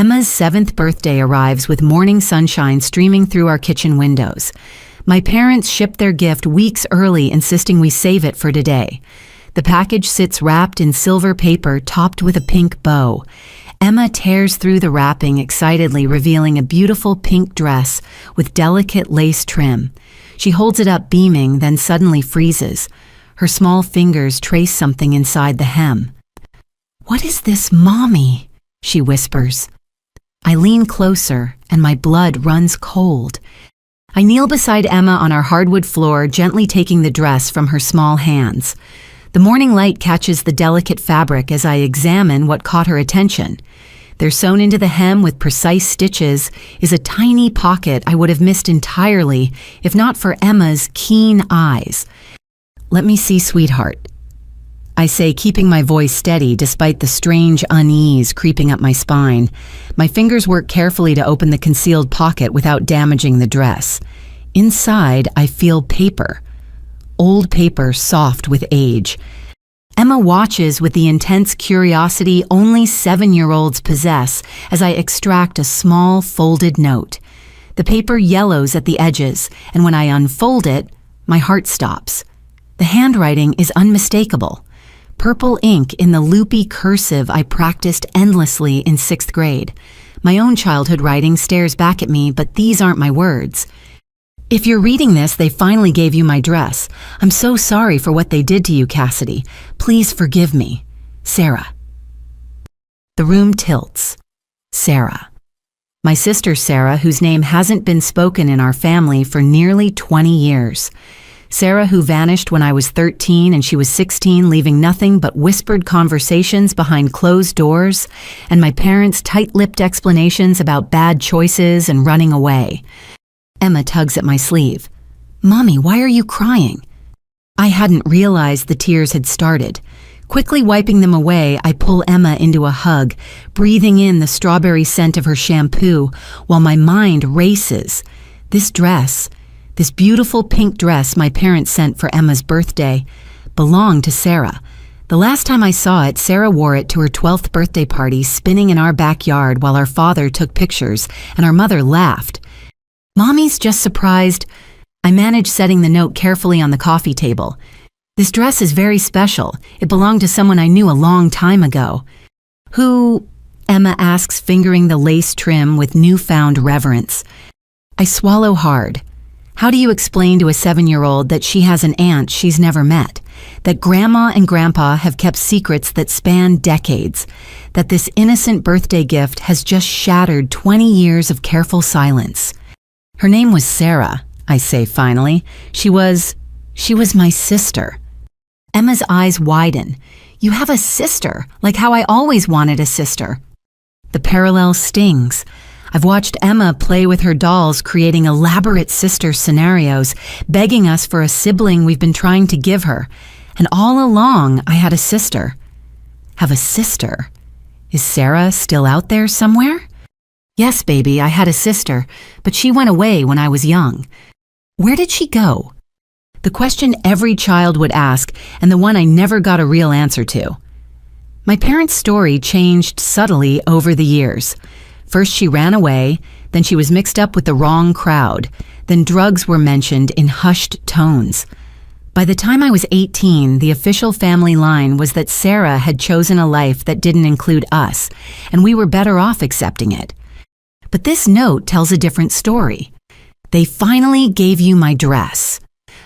Emma's 7th birthday arrives with morning sunshine streaming through our kitchen windows. My parents shipped their gift weeks early, insisting we save it for today. The package sits wrapped in silver paper topped with a pink bow. Emma tears through the wrapping excitedly, revealing a beautiful pink dress with delicate lace trim. She holds it up beaming, then suddenly freezes. Her small fingers trace something inside the hem. "What is this, Mommy?" she whispers. I lean closer, and my blood runs cold. I kneel beside Emma on our hardwood floor, gently taking the dress from her small hands. The morning light catches the delicate fabric as I examine what caught her attention. There, sewn into the hem with precise stitches, is a tiny pocket I would have missed entirely if not for Emma's keen eyes. "Let me see, sweetheart," I say, keeping my voice steady despite the strange unease creeping up my spine. My fingers work carefully to open the concealed pocket without damaging the dress. Inside, I feel paper. Old paper, soft with age. Emma watches with the intense curiosity only 7-year-olds possess as I extract a small folded note. The paper yellows at the edges, and when I unfold it, my heart stops. The handwriting is unmistakable. Purple ink in the loopy cursive I practiced endlessly in 6th grade. My own childhood writing stares back at me, but these aren't my words. "If you're reading this, they finally gave you my dress. I'm so sorry for what they did to you, Cassidy. Please forgive me. Sarah." The room tilts. Sarah. My sister Sarah, whose name hasn't been spoken in our family for nearly 20 years. Sarah, who vanished when I was 13 and she was 16, leaving nothing but whispered conversations behind closed doors and my parents' tight-lipped explanations about bad choices and running away. Emma tugs at my sleeve. "Mommy, why are you crying?" I hadn't realized the tears had started. Quickly wiping them away, I pull Emma into a hug, breathing in the strawberry scent of her shampoo while my mind races. This dress, this beautiful pink dress my parents sent for Emma's birthday, belonged to Sarah. The last time I saw it, Sarah wore it to her 12th birthday party, spinning in our backyard while our father took pictures, and our mother laughed. "Mommy's just surprised." I managed setting the note carefully on the coffee table. "This dress is very special. It belonged to someone I knew a long time ago." "Who?" Emma asks, fingering the lace trim with newfound reverence. I swallow hard. How do you explain to a 7-year-old that she has an aunt she's never met? That Grandma and Grandpa have kept secrets that span decades? That this innocent birthday gift has just shattered 20 years of careful silence? "Her name was Sarah," I say finally. She was my sister." Emma's eyes widen. "You have a sister, like how I always wanted a sister." The parallel stings. I've watched Emma play with her dolls, creating elaborate sister scenarios, begging us for a sibling we've been trying to give her. And all along, I had a sister. Have a sister? Is Sarah still out there somewhere? "Yes, baby, I had a sister, but she went away when I was young." Where did she go? The question every child would ask, and the one I never got a real answer to. My parents' story changed subtly over the years. First she ran away, then she was mixed up with the wrong crowd, then drugs were mentioned in hushed tones. By the time I was 18, the official family line was that Sarah had chosen a life that didn't include us, and we were better off accepting it. But this note tells a different story. "They finally gave you my dress."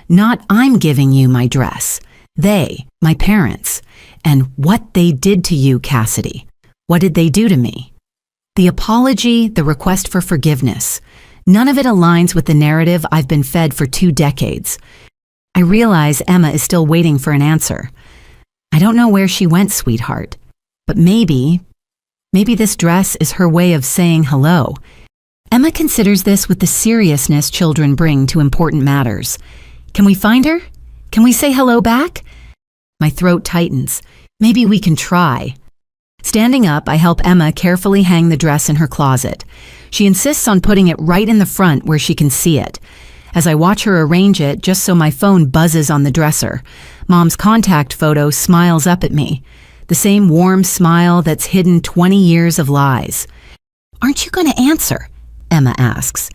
Not "I'm giving you my dress." They, my parents. And what they did to you, Cassidy. What did they do to me? The apology, the request for forgiveness. None of it aligns with the narrative I've been fed for 2 decades. I realize Emma is still waiting for an answer. I don't know where she went, sweetheart. But maybe this dress is her way of saying hello. Emma considers this with the seriousness children bring to important matters. Can we find her? Can we say hello back? My throat tightens. Maybe we can try. Standing up, I help Emma carefully hang the dress in her closet. She insists on putting it right in the front where she can see it. As I watch her arrange it, just so my phone buzzes on the dresser, Mom's contact photo smiles up at me. The same warm smile that's hidden 20 years of lies. "Aren't you going to answer?" Emma asks.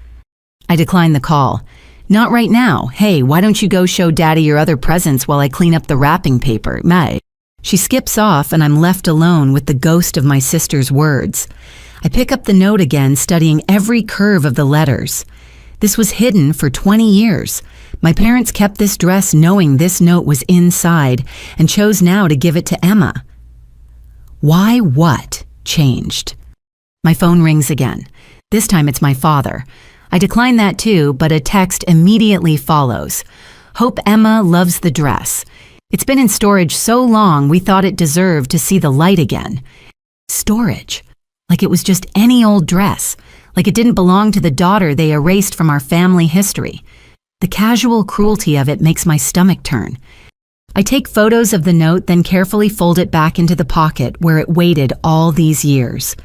I decline the call. "Not right now. Hey, why don't you go show Daddy your other presents while I clean up the wrapping paper?" She skips off and I'm left alone with the ghost of my sister's words. I pick up the note again, studying every curve of the letters. This was hidden for 20 years. My parents kept this dress knowing this note was inside and chose now to give it to Emma. Why what changed? My phone rings again. This time it's my father. I decline that too, but a text immediately follows. "Hope Emma loves the dress. It's been in storage so long we thought it deserved to see the light again." Storage. Like it was just any old dress. Like it didn't belong to the daughter they erased from our family history. The casual cruelty of it makes my stomach turn. I take photos of the note, then carefully fold it back into the pocket where it waited all these years.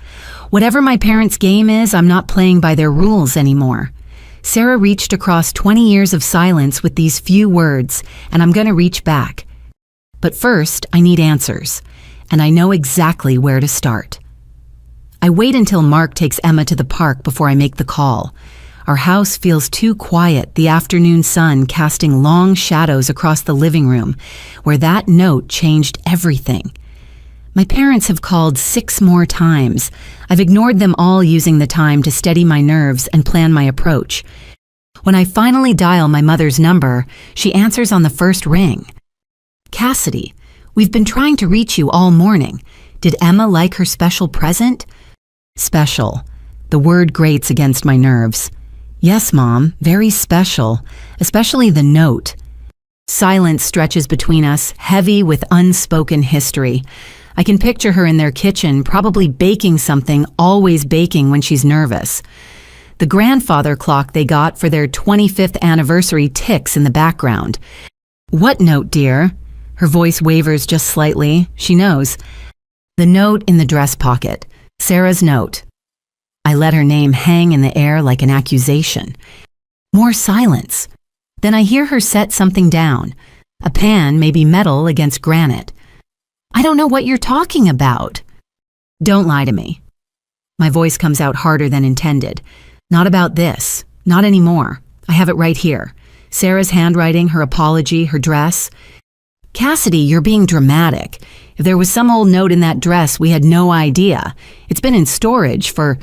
Whatever my parents' game is, I'm not playing by their rules anymore. Sarah reached across 20 years of silence with these few words, and I'm going to reach back. But first, I need answers, and I know exactly where to start. I wait until Mark takes Emma to the park before I make the call. Our house feels too quiet, the afternoon sun casting long shadows across the living room, where that note changed everything. My parents have called 6 more times. I've ignored them all, using the time to steady my nerves and plan my approach. When I finally dial my mother's number, she answers on the first ring. "Cassidy, we've been trying to reach you all morning. Did Emma like her special present?" Special. The word grates against my nerves. "Yes, Mom, very special, especially the note." Silence stretches between us, heavy with unspoken history. I can picture her in their kitchen, probably baking something, always baking when she's nervous. The grandfather clock they got for their 25th anniversary ticks in the background. "What note, dear?" Her voice wavers just slightly. She knows. The note in the dress pocket. Sarah's note. I let her name hang in the air like an accusation. More silence. Then I hear her set something down. A pan, maybe metal, against granite. "I don't know what you're talking about." "Don't lie to me." My voice comes out harder than intended. "Not about this. Not anymore. I have it right here. Sarah's handwriting, her apology, her dress." "Cassidy, you're being dramatic. If there was some old note in that dress, we had no idea. It's been in storage for..."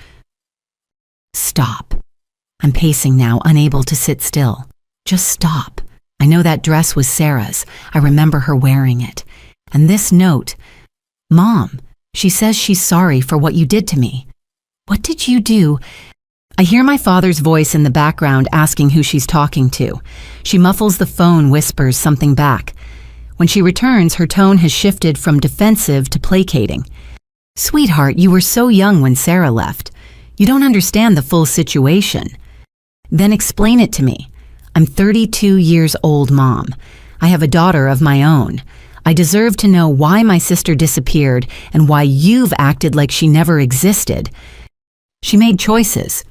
Stop. I'm pacing now, unable to sit still. Just stop. I know that dress was Sarah's. I remember her wearing it. And this note. "Mom, she says she's sorry for what you did to me." "What did you do?" I hear my father's voice in the background asking who she's talking to. She muffles the phone, whispers something back. When she returns, her tone has shifted from defensive to placating. "Sweetheart, you were so young when Sarah left. You don't understand the full situation." "Then explain it to me. I'm 32 years old, Mom. I have a daughter of my own. I deserve to know why my sister disappeared and why you've acted like she never existed." She made choices.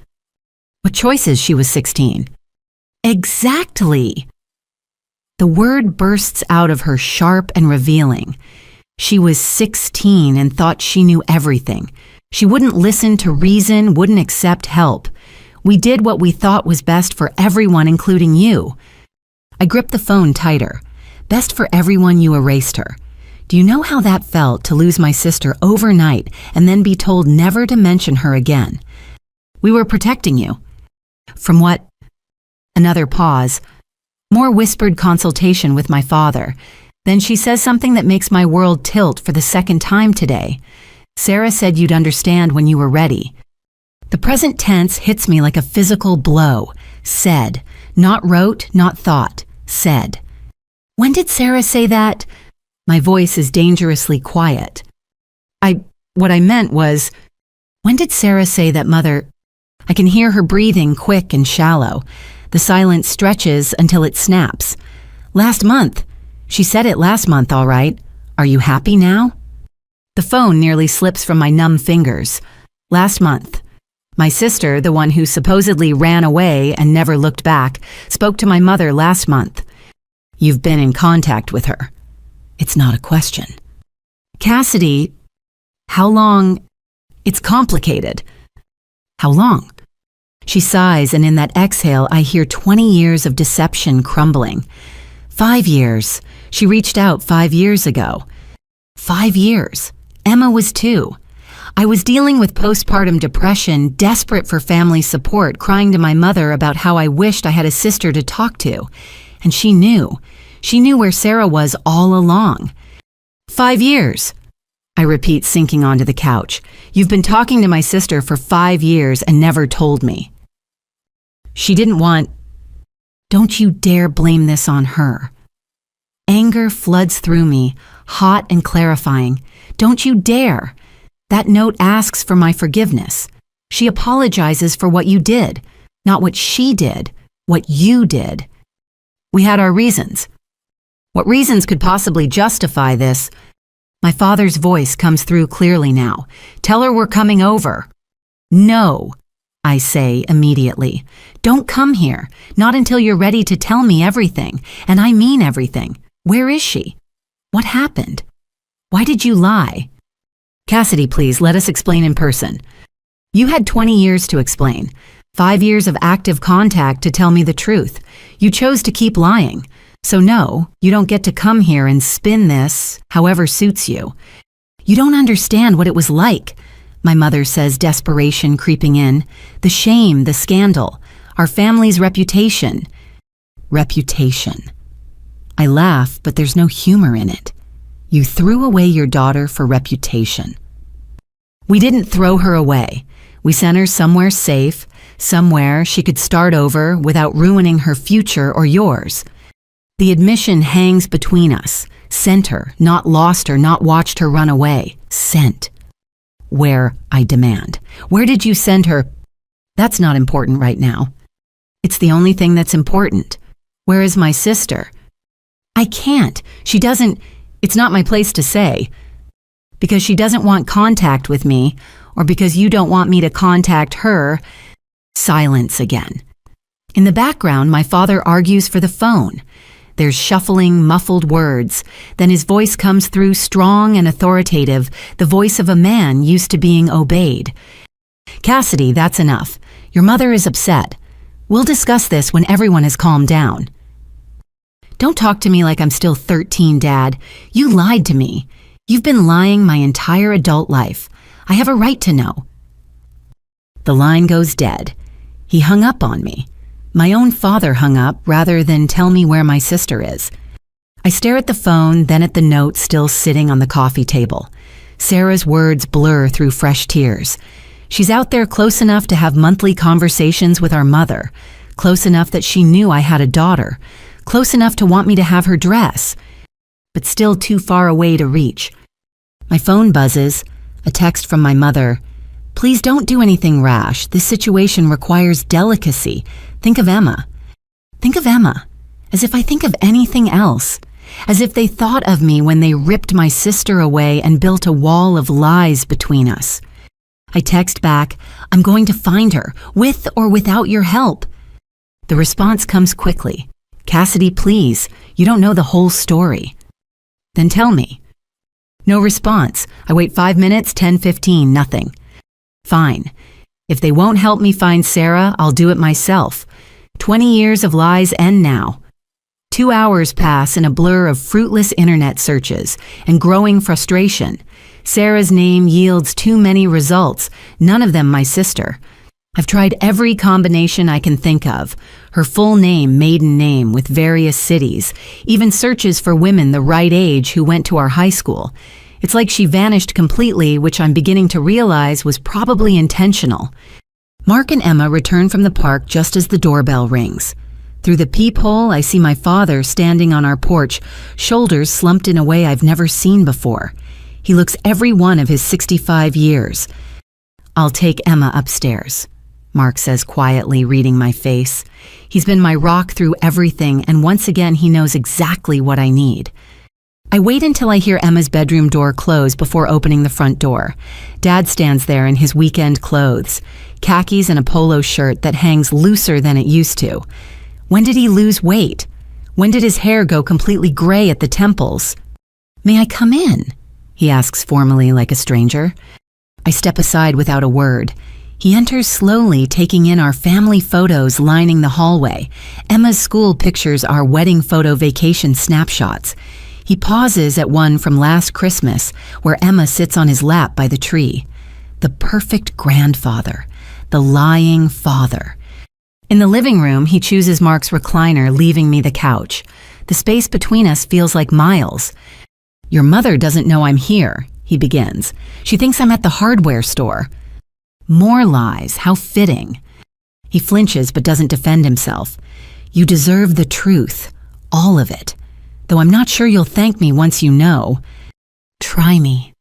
What choices? She was 16. Exactly. The word bursts out of her, sharp and revealing. She was 16 and thought she knew everything. She wouldn't listen to reason, wouldn't accept help. We did what we thought was best for everyone, including you. I gripped the phone tighter. Best for everyone, you erased her. Do you know how that felt, to lose my sister overnight and then be told never to mention her again? We were protecting you. From what? Another pause. More whispered consultation with my father. Then she says something that makes my world tilt for the second time today. "Sarah said you'd understand when you were ready." The present tense hits me like a physical blow. Said. Not wrote, not thought. Said. When did Sarah say that? My voice is dangerously quiet. What I meant was, when did Sarah say that Mother... I can hear her breathing, quick and shallow. The silence stretches until it snaps. Last month. She said it last month, all right. Are you happy now? The phone nearly slips from my numb fingers. Last month. My sister, the one who supposedly ran away and never looked back, spoke to my mother last month. You've been in contact with her. It's not a question. Cassidy, how long? It's complicated. How long? She sighs, and in that exhale, I hear 20 years of deception crumbling. 5 years. She reached out 5 years ago. 5 years. Emma was 2. I was dealing with postpartum depression, desperate for family support, crying to my mother about how I wished I had a sister to talk to. And she knew. She knew where Sarah was all along. 5 years. I repeat, sinking onto the couch. You've been talking to my sister for 5 years and never told me. She didn't want... Don't you dare blame this on her. Anger floods through me, hot and clarifying. Don't you dare. That note asks for my forgiveness. She apologizes for what you did, not what she did, what you did. We had our reasons. What reasons could possibly justify this? My father's voice comes through clearly now. Tell her we're coming over. No, I say immediately. Don't come here, not until you're ready to tell me everything, and I mean everything. Where is she? What happened? Why did you lie? Cassidy, please, let us explain in person. You had 20 years to explain. 5 years of active contact to tell me the truth. You chose to keep lying. So no, you don't get to come here and spin this however suits you. You don't understand what it was like, my mother says, desperation creeping in. The shame, the scandal, our family's reputation. Reputation. I laugh, but there's no humor in it. You threw away your daughter for reputation. We didn't throw her away. We sent her somewhere safe, somewhere she could start over without ruining her future or yours. The admission hangs between us. Sent her, not lost her, not watched her run away. Sent. Where, I demand. Where did you send her? That's not important right now. It's the only thing that's important. Where is my sister? I can't. She doesn't... It's not my place to say. Because she doesn't want contact with me, or because you don't want me to contact her. Silence again. In the background, my father argues for the phone. There's shuffling, muffled words. Then his voice comes through strong and authoritative, the voice of a man used to being obeyed. Cassidy, that's enough. Your mother is upset. We'll discuss this when everyone has calmed down. Don't talk to me like I'm still 13, Dad. You lied to me. You've been lying my entire adult life. I have a right to know. The line goes dead. He hung up on me. My own father hung up rather than tell me where my sister is. I stare at the phone, then at the note still sitting on the coffee table. Sarah's words blur through fresh tears. She's out there close enough to have monthly conversations with our mother, close enough that she knew I had a daughter, close enough to want me to have her dress, but still too far away to reach. My phone buzzes, a text from my mother. Please don't do anything rash. This situation requires delicacy. Think of Emma. Think of Emma. As if I think of anything else. As if they thought of me when they ripped my sister away and built a wall of lies between us. I text back, I'm going to find her, with or without your help. The response comes quickly. Cassidy, please, you don't know the whole story. Then tell me. No response. I wait 5 minutes, 10, 15, nothing. Fine. If they won't help me find Sarah, I'll do it myself. 20 years of lies end now. 2 hours pass in a blur of fruitless internet searches and growing frustration. Sarah's name yields too many results, none of them my sister. I've tried every combination I can think of. Her full name, maiden name, with various cities, even searches for women the right age who went to our high school. It's like she vanished completely, which I'm beginning to realize was probably intentional. Mark and Emma return from the park just as the doorbell rings. Through the peephole, I see my father standing on our porch, shoulders slumped in a way I've never seen before. He looks every one of his 65 years. I'll take Emma upstairs, Mark says quietly, reading my face. He's been my rock through everything, and once again he knows exactly what I need. I wait until I hear Emma's bedroom door close before opening the front door. Dad stands there in his weekend clothes, khakis and a polo shirt that hangs looser than it used to. When did he lose weight? When did his hair go completely gray at the temples? May I come in? He asks formally like a stranger. I step aside without a word. He enters slowly, taking in our family photos lining the hallway. Emma's school pictures our wedding photo vacation snapshots. He pauses at one from last Christmas, where Emma sits on his lap by the tree. The perfect grandfather. The lying father. In the living room, he chooses Mark's recliner, leaving me the couch. The space between us feels like miles. "Your mother doesn't know I'm here," he begins. "She thinks I'm at the hardware store." More lies, how fitting. He flinches but doesn't defend himself. "You deserve the truth, all of it. Though I'm not sure you'll thank me once you know. Try me."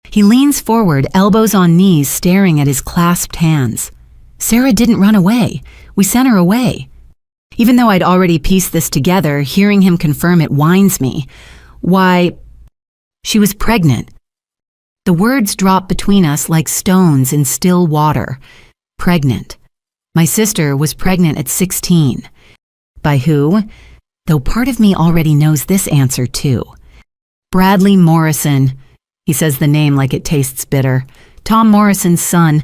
He leans forward, elbows on knees, staring at his clasped hands. "Sarah didn't run away. We sent her away." Even though I'd already pieced this together, hearing him confirm it winds me. "Why, she was pregnant." The words drop between us like stones in still water. Pregnant. My sister was pregnant at 16. By who? Though part of me already knows this answer too. Bradley Morrison. He says the name like it tastes bitter. Tom Morrison's son.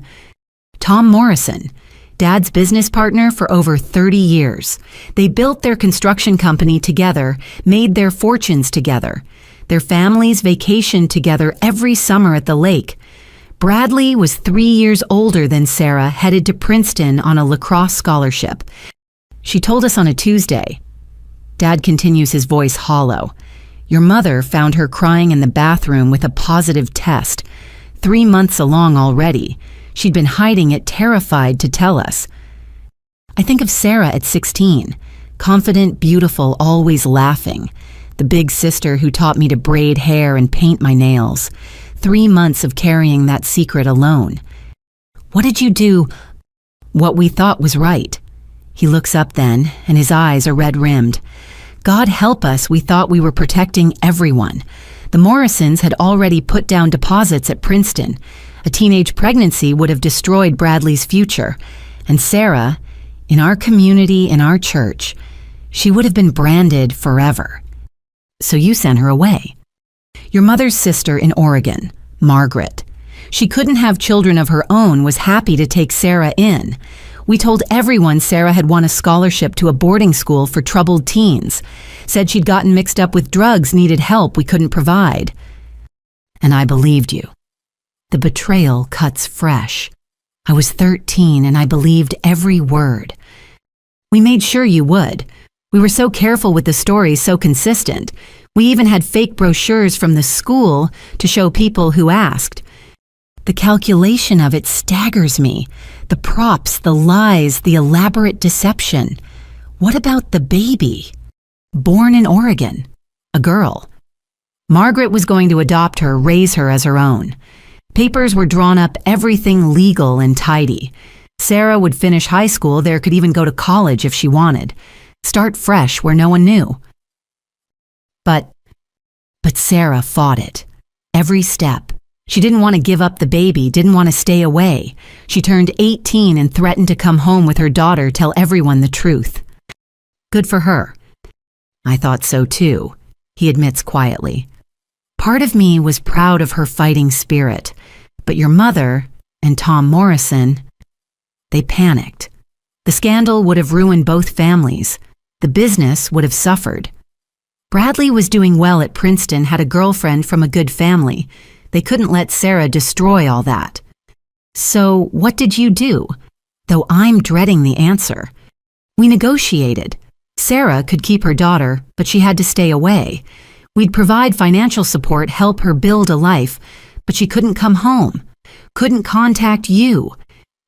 Tom Morrison. Dad's business partner for over 30 years. They built their construction company together, made their fortunes together. Their families vacationed together every summer at the lake. Bradley was 3 years older than Sarah, headed to Princeton on a lacrosse scholarship. She told us on a Tuesday. Dad continues, his voice hollow. "Your mother found her crying in the bathroom with a positive test. 3 months along already. She'd been hiding it, terrified to tell us." I think of Sarah at 16, confident, beautiful, always laughing. The big sister who taught me to braid hair and paint my nails. 3 months of carrying that secret alone. "What did you do?" "What we thought was right." He looks up then, and his eyes are red-rimmed. "God help us, we thought we were protecting everyone. The Morrisons had already put down deposits at Princeton. A teenage pregnancy would have destroyed Bradley's future. And Sarah, in our community, in our church, she would have been branded forever. So you sent her away. Your mother's sister in Oregon, Margaret. She couldn't have children of her own, was happy to take Sarah in. We told everyone Sarah had won a scholarship to a boarding school for troubled teens. Said she'd gotten mixed up with drugs, needed help we couldn't provide. And I believed you. The betrayal cuts fresh. I was 13 and I believed every word. We made sure you would. We were so careful with the stories, so consistent. We even had fake brochures from the school to show people who asked. The calculation of it staggers me. The props, the lies, the elaborate deception. What about the baby? Born in Oregon. A girl. Margaret was going to adopt her, raise her as her own. Papers were drawn up, everything legal and tidy. Sarah would finish high school, there could even go to college if she wanted. Start fresh where no one knew. But Sarah fought it. Every step. She didn't want to give up the baby, didn't want to stay away. She turned 18 and threatened to come home with her daughter, tell everyone the truth. Good for her. I thought so too, he admits quietly. Part of me was proud of her fighting spirit, but your mother and Tom Morrison, they panicked. The scandal would have ruined both families. The business would have suffered. Bradley was doing well at Princeton, had a girlfriend from a good family. They couldn't let Sarah destroy all that. So what did you do? Though I'm dreading the answer. We negotiated. Sarah could keep her daughter, but she had to stay away. We'd provide financial support, help her build a life, but she couldn't come home, couldn't contact you.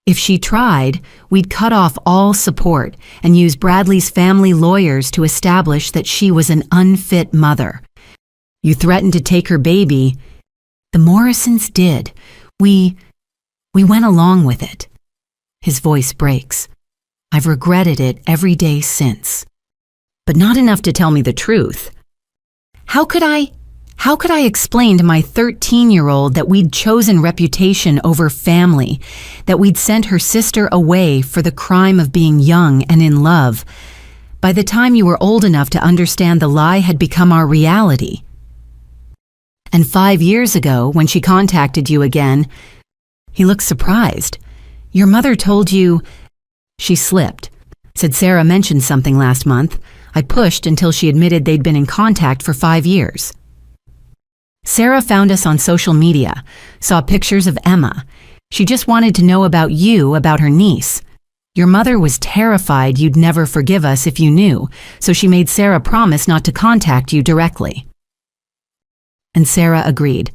If she tried, we'd cut off all support and use Bradley's family lawyers to establish that she was an unfit mother. You threatened to take her baby. The Morrisons did. We went along with it. His voice breaks. I've regretted it every day since. But not enough to tell me the truth. How could I explain to my 13-year-old that we'd chosen reputation over family, that we'd sent her sister away for the crime of being young and in love? By the time you were old enough to understand, the lie had become our reality. And 5 years ago, when she contacted you again, he looked surprised. Your mother told you... She slipped. Said Sarah mentioned something last month. I pushed until she admitted they'd been in contact for 5 years. Sarah found us on social media, saw pictures of Emma. She just wanted to know about you, about her niece. Your mother was terrified you'd never forgive us if you knew, so she made Sarah promise not to contact you directly. And Sarah agreed.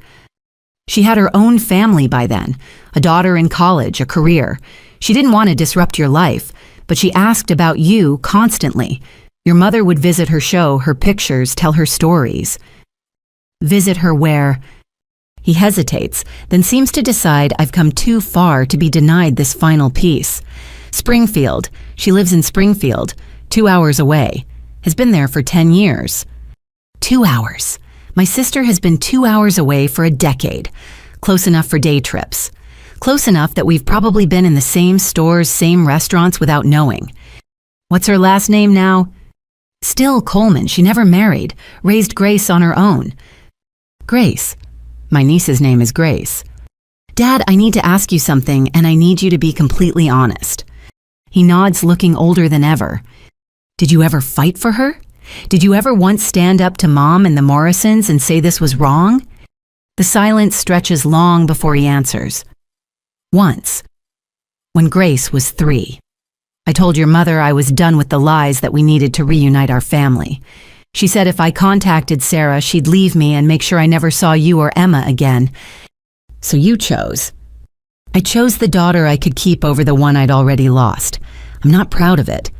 She had her own family by then, a daughter in college, a career. She didn't want to disrupt your life, but she asked about you constantly. Your mother would visit her show, her pictures, tell her stories. Visit her where? He hesitates, then seems to decide I've come too far to be denied this final piece. Springfield. She lives in Springfield, 2 hours away. Has been there for 10 years. 2 hours. My sister has been 2 hours away for a decade. Close enough for day trips. Close enough that we've probably been in the same stores, same restaurants without knowing. What's her last name now? Still Coleman. She never married. Raised Grace on her own. Grace. My niece's name is Grace. Dad, I need to ask you something, and I need you to be completely honest. He nods, looking older than ever. Did you ever fight for her? Did you ever once stand up to Mom and the Morrisons and say this was wrong? The silence stretches long before he answers. Once. When Grace was 3. I told your mother I was done with the lies that we needed to reunite our family. She said if I contacted Sarah, she'd leave me and make sure I never saw you or Emma again. So you chose. I chose the daughter I could keep over the one I'd already lost. I'm not proud of it.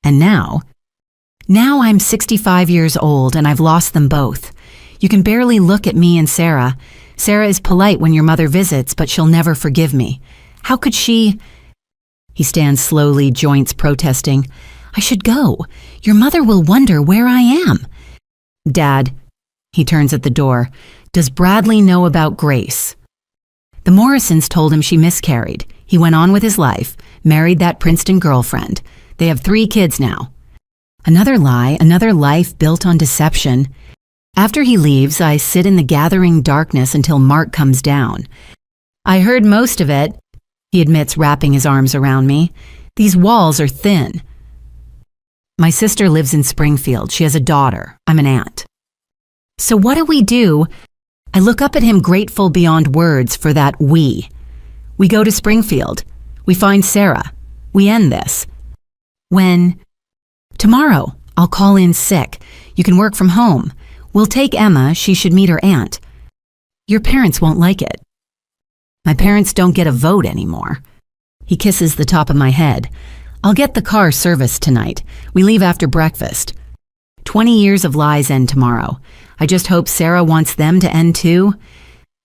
And now I'm 65 years old and I've lost them both. You can barely look at me and Sarah. Sarah is polite when your mother visits, but she'll never forgive me. How could she... He stands slowly, joints protesting. I should go. Your mother will wonder where I am. Dad, he turns at the door, does Bradley know about Grace? The Morrisons told him she miscarried. He went on with his life, married that Princeton girlfriend. They have 3 kids now. Another lie, another life built on deception. After he leaves, I sit in the gathering darkness until Mark comes down. I heard most of it, he admits, wrapping his arms around me. These walls are thin. My sister lives in Springfield. She has a daughter. I'm an aunt. So what do we do? I look up at him, grateful beyond words for that we. We go to Springfield. We find Sarah. We end this. When? Tomorrow. I'll call in sick. You can work from home. We'll take Emma. She should meet her aunt. Your parents won't like it. My parents don't get a vote anymore. He kisses the top of my head. I'll get the car serviced tonight. We leave after breakfast. 20 years of lies end tomorrow. I just hope Sarah wants them to end too.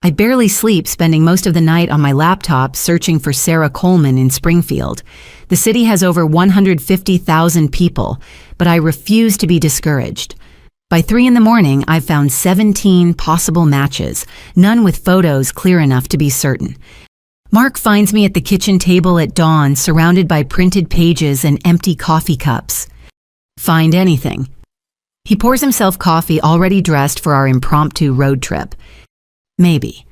I barely sleep, spending most of the night on my laptop searching for Sarah Coleman in Springfield. The city has over 150,000 people, but I refuse to be discouraged. By 3 in the morning, I've found 17 possible matches, none with photos clear enough to be certain. Mark finds me at the kitchen table at dawn, surrounded by printed pages and empty coffee cups. Find anything. He pours himself coffee, already dressed for our impromptu road trip. Maybe.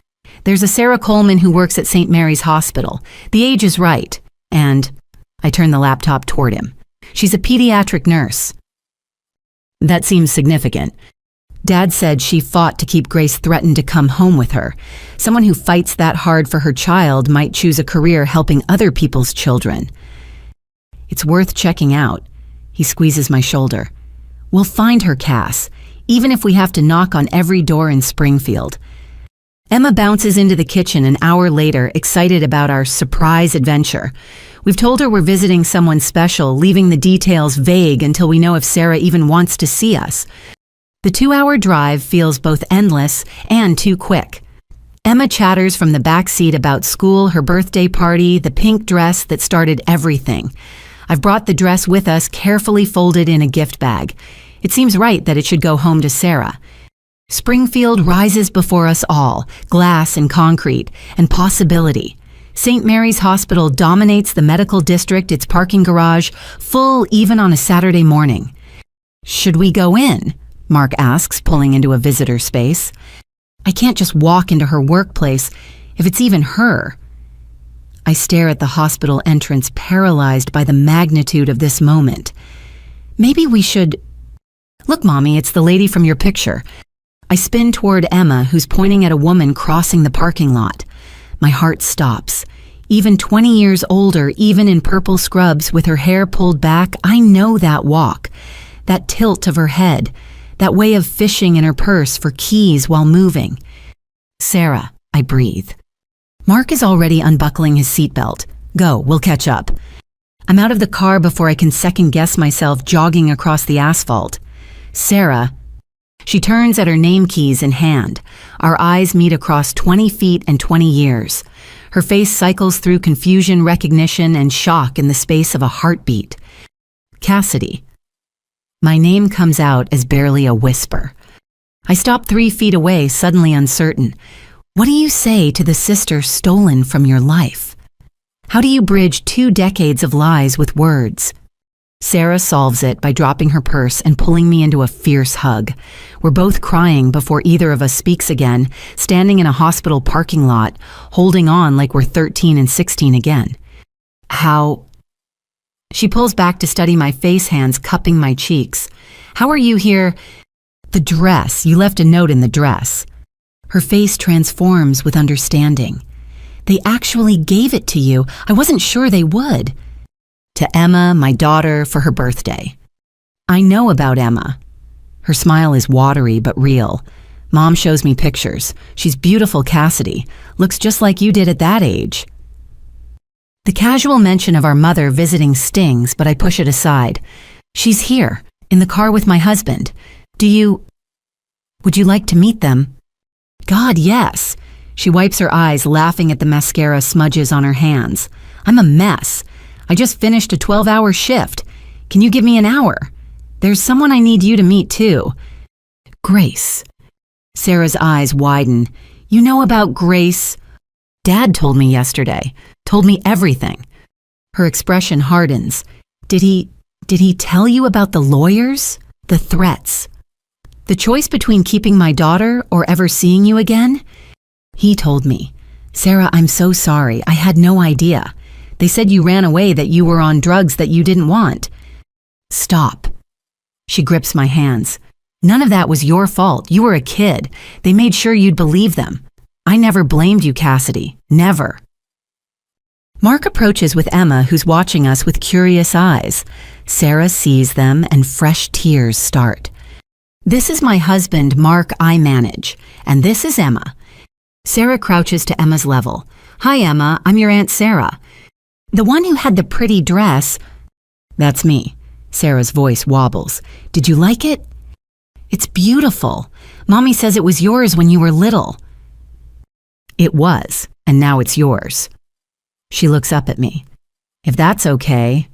There's a Sarah Coleman who works at St. Mary's Hospital. The age is right. And I turn the laptop toward him. She's a pediatric nurse. That seems significant. Dad said she fought to keep Grace, threatened to come home with her. Someone who fights that hard for her child might choose a career helping other people's children. It's worth checking out. He squeezes my shoulder. We'll find her, Cass, even if we have to knock on every door in Springfield. Emma bounces into the kitchen an hour later, excited about our surprise adventure. We've told her we're visiting someone special, leaving the details vague until we know if Sarah even wants to see us. The 2-hour drive feels both endless and too quick. Emma chatters from the back seat about school, her birthday party, the pink dress that started everything. I've brought the dress with us, carefully folded in a gift bag. It seems right that it should go home to Sarah. Springfield rises before us all, glass and concrete, and possibility. St. Mary's Hospital dominates the medical district, its parking garage, full even on a Saturday morning. Should we go in? Mark asks, pulling into a visitor space. I can't just walk into her workplace, if it's even her. I stare at the hospital entrance, paralyzed by the magnitude of this moment. Maybe we should... Look, Mommy, it's the lady from your picture. I spin toward Emma, who's pointing at a woman crossing the parking lot. My heart stops. Even 20 years older, even in purple scrubs with her hair pulled back, I know that walk, that tilt of her head, that way of fishing in her purse for keys while moving. Sarah, I breathe. Mark is already unbuckling his seatbelt. Go, we'll catch up. I'm out of the car before I can second-guess myself, jogging across the asphalt. Sarah. She turns at her name keys in hand. Our eyes meet across 20 feet and 20 years. Her face cycles through confusion, recognition, and shock in the space of a heartbeat. Cassidy. My name comes out as barely a whisper. I stop 3 feet away, suddenly uncertain. What do you say to the sister stolen from your life? How do you bridge 2 decades of lies with words? Sarah solves it by dropping her purse and pulling me into a fierce hug. We're both crying before either of us speaks again, standing in a hospital parking lot, holding on like we're 13 and 16 again. How... She pulls back to study my face, hands cupping my cheeks. How are you here? The dress. You left a note in the dress. Her face transforms with understanding. They actually gave it to you. I wasn't sure they would. To Emma, my daughter, for her birthday. I know about Emma. Her smile is watery but real. Mom shows me pictures. She's beautiful, Cassidy. Looks just like you did at that age. The casual mention of our mother visiting stings, but I push it aside. She's here, in the car with my husband. Would you like to meet them? God, yes. She wipes her eyes, laughing at the mascara smudges on her hands. I'm a mess. I just finished a 12-hour shift. Can you give me an hour? There's someone I need you to meet too. Grace. Sarah's eyes widen. You know about Grace? Dad told me yesterday. Told me everything. Her expression hardens. Did he tell you about the lawyers? The threats? The choice between keeping my daughter or ever seeing you again? He told me. Sarah, I'm so sorry. I had no idea. They said you ran away, that you were on drugs that you didn't want. Stop. She grips my hands. None of that was your fault. You were a kid. They made sure you'd believe them. I never blamed you, Cassidy. Never. Mark approaches with Emma, who's watching us with curious eyes. Sarah sees them and fresh tears start. This is my husband, Mark, I manage. And this is Emma. Sarah crouches to Emma's level. Hi, Emma. I'm your Aunt Sarah. The one who had the pretty dress. That's me. Sarah's voice wobbles. Did you like it? It's beautiful. Mommy says it was yours when you were little. It was, and now it's yours. She looks up at me. If that's okay.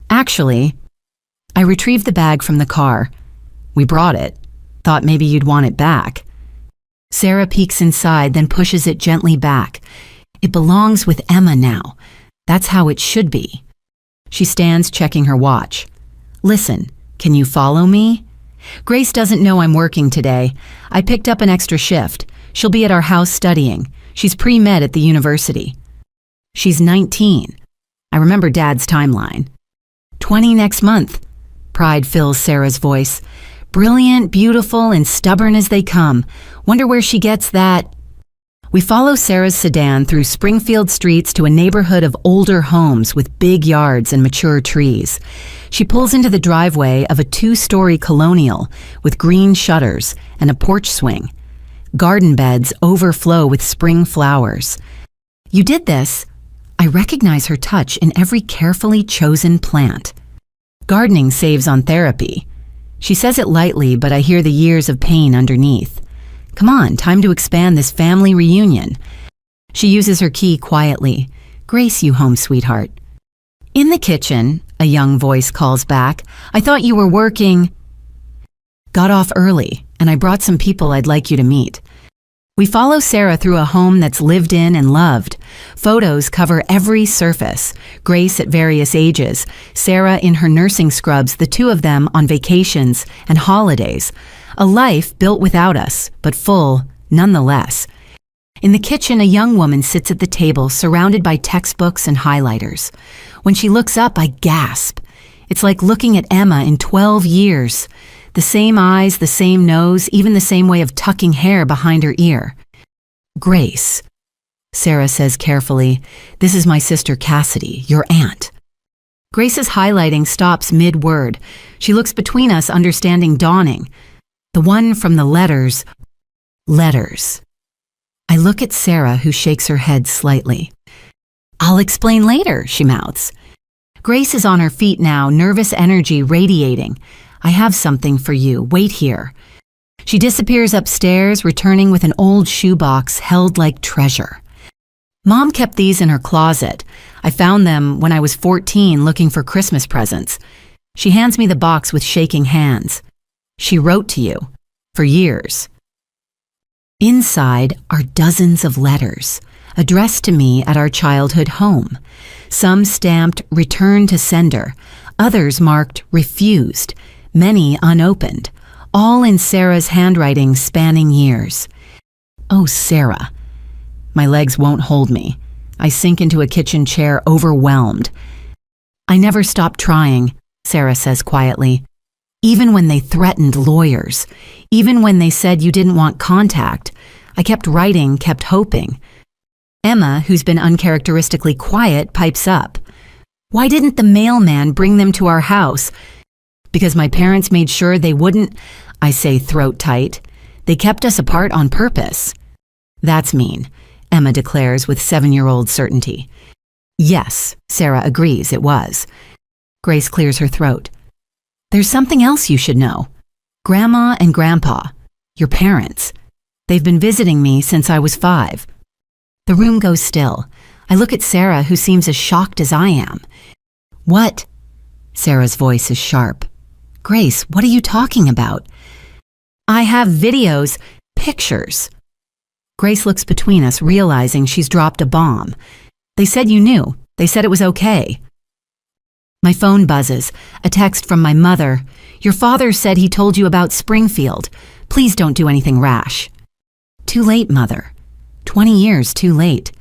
Actually, I retrieved the bag from the car. We brought it. Thought maybe you'd want it back. Sarah peeks inside, then pushes it gently back. It belongs with Emma now. That's how it should be. She stands, checking her watch. Listen, can you follow me? Grace doesn't know I'm working today. I picked up an extra shift. She'll be at our house studying. She's pre-med at the university. She's 19. I remember Dad's timeline. 20 next month. Pride fills Sarah's voice. Brilliant, beautiful, and stubborn as they come. Wonder where she gets that. We follow Sarah's sedan through Springfield streets to a neighborhood of older homes with big yards and mature trees. She pulls into the driveway of a 2-story colonial with green shutters and a porch swing. Garden beds overflow with spring flowers. You did this. I recognize her touch in every carefully chosen plant. Gardening saves on therapy. She says it lightly, but I hear the years of pain underneath. Come on, time to expand this family reunion. She uses her key quietly. Grace you home, sweetheart. In the kitchen, a young voice calls back. I thought you were working. Got off early, and I brought some people I'd like you to meet. We follow Sarah through a home that's lived in and loved. Photos cover every surface. Grace at various ages, Sarah in her nursing scrubs, the two of them on vacations and holidays. A life built without us, but full nonetheless. In the kitchen, a young woman sits at the table surrounded by textbooks and highlighters. When she looks up, I gasp. It's like looking at Emma in 12 years. The same eyes, the same nose, even the same way of tucking hair behind her ear. Grace, Sarah says carefully, this is my sister Cassidy, your aunt. Grace's highlighting stops mid-word. She looks between us, understanding dawning. The one from the letters. Letters. I look at Sarah, who shakes her head slightly. I'll explain later, she mouths. Grace is on her feet now, nervous energy radiating. I have something for you. Wait here. She disappears upstairs, returning with an old shoebox held like treasure. Mom kept these in her closet. I found them when I was 14 looking for Christmas presents. She hands me the box with shaking hands. She wrote to you. For years. Inside are dozens of letters, addressed to me at our childhood home. Some stamped "Return to Sender," others marked "Refused," many unopened, all in Sarah's handwriting spanning years. Oh, Sarah. My legs won't hold me. I sink into a kitchen chair, overwhelmed. I never stopped trying, Sarah says quietly. Even when they threatened lawyers, even when they said you didn't want contact, I kept writing, kept hoping. Emma, who's been uncharacteristically quiet, pipes up. Why didn't the mailman bring them to our house? Because my parents made sure they wouldn't, I say throat tight. They kept us apart on purpose. That's mean, Emma declares with 7-year-old certainty. Yes, Sarah agrees, it was. Grace clears her throat. There's something else you should know. Grandma and Grandpa, your parents, they've been visiting me since I was 5. The room goes still. I look at Sarah, who seems as shocked as I am. What? Sarah's voice is sharp. Grace, what are you talking about? I have videos, pictures. Grace looks between us, realizing she's dropped a bomb. They said you knew. They said it was okay. My phone buzzes, a text from my mother. Your father said he told you about Springfield. Please don't do anything rash. Too late, Mother. 20 years too late.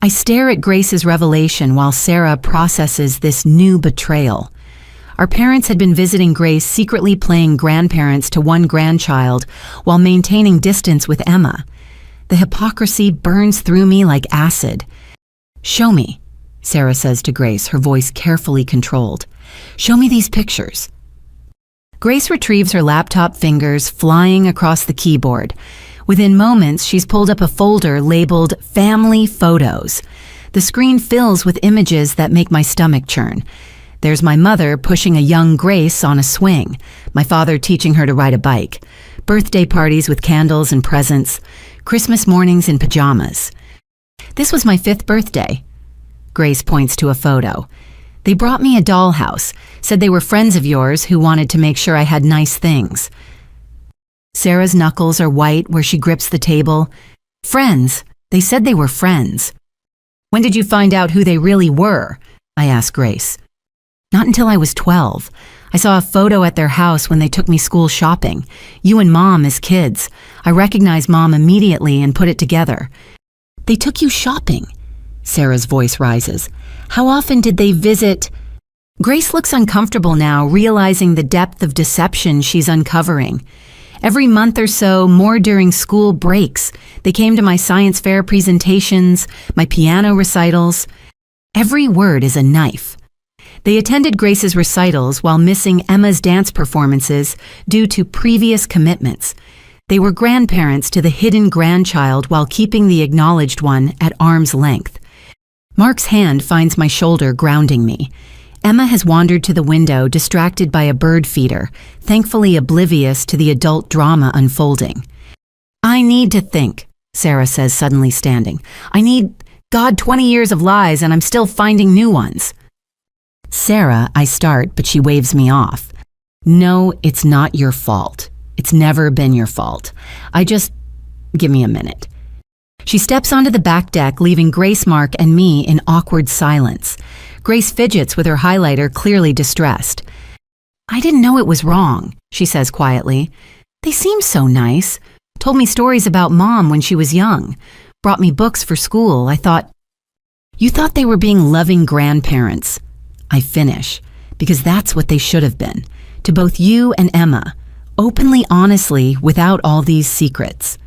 I stare at Grace's revelation while Sarah processes this new betrayal. Our parents had been visiting Grace, secretly playing grandparents to one grandchild while maintaining distance with Emma. The hypocrisy burns through me like acid. Show me, Sarah says to Grace, her voice carefully controlled. Show me these pictures. Grace retrieves her laptop fingers, flying across the keyboard. Within moments, she's pulled up a folder labeled Family Photos. The screen fills with images that make my stomach churn. There's my mother pushing a young Grace on a swing, my father teaching her to ride a bike, birthday parties with candles and presents, Christmas mornings in pajamas. This was my 5th birthday. Grace points to a photo. They brought me a dollhouse, said they were friends of yours who wanted to make sure I had nice things. Sarah's knuckles are white where she grips the table. Friends. They said they were friends. When did you find out who they really were? I asked Grace. Not until I was 12. I saw a photo at their house when they took me school shopping. You and Mom as kids. I recognized Mom immediately and put it together. They took you shopping. Sarah's voice rises. How often did they visit? Grace looks uncomfortable now, realizing the depth of deception she's uncovering. Every month or so, more during school breaks, they came to my science fair presentations, my piano recitals. Every word is a knife. They attended Grace's recitals while missing Emma's dance performances due to previous commitments. They were grandparents to the hidden grandchild while keeping the acknowledged one at arm's length. Mark's hand finds my shoulder, grounding me. Emma has wandered to the window, distracted by a bird feeder, thankfully oblivious to the adult drama unfolding. I need to think, Sarah says, suddenly standing. I need, 20 years of lies, and I'm still finding new ones. Sarah, I start, but she waves me off. No, it's not your fault. It's never been your fault. Give me a minute. She steps onto the back deck, leaving Grace, Mark, and me in awkward silence. Grace fidgets with her highlighter, clearly distressed. I didn't know it was wrong, she says quietly. They seem so nice. Told me stories about Mom when she was young. Brought me books for school. I thought, you thought they were being loving grandparents. I finish, because that's what they should have been. To both you and Emma, openly, honestly, without all these secrets.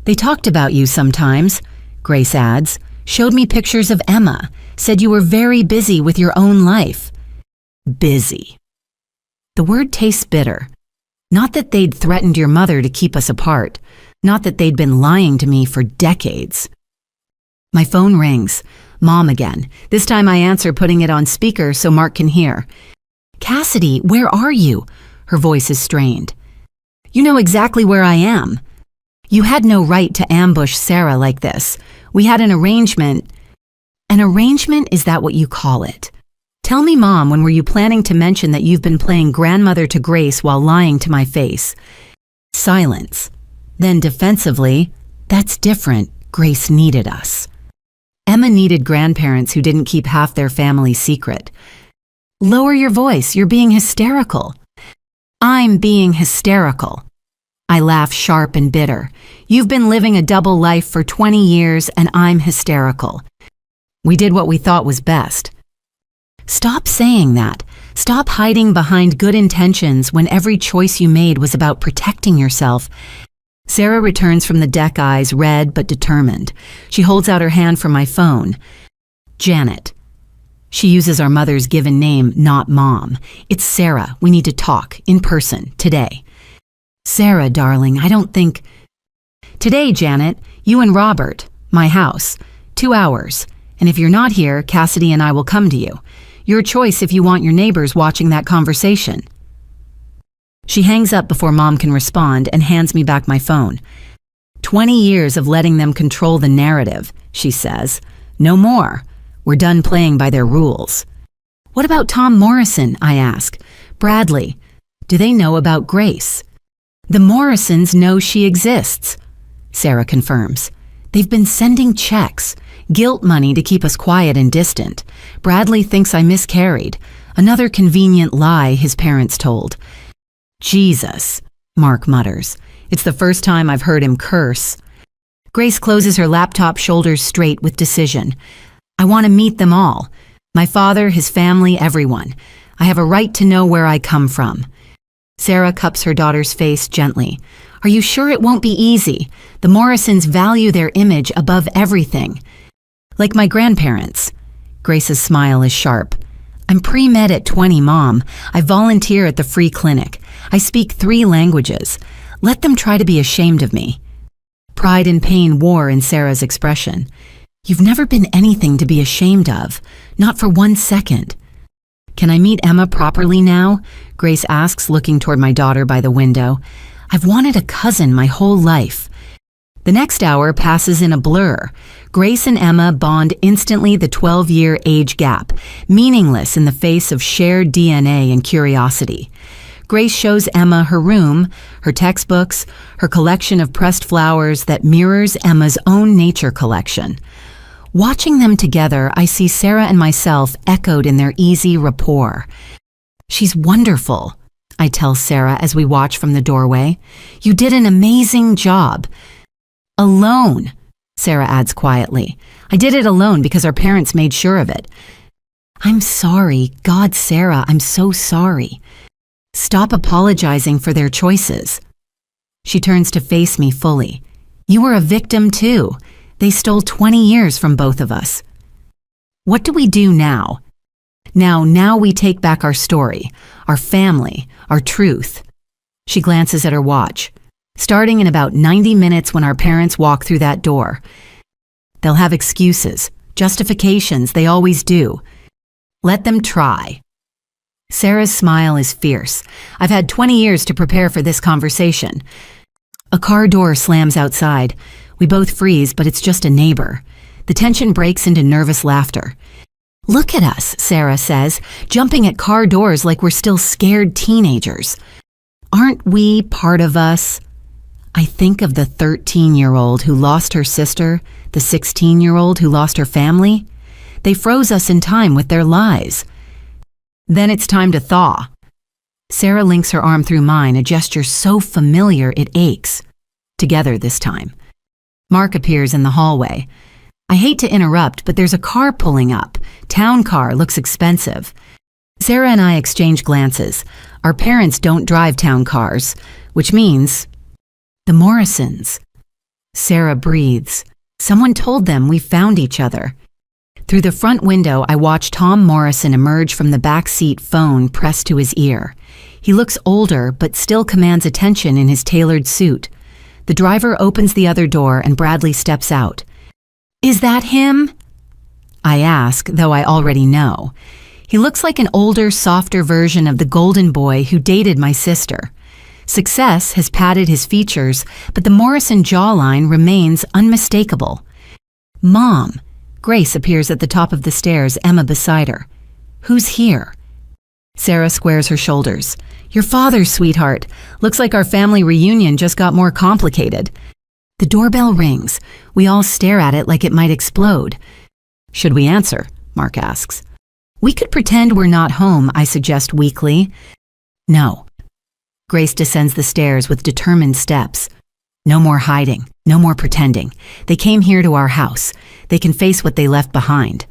They talked about you sometimes, Grace adds, showed me pictures of Emma, said you were very busy with your own life. Busy. The word tastes bitter. Not that they'd threatened your mother to keep us apart. Not that they'd been lying to me for decades. My phone rings. Mom again. This time I answer, putting it on speaker so Mark can hear. Cassidy, where are you? Her voice is strained. You know exactly where I am. You had no right to ambush Sarah like this. We had an arrangement. An arrangement, is that what you call it? Tell me, Mom, when were you planning to mention that you've been playing grandmother to Grace while lying to my face? Silence. Then defensively, that's different. Grace needed us. Emma needed grandparents who didn't keep half their family secret. Lower your voice, you're being hysterical. I'm being hysterical. I laugh sharp and bitter. You've been living a double life for 20 years and I'm hysterical. We did what we thought was best. Stop saying that. Stop hiding behind good intentions when every choice you made was about protecting yourself. Sarah returns from the deck, eyes red but determined. She holds out her hand for my phone. Janet. She uses our mother's given name, not Mom. It's Sarah. We need to talk, in person, today. Sarah, darling, I don't think... Today, Janet, you and Robert, my house, 2 hours. And if you're not here, Cassidy and I will come to you. Your choice if you want your neighbors watching that conversation. She hangs up before Mom can respond and hands me back my phone. 20 years of letting them control the narrative, she says. No more. We're done playing by their rules. What about Tom Morrison, I ask. Bradley. Do they know about Grace? The Morrisons know she exists. Sarah confirms. They've been sending checks, guilt money to keep us quiet and distant. Bradley thinks I miscarried. Another convenient lie his parents told. Jesus, Mark mutters. It's the first time I've heard him curse. Grace closes her laptop, shoulders straight with decision. I want to meet them all. My father, his family, everyone. I have a right to know where I come from. Sarah cups her daughter's face gently. Are you sure it won't be easy? The Morrisons value their image above everything. Like my grandparents. Grace's smile is sharp. I'm pre-med at 20, Mom. I volunteer at the free clinic. I speak 3 languages. Let them try to be ashamed of me. Pride and pain wore in Sarah's expression. You've never been anything to be ashamed of. Not for 1 second. Can I meet Emma properly now? Grace asks, looking toward my daughter by the window. I've wanted a cousin my whole life. The next hour passes in a blur. Grace and Emma bond instantly, the 12-year age gap, meaningless in the face of shared DNA and curiosity. Grace shows Emma her room, her textbooks, her collection of pressed flowers that mirrors Emma's own nature collection. Watching them together, I see Sarah and myself echoed in their easy rapport. She's wonderful, I tell Sarah as we watch from the doorway. You did an amazing job. Alone, Sarah adds quietly. I did it alone because our parents made sure of it. I'm sorry. God, Sarah, I'm so sorry. Stop apologizing for their choices. She turns to face me fully. You were a victim too. They stole 20 years from both of us. What do we do now? Now we take back our story, our family, our truth. She glances at her watch. Starting in about 90 minutes when our parents walk through that door. They'll have excuses, justifications, they always do. Let them try. Sarah's smile is fierce. I've had 20 years to prepare for this conversation. A car door slams outside. We both freeze, but it's just a neighbor. The tension breaks into nervous laughter. Look at us, Sarah says, jumping at car doors like we're still scared teenagers. Aren't we part of us? I think of the 13-year-old who lost her sister, the 16-year-old who lost her family. They froze us in time with their lies. Then it's time to thaw. Sarah links her arm through mine, a gesture so familiar it aches. Together this time. Mark appears in the hallway. I hate to interrupt, but there's a car pulling up. Town car, looks expensive. Sarah and I exchange glances. Our parents don't drive town cars, which means the Morrisons. Sarah breathes. Someone told them we found each other. Through the front window, I watch Tom Morrison emerge from the back seat, phone pressed to his ear. He looks older, but still commands attention in his tailored suit. The driver opens the other door and Bradley steps out. "Is that him?" I ask, though I already know. He looks like an older, softer version of the golden boy who dated my sister. Success has padded his features, but the Morrison jawline remains unmistakable. "Mom." Grace appears at the top of the stairs, Emma beside her. "Who's here?" Sarah squares her shoulders. "Your father, sweetheart. Looks like our family reunion just got more complicated." The doorbell rings. We all stare at it like it might explode. "Should we answer?" Mark asks. "We could pretend we're not home," I suggest weakly. "No." Grace descends the stairs with determined steps. "No more hiding. No more pretending. They came here to our house. They can face what they left behind."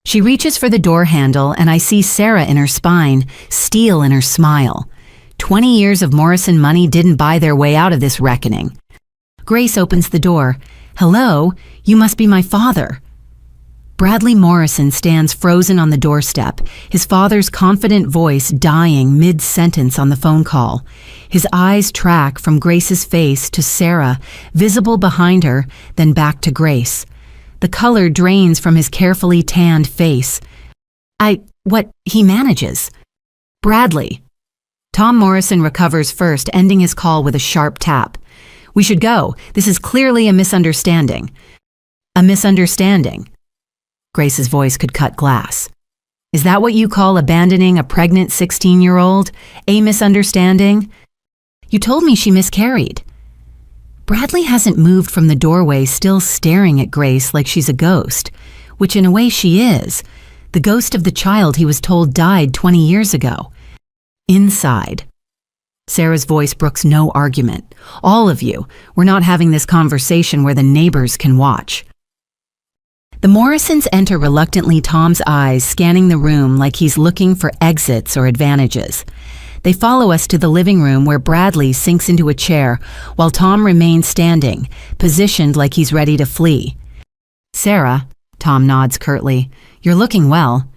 She reaches for the door handle, and I see Sarah in her spine, steel in her smile. 20 years of Morrison money didn't buy their way out of this reckoning. Grace opens the door. "Hello, you must be my father." Bradley Morrison stands frozen on the doorstep, his father's confident voice dying mid-sentence on the phone call. His eyes track from Grace's face to Sarah, visible behind her, then back to Grace. The color drains from his carefully tanned face. He manages. "Bradley." Tom Morrison recovers first, ending his call with a sharp tap. "We should go. This is clearly a misunderstanding." "A misunderstanding?" Grace's voice could cut glass. "Is that what you call abandoning a pregnant 16-year-old? A misunderstanding? You told me she miscarried." Bradley hasn't moved from the doorway, still staring at Grace like she's a ghost, which in a way she is, the ghost of the child he was told died 20 years ago. Inside. Sarah's voice brooks no argument. "All of you, we're not having this conversation where the neighbors can watch." The Morrisons enter reluctantly, Tom's eyes scanning the room like he's looking for exits or advantages. They follow us to the living room where Bradley sinks into a chair while Tom remains standing, positioned like he's ready to flee. "Sarah," Tom nods curtly, "you're looking well."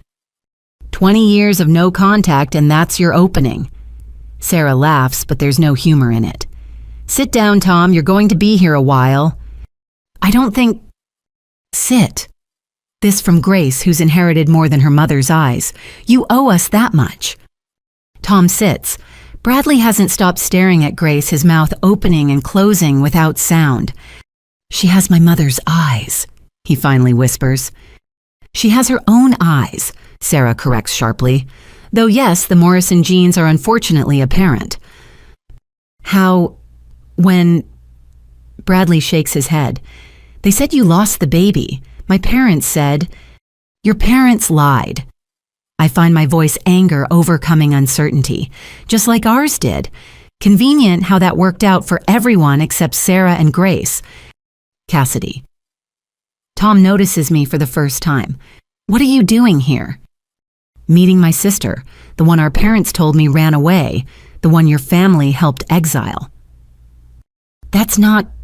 20 years of no contact and that's your opening. Sarah laughs, but there's no humor in it. "Sit down, Tom, you're going to be here a while." "I don't think—" "Sit." This from Grace, who's inherited more than her mother's eyes. "You owe us that much." Tom sits. Bradley hasn't stopped staring at Grace, his mouth opening and closing without sound. "She has my mother's eyes," he finally whispers. "She has her own eyes," Sarah corrects sharply. Though yes, the Morrison genes are unfortunately apparent. When Bradley shakes his head. "They said you lost the baby. My parents said—" "Your parents lied." I find my voice anger overcoming uncertainty, just like ours did. Convenient how that worked out for everyone except Sarah and Grace. Cassidy. Tom notices me for the first time. "What are you doing here?" "Meeting my sister, the one our parents told me ran away, the one your family helped exile."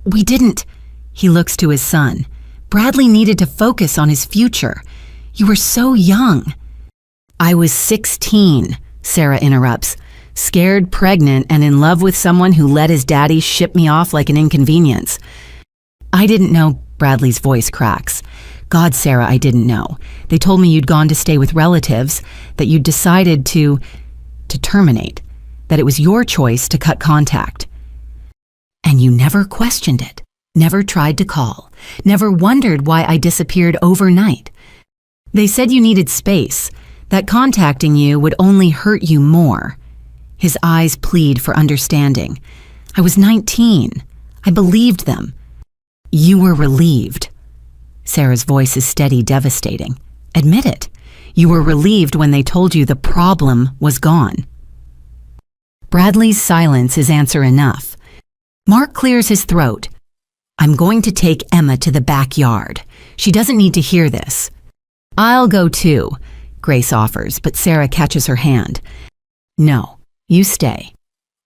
We didn't." He looks to his son. "Bradley needed to focus on his future. You were so young." "I was 16, Sarah interrupts, "scared, pregnant, and in love with someone who let his daddy ship me off like an inconvenience." "I didn't know," Bradley's voice cracks. "God, Sarah, I didn't know. They told me you'd gone to stay with relatives, that you'd decided to terminate, that it was your choice to cut contact. And you never questioned it, never tried to call, never wondered why I disappeared overnight. They said you needed space, that contacting you would only hurt you more." His eyes plead for understanding. "I was 19. I believed them." "You were relieved." Sarah's voice is steady, devastating. "Admit it. You were relieved when they told you the problem was gone." Bradley's silence is answer enough. Mark clears his throat. I'm going to take Emma to the backyard. She doesn't need to hear this. I'll go too, Grace offers, but Sarah catches her hand. No, you stay.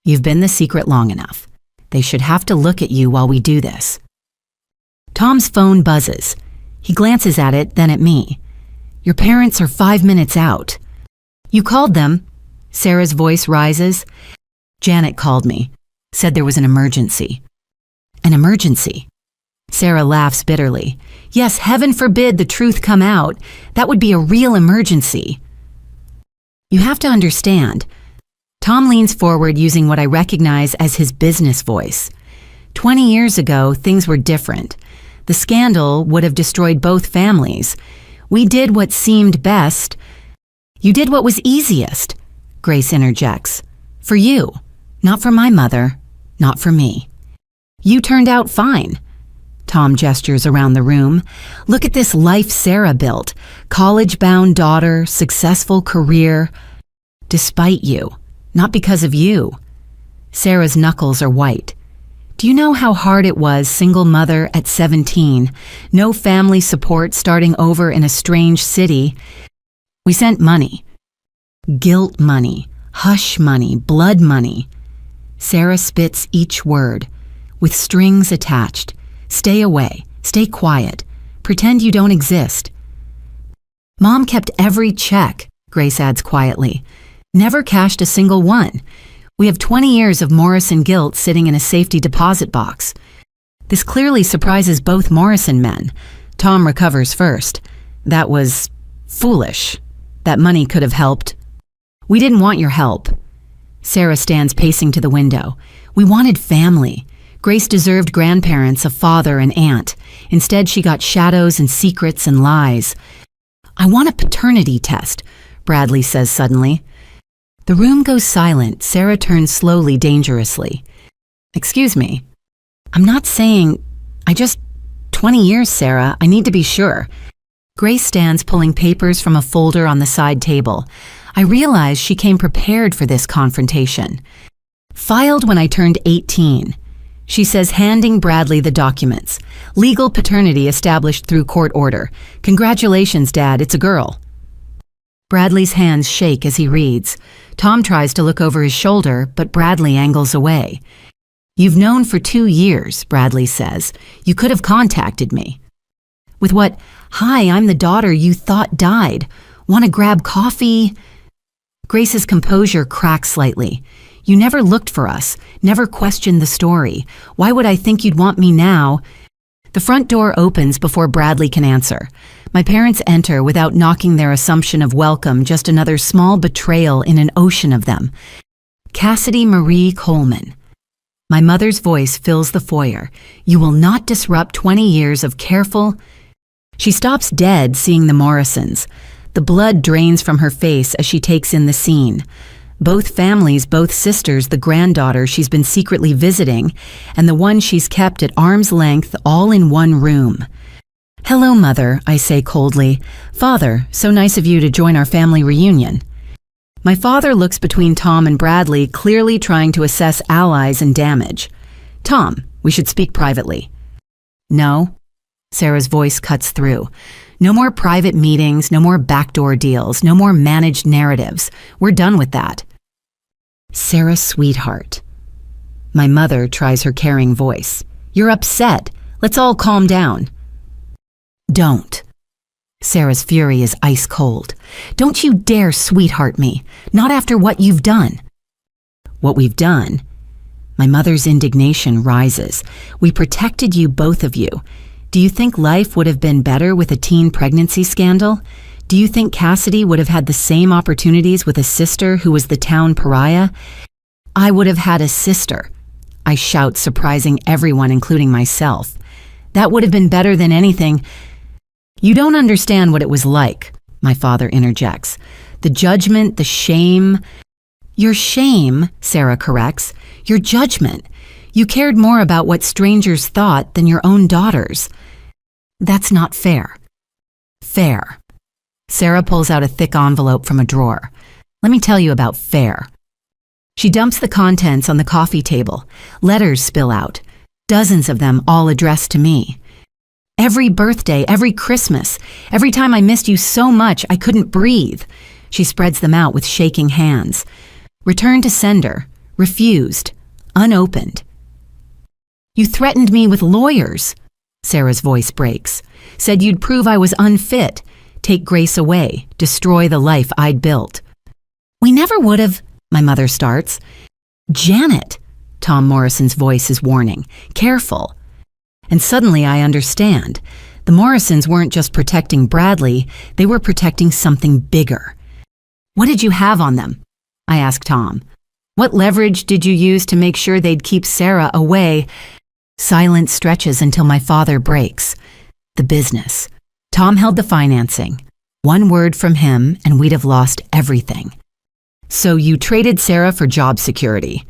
You've been the secret long enough. They should have to look at you while we do this. Tom's phone buzzes. He glances at it, then at me. Your parents are 5 minutes out. You called them. Sarah's voice rises. Janet called me. Said there was an emergency. An emergency? Sarah laughs bitterly. Yes, heaven forbid the truth come out. That would be a real emergency. You have to understand. Tom leans forward using what I recognize as his business voice. 20 years ago, things were different. The scandal would have destroyed both families. We did what seemed best. You did what was easiest, Grace interjects. For you, not for my mother, not for me. You turned out fine. Tom gestures around the room. Look at this life Sarah built. College-bound daughter, successful career. Despite you, not because of you. Sarah's knuckles are white. Do you know how hard it was, single mother at 17, no family support, starting over in a strange city? We sent money. Guilt money, hush money, blood money. Sarah spits each word, with strings attached. Stay away, stay quiet, pretend you don't exist. Mom kept every check, Grace adds quietly. Never cashed a single one. We have 20 years of Morrison guilt sitting in a safety deposit box. This clearly surprises both Morrison men. Tom recovers first. That was foolish. That money could have helped. We didn't want your help. Sarah stands pacing to the window. We wanted family. Grace deserved grandparents, a father, an aunt. Instead, she got shadows and secrets and lies. I want a paternity test, Bradley says suddenly. The room goes silent. Sarah turns slowly, dangerously. Excuse me. I'm not saying... 20 years, Sarah. I need to be sure. Grace stands pulling papers from a folder on the side table. I realize she came prepared for this confrontation. Filed when I turned 18. She says, handing Bradley the documents. Legal paternity established through court order. Congratulations, Dad, it's a girl. Bradley's hands shake as he reads. Tom tries to look over his shoulder, but Bradley angles away. You've known for 2 years, Bradley says. You could have contacted me. With what, hi, I'm the daughter you thought died. Want to grab coffee? Grace's composure cracks slightly. You never looked for us, never questioned the story. Why would I think you'd want me now? The front door opens before Bradley can answer. My parents enter without knocking their assumption of welcome, just another small betrayal in an ocean of them. Cassidy Marie Coleman. My mother's voice fills the foyer. You will not disrupt 20 years of careful... She stops dead, seeing the Morrisons. The blood drains from her face as she takes in the scene. Both families, both sisters, the granddaughter she's been secretly visiting, and the one she's kept at arm's length, all in one room. Hello, Mother, I say coldly. Father, so nice of you to join our family reunion. My father looks between Tom and Bradley, clearly trying to assess allies and damage. Tom, we should speak privately. No. Sarah's voice cuts through. No more private meetings, no more backdoor deals, no more managed narratives. We're done with that. Sarah, sweetheart. My mother tries her caring voice. You're upset. Let's all calm down. Don't. Sarah's fury is ice cold. Don't you dare sweetheart me. Not after what you've done. What we've done? My mother's indignation rises. We protected you, both of you. Do you think life would have been better with a teen pregnancy scandal? Do you think Cassidy would have had the same opportunities with a sister who was the town pariah? I would have had a sister. I shout, surprising everyone, including myself. That would have been better than anything. You don't understand what it was like, my father interjects. The judgment, the shame. Your shame, Sarah corrects. Your judgment. You cared more about what strangers thought than your own daughters. That's not fair. Fair. Sarah pulls out a thick envelope from a drawer. Let me tell you about fair. She dumps the contents on the coffee table. Letters spill out, dozens of them all addressed to me. Every birthday, every Christmas, every time I missed you so much I couldn't breathe. She spreads them out with shaking hands. Return to sender. Refused. Unopened. You threatened me with lawyers. Sarah's voice breaks. Said you'd prove I was unfit. Take Grace away. Destroy the life I'd built. We never would have, my mother starts. Janet, Tom Morrison's voice is warning. Careful. And suddenly I understand. The Morrisons weren't just protecting Bradley, they were protecting something bigger. What did you have on them? I asked Tom. What leverage did you use to make sure they'd keep Sarah away? Silence stretches until my father breaks. The business. Tom held the financing. One word from him and we'd have lost everything. So you traded Sarah for job security.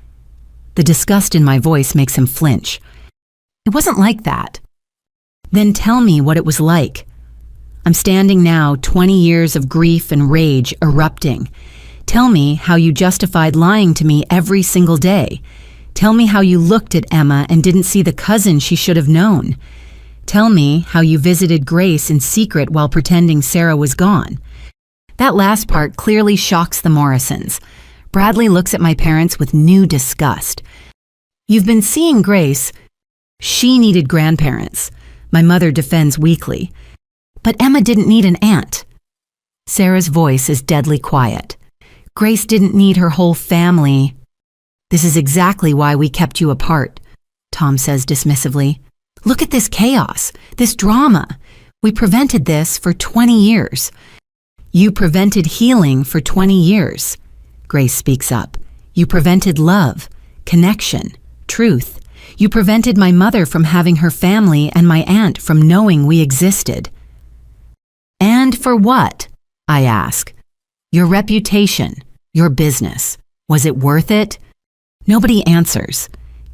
The disgust in my voice makes him flinch. It wasn't like that. Then tell me what it was like. I'm standing now, 20 years of grief and rage erupting. Tell me how you justified lying to me every single day. Tell me how you looked at Emma and didn't see the cousin she should have known. Tell me how you visited Grace in secret while pretending Sarah was gone. That last part clearly shocks the Morrisons. Bradley looks at my parents with new disgust. You've been seeing Grace. She needed grandparents. My mother defends weakly. But Emma didn't need an aunt. Sarah's voice is deadly quiet. Grace didn't need her whole family. This is exactly why we kept you apart, Tom says dismissively. Look at this chaos, this drama. We prevented this for 20 years. You prevented healing for 20 years. Grace speaks up. You prevented love, connection, truth. You prevented my mother from having her family and my aunt from knowing we existed. And for what? I ask. Your reputation, your business. Was it worth it? Nobody answers.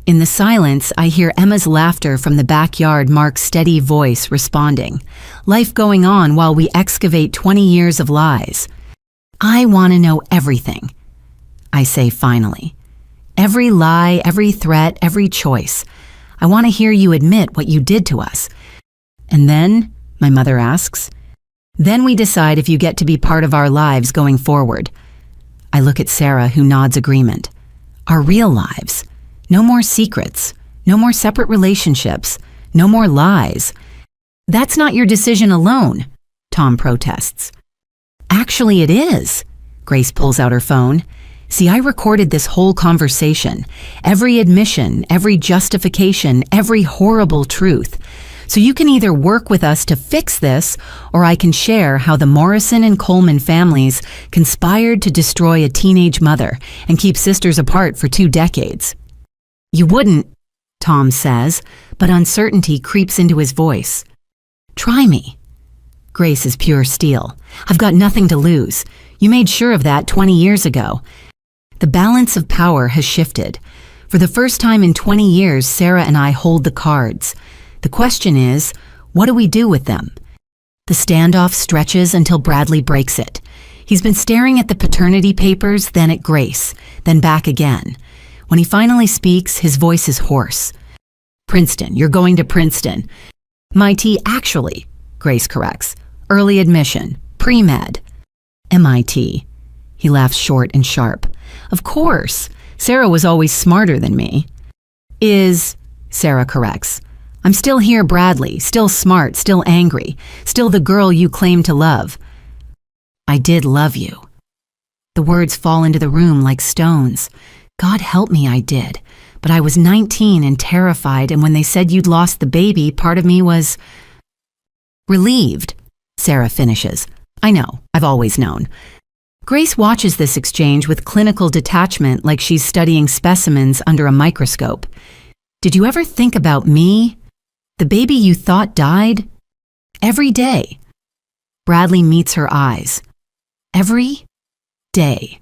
In the silence, I hear Emma's laughter from the backyard, Mark's steady voice responding. Life going on while we excavate 20 years of lies. I want to know everything, I say finally. Every lie, every threat, every choice. I want to hear you admit what you did to us. And then, my mother asks, then we decide if you get to be part of our lives going forward. I look at Sarah, who nods agreement. Our real lives. No more secrets, no more separate relationships, no more lies. That's not your decision alone, Tom protests. Actually, it is. Grace pulls out her phone. See, I recorded this whole conversation, every admission, every justification, every horrible truth. So you can either work with us to fix this, or I can share how the Morrison and Coleman families conspired to destroy a teenage mother and keep sisters apart for 2 decades. You wouldn't, Tom says, but uncertainty creeps into his voice. Try me. Grace is pure steel. I've got nothing to lose. You made sure of that 20 years ago. The balance of power has shifted. For the first time in 20 years, Sarah and I hold the cards. The question is, what do we do with them? The standoff stretches until Bradley breaks it. He's been staring at the paternity papers, then at Grace, then back again. When he finally speaks, his voice is hoarse. Princeton, you're going to Princeton. MIT, actually, Grace corrects. Early admission, pre-med. MIT. He laughs short and sharp. Of course, Sarah was always smarter than me. Sarah corrects. I'm still here, Bradley, still smart, still angry, still the girl you claim to love. I did love you. The words fall into the room like stones. God help me, I did. But I was 19 and terrified, and when they said you'd lost the baby, part of me was relieved. Sarah finishes. I know, I've always known. Grace watches this exchange with clinical detachment like she's studying specimens under a microscope. Did you ever think about me? The baby you thought died? Every day. Bradley meets her eyes. Every day.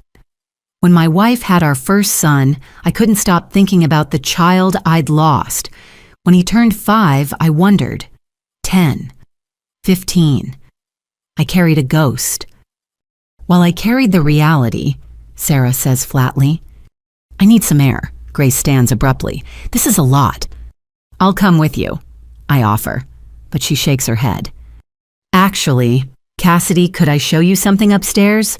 When my wife had our first son, I couldn't stop thinking about the child I'd lost. When he turned 5, I wondered. 10. 15. I carried a ghost. While I carried the reality, Sarah says flatly, I need some air. Grace stands abruptly. This is a lot. I'll come with you, I offer, but she shakes her head. Actually, Cassidy, could I show you something upstairs?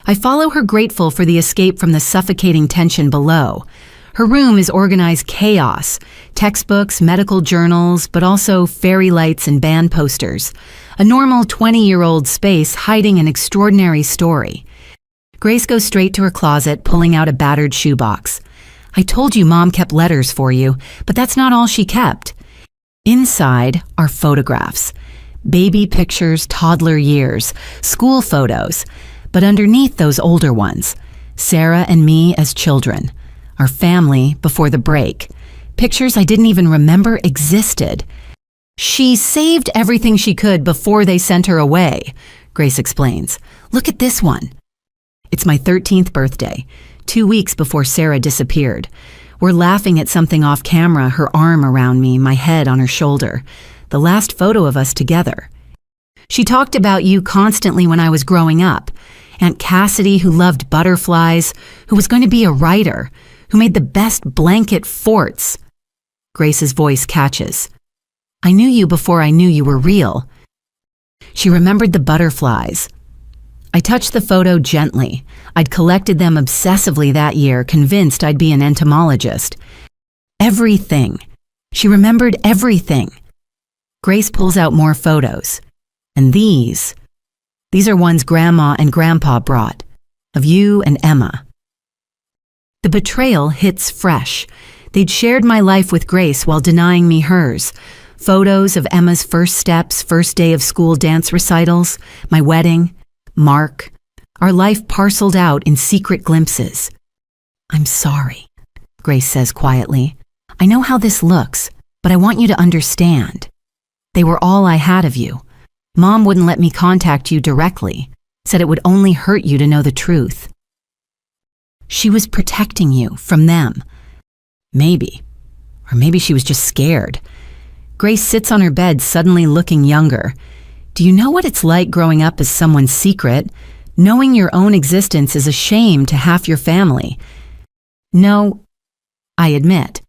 I follow her, grateful for the escape from the suffocating tension below. Her room is organized chaos, textbooks, medical journals, but also fairy lights and band posters. A normal 20-year-old space hiding an extraordinary story. Grace goes straight to her closet, pulling out a battered shoebox. I told you Mom kept letters for you, but that's not all she kept. Inside are photographs. Baby pictures, toddler years, school photos. But underneath those older ones, Sarah and me as children. Our family before the break. Pictures I didn't even remember existed. She saved everything she could before they sent her away, Grace explains. Look at this one. It's my 13th birthday, 2 weeks before Sarah disappeared. We're laughing at something off camera, her arm around me, my head on her shoulder. The last photo of us together. She talked about you constantly when I was growing up. Aunt Cassidy, who loved butterflies, who was going to be a writer, who made the best blanket forts. Grace's voice catches. I knew you before I knew you were real. She remembered the butterflies. I touched the photo gently. I'd collected them obsessively that year, convinced I'd be an entomologist. Everything. She remembered everything. Grace pulls out more photos. And these are ones Grandma and Grandpa brought, of you and Emma. The betrayal hits fresh. They'd shared my life with Grace while denying me hers. Photos of Emma's first steps, first day of school dance recitals, my wedding, Mark, our life parceled out in secret glimpses. I'm sorry, Grace says quietly. I know how this looks, but I want you to understand. They were all I had of you. Mom wouldn't let me contact you directly, said it would only hurt you to know the truth. She was protecting you from them. Maybe. Or maybe she was just scared. Grace sits on her bed, suddenly looking younger. Do you know what it's like growing up as someone's secret? Knowing your own existence is a shame to half your family. No, I admit.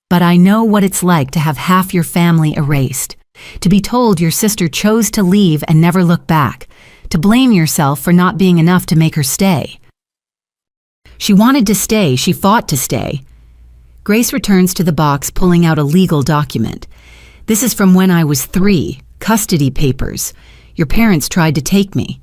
But I know what it's like to have half your family erased. To be told your sister chose to leave and never look back. To blame yourself for not being enough to make her stay. She wanted to stay. She fought to stay. Grace returns to the box, pulling out a legal document. This is from when I was 3, custody papers. Your parents tried to take me.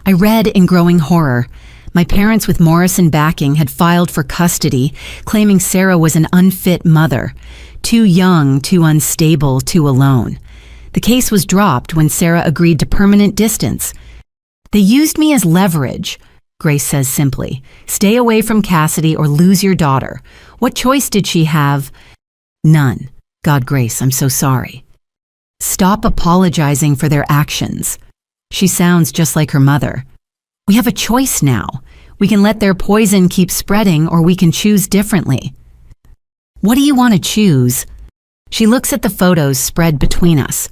I read in growing horror. My parents, with Morrison backing, had filed for custody, claiming Sarah was an unfit mother. Too young, too unstable, too alone. The case was dropped when Sarah agreed to permanent distance. They used me as leverage, Grace says simply. Stay away from Cassidy or lose your daughter. What choice did she have? None. God, Grace, I'm so sorry. Stop apologizing for their actions. She sounds just like her mother. We have a choice now. We can let their poison keep spreading, or we can choose differently. What do you want to choose? She looks at the photos spread between us.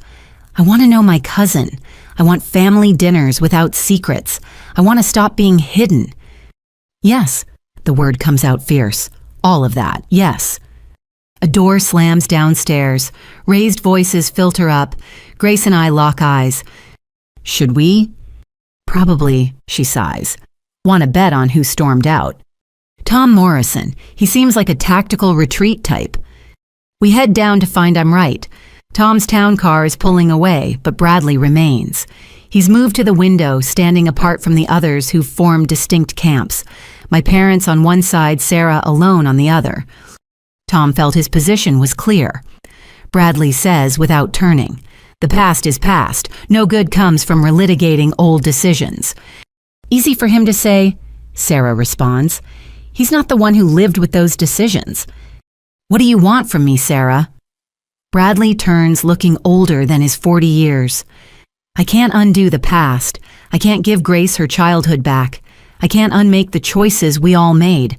I want to know my cousin. I want family dinners without secrets. I want to stop being hidden. Yes, the word comes out fierce. All of that, yes. A door slams downstairs. Raised voices filter up. Grace and I lock eyes. Should we? Probably, she sighs. Want to bet on who stormed out? Tom Morrison. He seems like a tactical retreat type. We head down to find I'm right. Tom's town car is pulling away, but Bradley remains. He's moved to the window, standing apart from the others who've formed distinct camps. My parents on one side, Sarah alone on the other. Tom felt his position was clear. Bradley says without turning, "The past is past. No good comes from relitigating old decisions." Easy for him to say, Sarah responds. He's not the one who lived with those decisions. What do you want from me, Sarah? Bradley turns, looking older than his 40 years. I can't undo the past. I can't give Grace her childhood back. I can't unmake the choices we all made.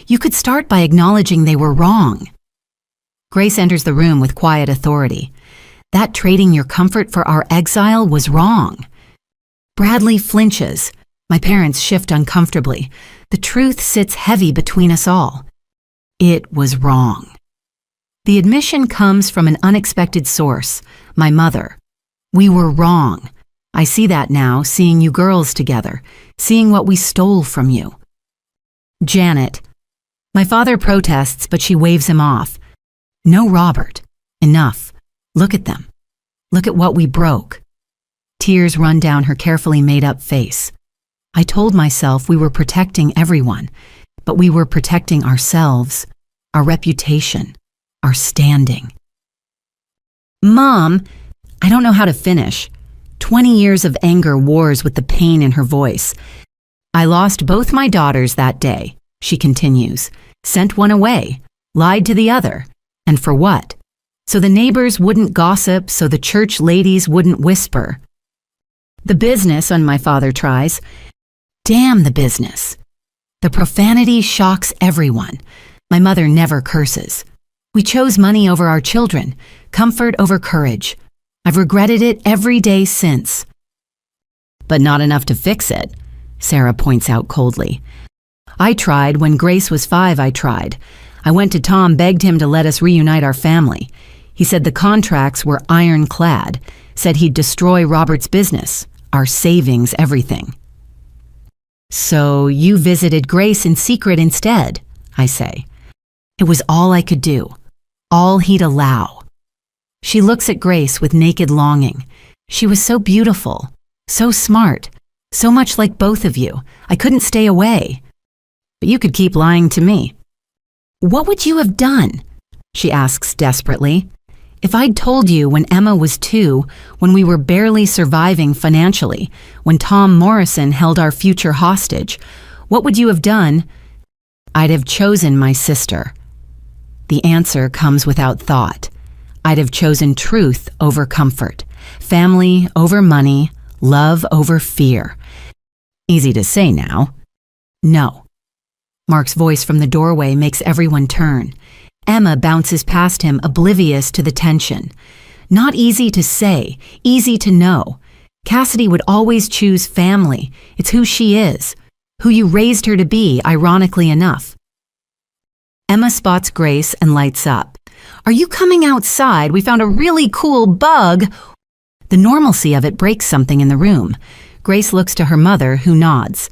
You could start by acknowledging they were wrong. Grace enters the room with quiet authority. That trading your comfort for our exile was wrong. Bradley flinches. My parents shift uncomfortably. The truth sits heavy between us all. It was wrong. The admission comes from an unexpected source, my mother. We were wrong. I see that now, seeing you girls together, seeing what we stole from you. Janet. My father protests, but she waves him off. No, Robert. Enough. Look at them. Look at what we broke. Tears run down her carefully made-up face. I told myself we were protecting everyone, but we were protecting ourselves, our reputation, our standing. Mom, I don't know how to finish. 20 years of anger wars with the pain in her voice. I lost both my daughters that day, she continues, sent one away, lied to the other. And for what? So the neighbors wouldn't gossip, so the church ladies wouldn't whisper. The business, and my father tries. Damn the business. The profanity shocks everyone. My mother never curses. We chose money over our children, comfort over courage. I've regretted it every day since. But not enough to fix it, Sarah points out coldly. I tried. When Grace was 5, I tried. I went to Tom, begged him to let us reunite our family. He said the contracts were ironclad, said he'd destroy Robert's business, our savings, everything. So you visited Grace in secret instead, I say. It was all I could do, all he'd allow. She looks at Grace with naked longing. She was so beautiful, so smart, so much like both of you. I couldn't stay away. But you could keep lying to me. What would you have done? She asks desperately. If I'd told you when Emma was 2, when we were barely surviving financially, when Tom Morrison held our future hostage, what would you have done? I'd have chosen my sister. The answer comes without thought. I'd have chosen truth over comfort, family over money, love over fear. Easy to say now. No. Mark's voice from the doorway makes everyone turn. Emma bounces past him, oblivious to the tension. Not easy to say, easy to know. Cassidy would always choose family. It's who she is, who you raised her to be, ironically enough. Emma spots Grace and lights up. Are you coming outside? We found a really cool bug. The normalcy of it breaks something in the room. Grace looks to her mother, who nods.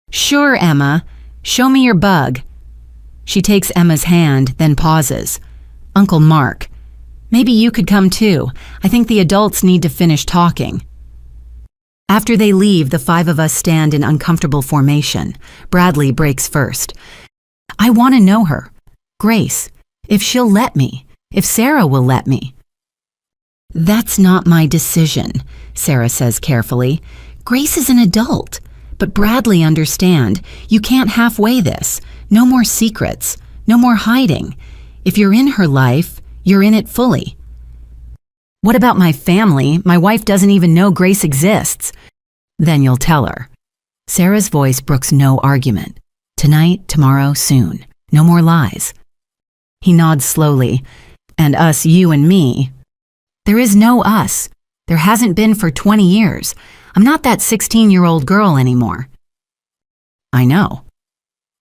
Sure, Emma. Show me your bug. She takes Emma's hand, then pauses. Uncle Mark, maybe you could come too. I think the adults need to finish talking. After they leave, the 5 of us stand in uncomfortable formation. Bradley breaks first. I want to know her. Grace, if she'll let me, if Sarah will let me. That's not my decision, Sarah says carefully. Grace is an adult. But Bradley, understand, you can't halfway this. No more secrets, no more hiding. If you're in her life, you're in it fully. What about my family? My wife doesn't even know Grace exists. Then you'll tell her. Sarah's voice brooks no argument. Tonight, tomorrow, soon. No more lies. He nods slowly. And us, you and me. There is no us. There hasn't been for 20 years. I'm not that 16-year-old girl anymore. I know.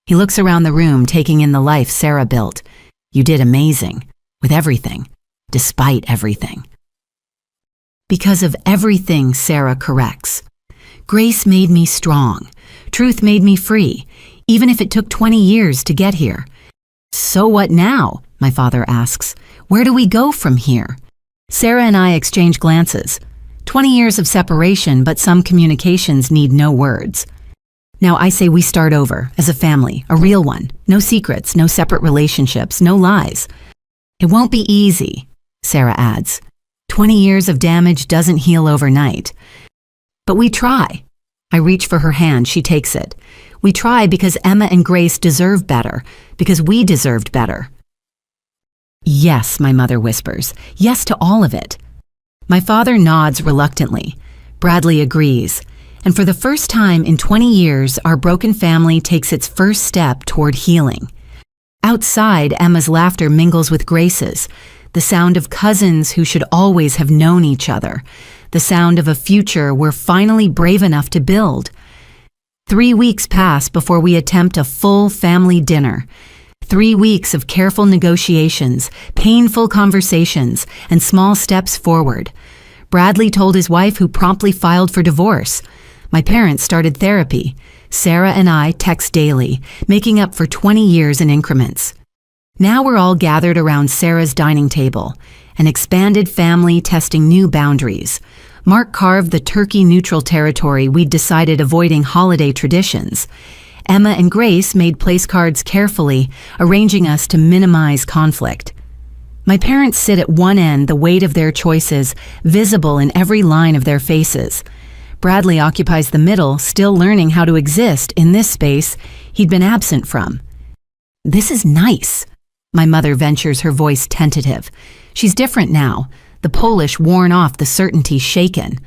He looks around the room, taking in the life Sarah built. You did amazing, with everything, despite everything. Because of everything, Sarah corrects. Grace made me strong. Truth made me free, even if it took 20 years to get here. So what now? My father asks. Where do we go from here? Sarah and I exchange glances. 20 years of separation, but some communications need no words. Now I say we start over, as a family, a real one. No secrets, no separate relationships, no lies. It won't be easy, Sarah adds. 20 years of damage doesn't heal overnight. But we try. I reach for her hand, she takes it. We try because Emma and Grace deserve better, because we deserved better. Yes, my mother whispers. Yes to all of it. My father nods reluctantly. Bradley agrees. And for the first time in 20 years, our broken family takes its first step toward healing. Outside, Emma's laughter mingles with Grace's, the sound of cousins who should always have known each other, the sound of a future we're finally brave enough to build. 3 weeks pass before we attempt a full family dinner. 3 weeks of careful negotiations, painful conversations, and small steps forward. Bradley told his wife, who promptly filed for divorce. My parents started therapy. Sarah and I text daily, making up for 20 years in increments. Now we're all gathered around Sarah's dining table, an expanded family testing new boundaries. Mark carved the turkey-neutral territory we'd decided avoiding holiday traditions. Emma and Grace made place cards carefully, arranging us to minimize conflict. My parents sit at one end, the weight of their choices visible in every line of their faces. Bradley occupies the middle, still learning how to exist in this space he'd been absent from. "This is nice," my mother ventures, her voice tentative. She's different now, the Polish worn off, the certainty shaken.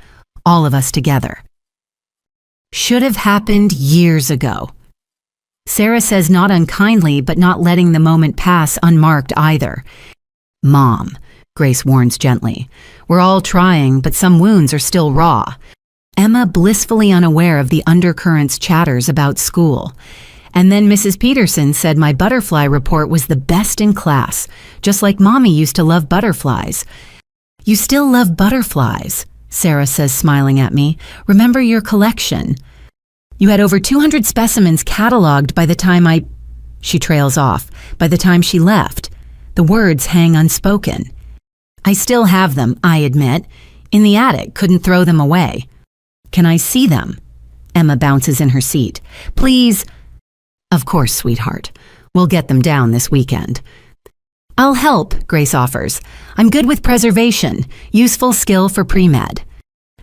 All of us together. "Should have happened years ago." Sarah says, not unkindly, but not letting the moment pass unmarked either. "Mom," Grace warns gently. "We're all trying, but some wounds are still raw." Emma, blissfully unaware of the undercurrents, chatters about school. "And then Mrs. Peterson said my butterfly report was the best in class, just like Mommy used to love butterflies." "You still love butterflies," Sarah says, smiling at me. "Remember your collection. You had over 200 specimens cataloged by the time She trails off. By the time she left. The words hang unspoken. "I still have them, I admit. In the attic, couldn't throw them away." "Can I see them?" Emma bounces in her seat. "Please." "Of course, sweetheart. We'll get them down this weekend." "I'll help," Grace offers. "I'm good with preservation, useful skill for pre-med."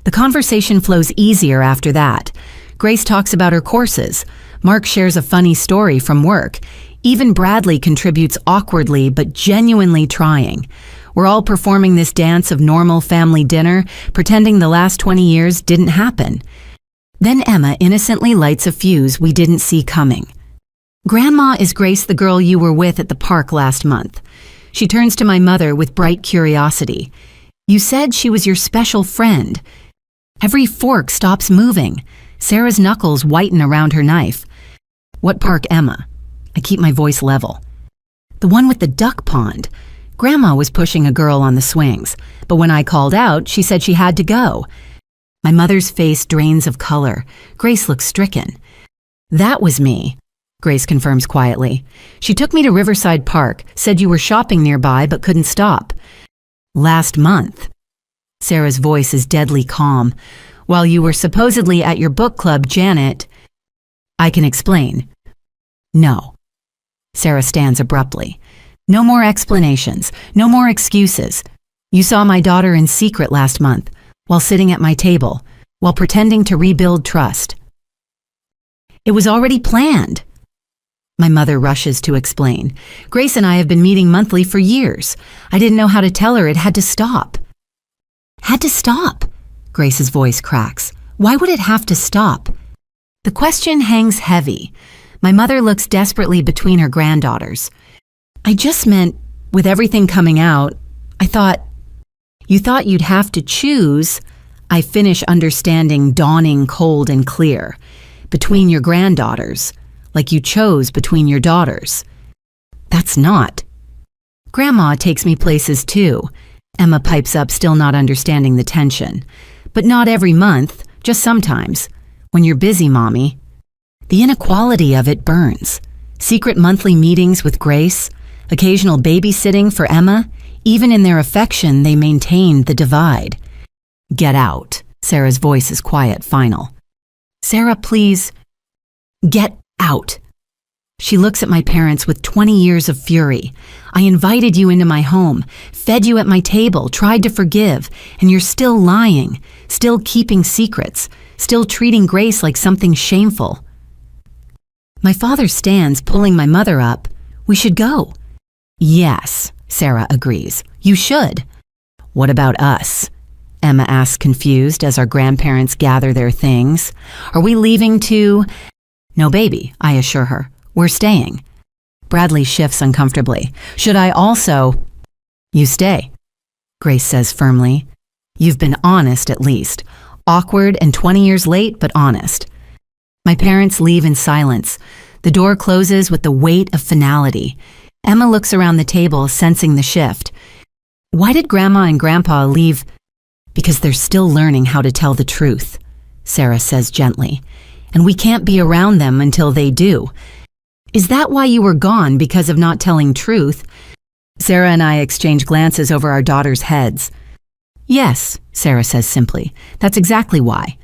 The conversation flows easier after that. Grace talks about her courses. Mark shares a funny story from work. Even Bradley contributes awkwardly but genuinely trying. We're all performing this dance of normal family dinner, pretending the last 20 years didn't happen. Then Emma innocently lights a fuse we didn't see coming. "Grandma, is Grace the girl you were with at the park last month?" She turns to my mother with bright curiosity. "You said she was your special friend." Every fork stops moving. Sarah's knuckles whiten around her knife. "What park, Emma?" I keep my voice level. "The one with the duck pond. Grandma was pushing a girl on the swings, but when I called out, she said she had to go." My mother's face drains of color. Grace looks stricken. "That was me," Grace confirms quietly. "She took me to Riverside Park, said you were shopping nearby but couldn't stop." "Last month." Sarah's voice is deadly calm. "While you were supposedly at your book club, Janet..." "I can explain." "No." Sarah stands abruptly. "No more explanations, no more excuses. You saw my daughter in secret last month, while sitting at my table, while pretending to rebuild trust." "It was already planned." My mother rushes to explain. "Grace and I have been meeting monthly for years. I didn't know how to tell her it had to stop." "Had to stop?" Grace's voice cracks. "Why would it have to stop?" The question hangs heavy. My mother looks desperately between her granddaughters. "I just meant, with everything coming out, I thought..." "You thought you'd have to choose," I finish, understanding dawning cold and clear, "between your granddaughters, like you chose between your daughters." "That's not..." "Grandma takes me places too," Emma pipes up, still not understanding the tension. "But not every month, just sometimes. When you're busy, Mommy." The inequality of it burns. Secret monthly meetings with Grace, occasional babysitting for Emma. Even in their affection, they maintained the divide. "Get out." Sarah's voice is quiet, final. "Sarah, please." "Get out." She looks at my parents with 20 years of fury. "I invited you into my home, fed you at my table, tried to forgive, and you're still lying, still keeping secrets, still treating Grace like something shameful." My father stands, pulling my mother up. "We should go." "Yes," Sarah agrees. "You should." "What about us?" Emma asks, confused, as our grandparents gather their things. "Are we leaving to..." "No, baby," I assure her. "We're staying." Bradley shifts uncomfortably. "Should I also..." "You stay," Grace says firmly. "You've been honest, at least. Awkward and 20 years late, but honest." My parents leave in silence. The door closes with the weight of finality. Emma looks around the table, sensing the shift. Why did Grandma and Grandpa leave? Because they're still learning how to tell the truth, Sarah says gently. And we can't be around them until they do. Is that why you were gone, because of not telling truth? Sarah and I exchange glances over our daughters' heads. Yes, Sarah says simply. That's exactly why.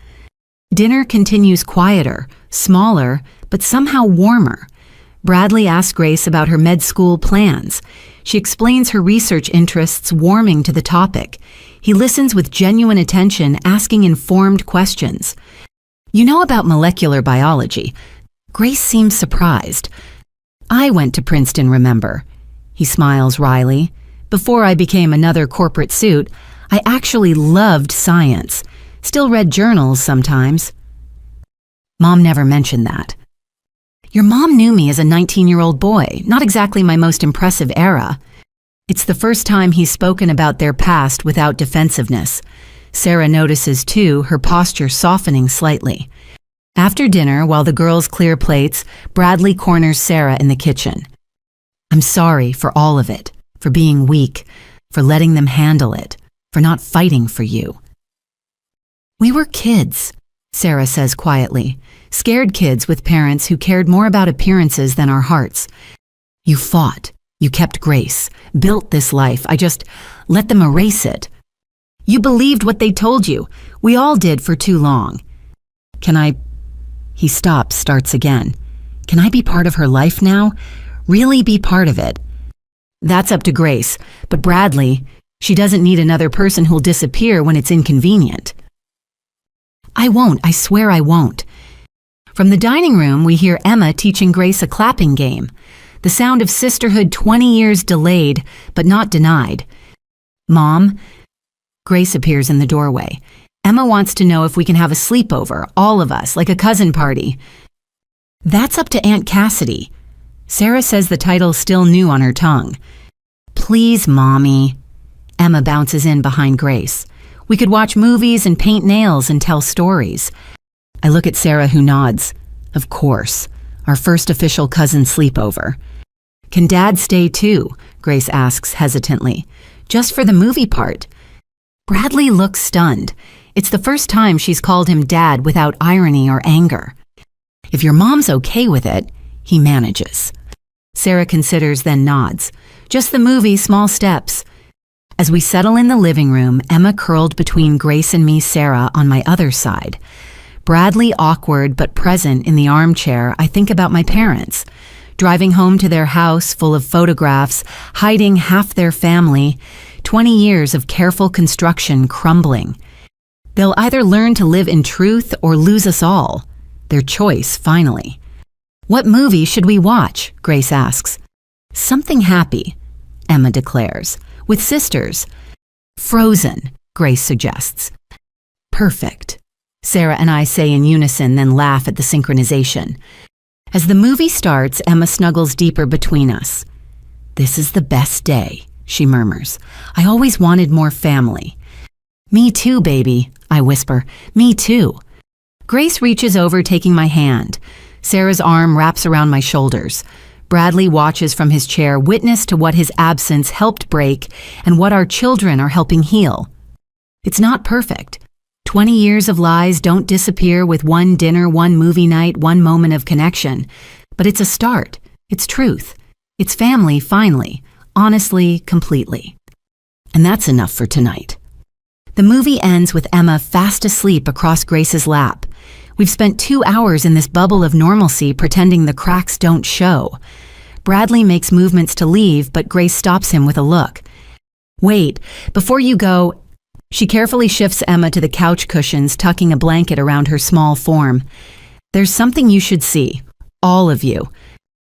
Dinner continues quieter, smaller, but somehow warmer. Bradley asks Grace about her med school plans. She explains her research interests, warming to the topic. He listens with genuine attention, asking informed questions. You know about molecular biology? Grace seems surprised. I went to Princeton, remember? He smiles wryly. Before I became another corporate suit, I actually loved science. Still read journals sometimes. Mom never mentioned that. Your mom knew me as a 19-year-old boy, not exactly my most impressive era. It's the first time he's spoken about their past without defensiveness. Sarah notices, too, her posture softening slightly. After dinner, while the girls clear plates, Bradley corners Sarah in the kitchen. I'm sorry for all of it, for being weak, for letting them handle it, for not fighting for you. We were kids, Sarah says quietly, scared kids with parents who cared more about appearances than our hearts. You fought, you kept Grace, built this life. I just let them erase it. You believed what they told you. We all did for too long. Can I... He stops, starts again. Can I be part of her life now? Really be part of it? That's up to Grace, but Bradley, she doesn't need another person who'll disappear when it's inconvenient. I won't, I swear I won't. From the dining room, we hear Emma teaching Grace a clapping game. The sound of sisterhood 20 years delayed, but not denied. Mom? Grace appears in the doorway. Emma wants to know if we can have a sleepover, all of us, like a cousin party. That's up to Aunt Cassidy. Sarah says the title's still new on her tongue. Please, Mommy. Emma bounces in behind Grace. We could watch movies and paint nails and tell stories. I look at Sarah, who nods. Of course. Our first official cousin sleepover. Can Dad stay too? Grace asks hesitantly. Just for the movie part. Bradley looks stunned. It's the first time she's called him Dad without irony or anger. If your mom's okay with it, he manages. Sarah considers, then nods. Just the movie, small steps. As we settle in the living room, Emma curled between Grace and me, Sarah, on my other side. Bradley awkward but present in the armchair, I think about my parents. Driving home to their house full of photographs, hiding half their family, 20 years of careful construction crumbling. They'll either learn to live in truth or lose us all. Their choice, finally. What movie should we watch? Grace asks. Something happy, Emma declares. With sisters. Frozen, Grace suggests. Perfect, Sarah and I say in unison, then laugh at the synchronization. As the movie starts, Emma snuggles deeper between us. This is the best day, she murmurs. I always wanted more family. Me too, baby, I whisper. Me too. Grace reaches over, taking my hand. Sarah's arm wraps around my shoulders. Bradley watches from his chair, witness to what his absence helped break and what our children are helping heal. It's not perfect. 20 years of lies don't disappear with one dinner, one movie night, one moment of connection. But it's a start. It's truth. It's family, finally. Honestly, completely. And that's enough for tonight. The movie ends with Emma fast asleep across Grace's lap. We've spent 2 hours in this bubble of normalcy pretending the cracks don't show. Bradley makes movements to leave, but Grace stops him with a look. Wait, before you go... She carefully shifts Emma to the couch cushions, tucking a blanket around her small form. There's something you should see. All of you.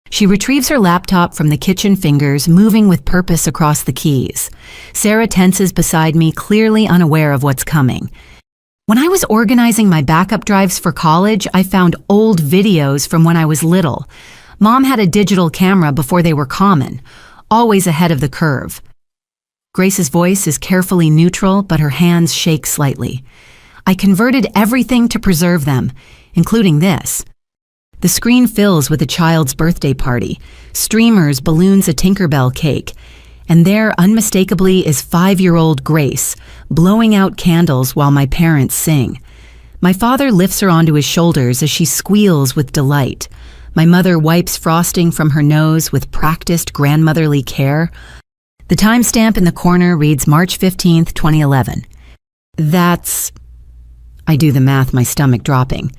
She retrieves her laptop from the kitchen fingers, moving with purpose across the keys. Sarah tenses beside me, clearly unaware of what's coming. When I was organizing my backup drives for college, I found old videos from when I was little. Mom had a digital camera before they were common, always ahead of the curve. Grace's voice is carefully neutral, but her hands shake slightly. I converted everything to preserve them, including this. The screen fills with a child's birthday party, streamers, balloons, a Tinkerbell cake, and there unmistakably is 5-year-old Grace, blowing out candles while my parents sing. My father lifts her onto his shoulders as she squeals with delight. My mother wipes frosting from her nose with practiced grandmotherly care. The timestamp in the corner reads March 15th, 2011. I do the math, my stomach dropping.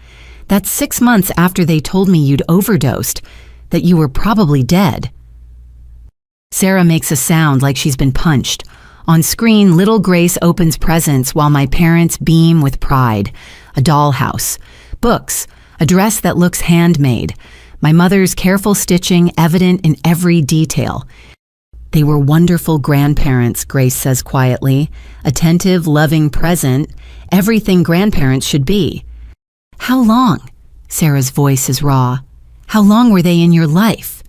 That's 6 months after they told me you'd overdosed, that you were probably dead. Sarah makes a sound like she's been punched. On screen, little Grace opens presents while my parents beam with pride. A dollhouse, books, a dress that looks handmade, my mother's careful stitching evident in every detail. They were wonderful grandparents, Grace says quietly, attentive, loving, present, everything grandparents should be. How long? Sarah's voice is raw. How long were they in your life?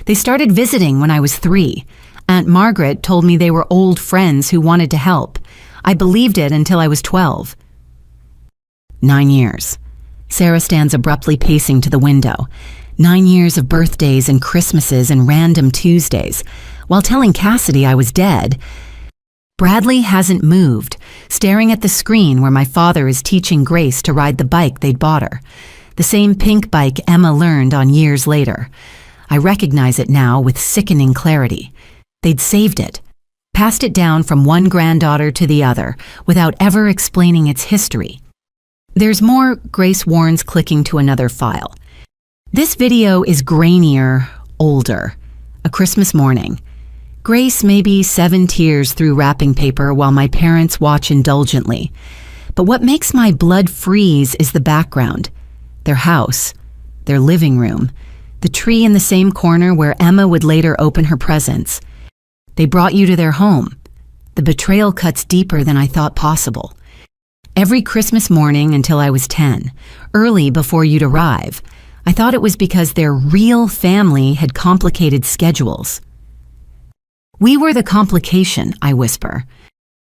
They started visiting when I was 3. Aunt Margaret told me they were old friends who wanted to help. I believed it until I was 12. 9 years. Sarah stands abruptly pacing to the window. 9 years of birthdays and Christmases and random Tuesdays. While telling Cassidy I was dead, Bradley hasn't moved, staring at the screen where my father is teaching Grace to ride the bike they'd bought her. The same pink bike Emma learned on years later. I recognize it now with sickening clarity. They'd saved it, passed it down from one granddaughter to the other without ever explaining its history. There's more, Grace warns, clicking to another file. This video is grainier, older. A Christmas morning. Grace maybe 7 tears through wrapping paper while my parents watch indulgently. But what makes my blood freeze is the background. Their house, their living room, the tree in the same corner where Emma would later open her presents. They brought you to their home. The betrayal cuts deeper than I thought possible. Every Christmas morning until I was 10, early before you'd arrive, I thought it was because their real family had complicated schedules. We were the complication, I whisper.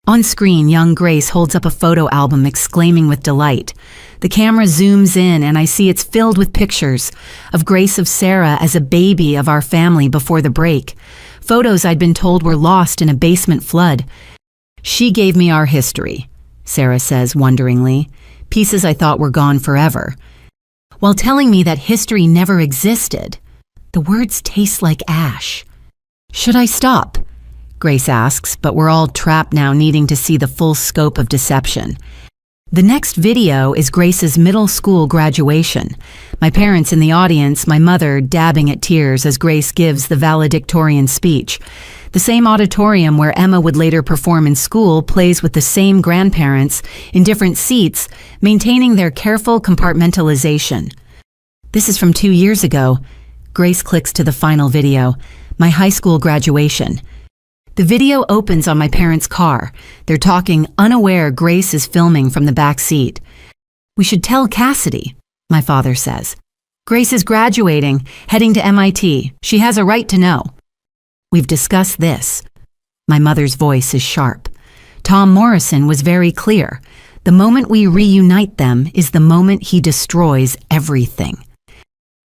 On screen, young Grace holds up a photo album exclaiming with delight. The camera zooms in and I see it's filled with pictures of Grace of Sarah as a baby of our family before the break. Photos I'd been told were lost in a basement flood. She gave me our history, Sarah says wonderingly, pieces I thought were gone forever. While telling me that history never existed, the words taste like ash. Should I stop? Grace asks, but we're all trapped now needing to see the full scope of deception. The next video is Grace's middle school graduation. My parents in the audience, my mother dabbing at tears as Grace gives the valedictorian speech. The same auditorium where Emma would later perform in school plays with the same grandparents in different seats, maintaining their careful compartmentalization. This is from 2 years ago. Grace clicks to the final video, my high school graduation. The video opens on my parents' car. They're talking, unaware Grace is filming from the back seat. We should tell Cassidy, my father says. Grace is graduating, heading to MIT. She has a right to know. We've discussed this. My mother's voice is sharp. Tom Morrison was very clear. The moment we reunite them is the moment he destroys everything.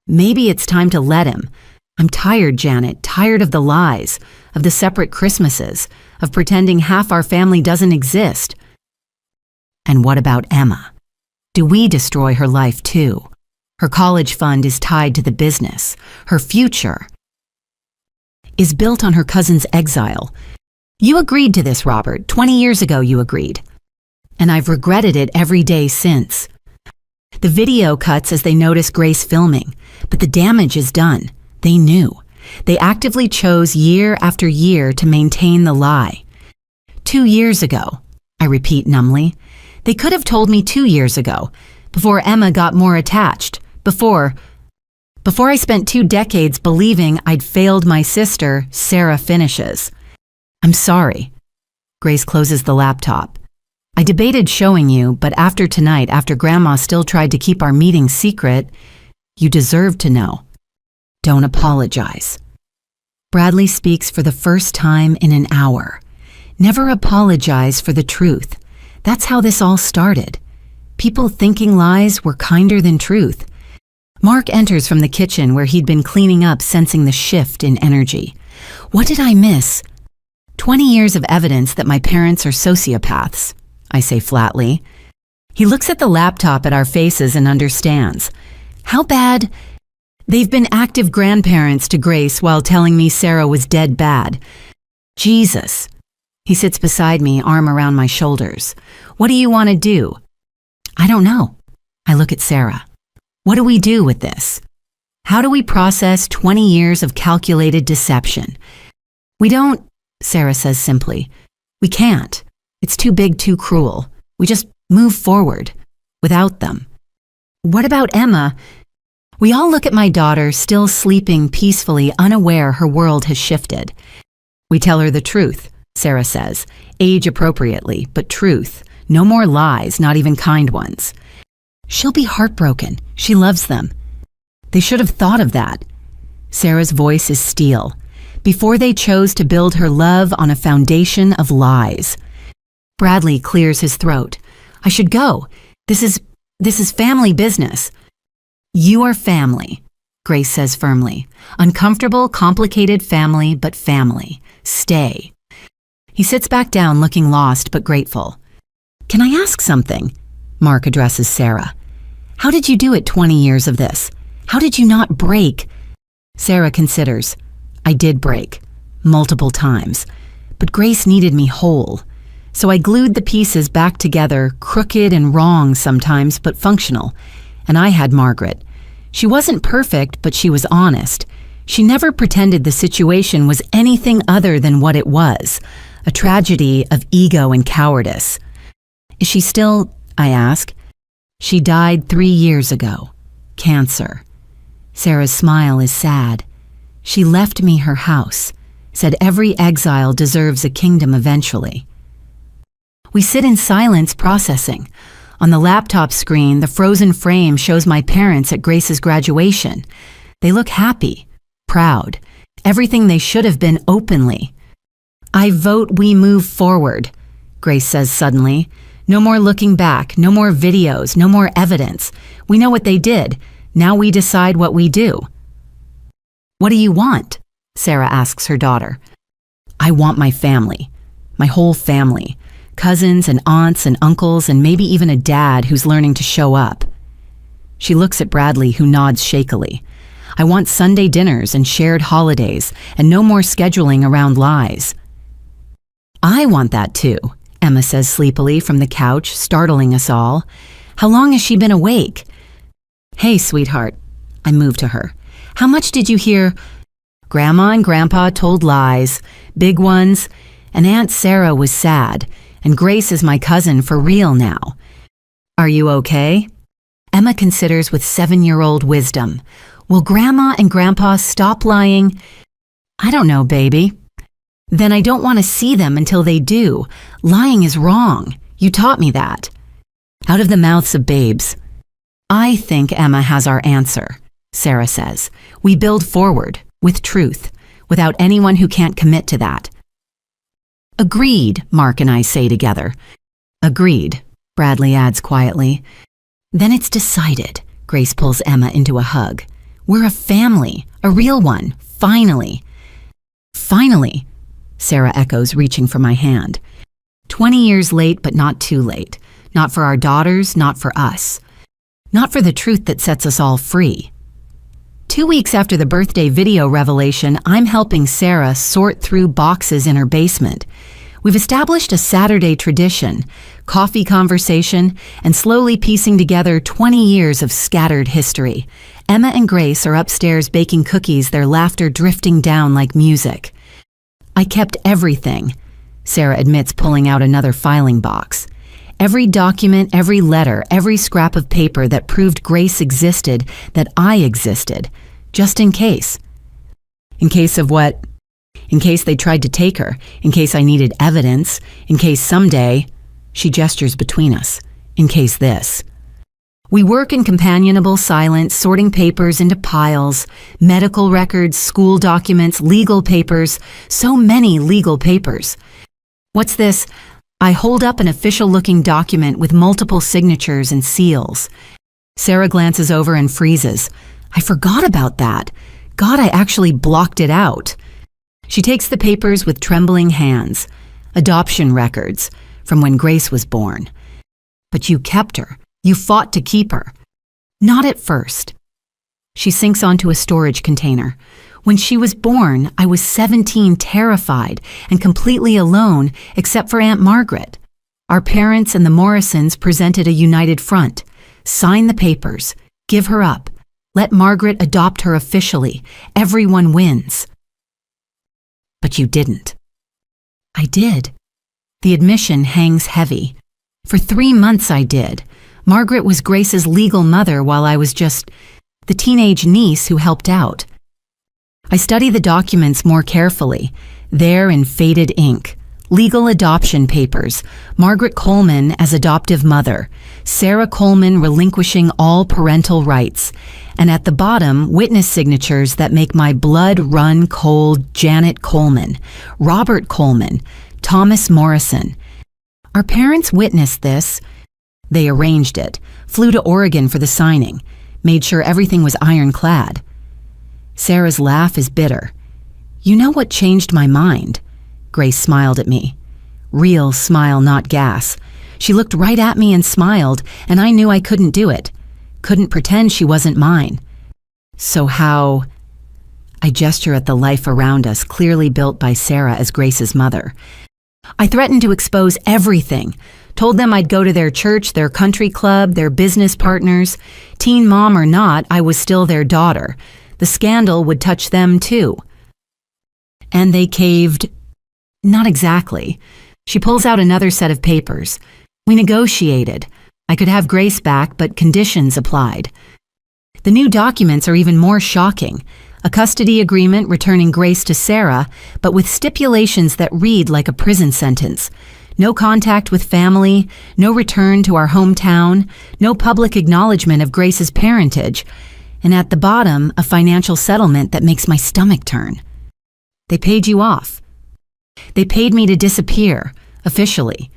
Maybe it's time to let him. I'm tired, Janet, tired of the lies, of the separate Christmases, of pretending half our family doesn't exist. And what about Emma? Do we destroy her life too? Her college fund is tied to the business. Her future is built on her cousin's exile. You agreed to this, Robert. 20 years ago you agreed. And I've regretted it every day since. The video cuts as they notice Grace filming, but the damage is done. They knew. They actively chose year after year to maintain the lie. 2 years ago, I repeat numbly. They could have told me 2 years ago, before Emma got more attached, before I spent 2 decades believing I'd failed my sister, Sarah finishes. I'm sorry. Grace closes the laptop. I debated showing you, but after tonight, after Grandma still tried to keep our meeting secret, you deserve to know. Don't apologize. Bradley speaks for the first time in an hour. Never apologize for the truth. That's how this all started. People thinking lies were kinder than truth. Mark enters from the kitchen where he'd been cleaning up, sensing the shift in energy. What did I miss? 20 years of evidence that my parents are sociopaths, I say flatly. He looks at the laptop at our faces and understands. How bad? They've been active grandparents to Grace while telling me Sarah was dead bad. Jesus. He sits beside me, arm around my shoulders. What do you want to do? I don't know. I look at Sarah. What do we do with this? How do we process 20 years of calculated deception? We don't, Sarah says simply. We can't. It's too big, too cruel. We just move forward without them. What about Emma? We all look at my daughter, still sleeping peacefully, unaware her world has shifted. We tell her the truth, Sarah says, age appropriately, but truth. No more lies, not even kind ones. She'll be heartbroken. She loves them. They should have thought of that. Sarah's voice is steel. Before they chose to build her love on a foundation of lies. Bradley clears his throat. I should go. This is family business. You are family, Grace says firmly. Uncomfortable, complicated family, but family. Stay. He sits back down looking lost but grateful. Can I ask something? Mark addresses Sarah. How did you do it 20 years of this? How did you not break? Sarah considers. I did break. Multiple times. But Grace needed me whole. So I glued the pieces back together, crooked and wrong sometimes, but functional. And I had Margaret. She wasn't perfect, but she was honest. She never pretended the situation was anything other than what it was, a tragedy of ego and cowardice. Is she still, I ask? She died 3 years ago. Cancer. Sarah's smile is sad. She left me her house, said every exile deserves a kingdom eventually. We sit in silence processing. On the laptop screen, the frozen frame shows my parents at Grace's graduation. They look happy, proud, everything they should have been openly. I vote we move forward, Grace says suddenly. No more looking back, no more videos, no more evidence. We know what they did. Now we decide what we do. What do you want? Sarah asks her daughter. I want my family, my whole family. Cousins and aunts and uncles and maybe even a dad who's learning to show up. She looks at Bradley, who nods shakily. I want Sunday dinners and shared holidays and no more scheduling around lies. I want that too, Emma says sleepily from the couch, startling us all. How long has she been awake? Hey, sweetheart. I move to her. How much did you hear? Grandma and Grandpa told lies, big ones, and Aunt Sarah was sad. And Grace is my cousin for real now. Are you okay? Emma considers with 7-year-old wisdom. Will Grandma and Grandpa stop lying? I don't know, baby. Then I don't want to see them until they do. Lying is wrong. You taught me that. Out of the mouths of babes. I think Emma has our answer, Sarah says. We build forward, with truth, without anyone who can't commit to that. Agreed, Mark and I say together. Agreed, Bradley adds quietly. Then it's decided. Grace pulls Emma into a hug. We're a family, a real one, finally. Finally, Sarah echoes, reaching for my hand. 20 years late, but not too late. Not for our daughters, not for us. Not for the truth that sets us all free. 2 weeks after the birthday video revelation, I'm helping Sarah sort through boxes in her basement. We've established a Saturday tradition, coffee conversation, and slowly piecing together 20 years of scattered history. Emma and Grace are upstairs baking cookies, their laughter drifting down like music. I kept everything, Sarah admits, pulling out another filing box. Every document, every letter, every scrap of paper that proved Grace existed, that I existed, just in case. In case of what? In case they tried to take her, in case I needed evidence, in case someday, she gestures between us, in case this. We work in companionable silence, sorting papers into piles, medical records, school documents, legal papers, so many legal papers. What's this? I hold up an official-looking document with multiple signatures and seals. Sarah glances over and freezes. I forgot about that. God, I actually blocked it out. She takes the papers with trembling hands. Adoption records from when Grace was born. But you kept her. You fought to keep her. Not at first. She sinks onto a storage container. When she was born, I was 17, terrified and completely alone except for Aunt Margaret. Our parents and the Morrisons presented a united front. Sign the papers. Give her up. Let Margaret adopt her officially. Everyone wins. But you didn't. I did. The admission hangs heavy. For 3 months I did. Margaret was Grace's legal mother while I was just the teenage niece who helped out. I study the documents more carefully. There in faded ink. Legal adoption papers. Margaret Coleman as adoptive mother. Sarah Coleman relinquishing all parental rights. And at the bottom, witness signatures that make my blood run cold. Janet Coleman, Robert Coleman, Thomas Morrison. Our parents witnessed this. They arranged it, flew to Oregon for the signing, made sure everything was ironclad. Sarah's laugh is bitter. You know what changed my mind? Grace smiled at me. Real smile, not gas. She looked right at me and smiled, and I knew I couldn't do it. Couldn't pretend she wasn't mine. So how? I gesture at the life around us, clearly built by Sarah as Grace's mother. I threatened to expose everything. Told them I'd go to their church, their country club, their business partners. Teen mom or not, I was still their daughter. The scandal would touch them too. And they caved. Not exactly. She pulls out another set of papers. We negotiated. I could have Grace back, but conditions applied. The new documents are even more shocking. A custody agreement returning Grace to Sarah, but with stipulations that read like a prison sentence. No contact with family, no return to our hometown, no public acknowledgement of Grace's parentage, and at the bottom, a financial settlement that makes my stomach turn. They paid you off. They paid me to disappear, officially.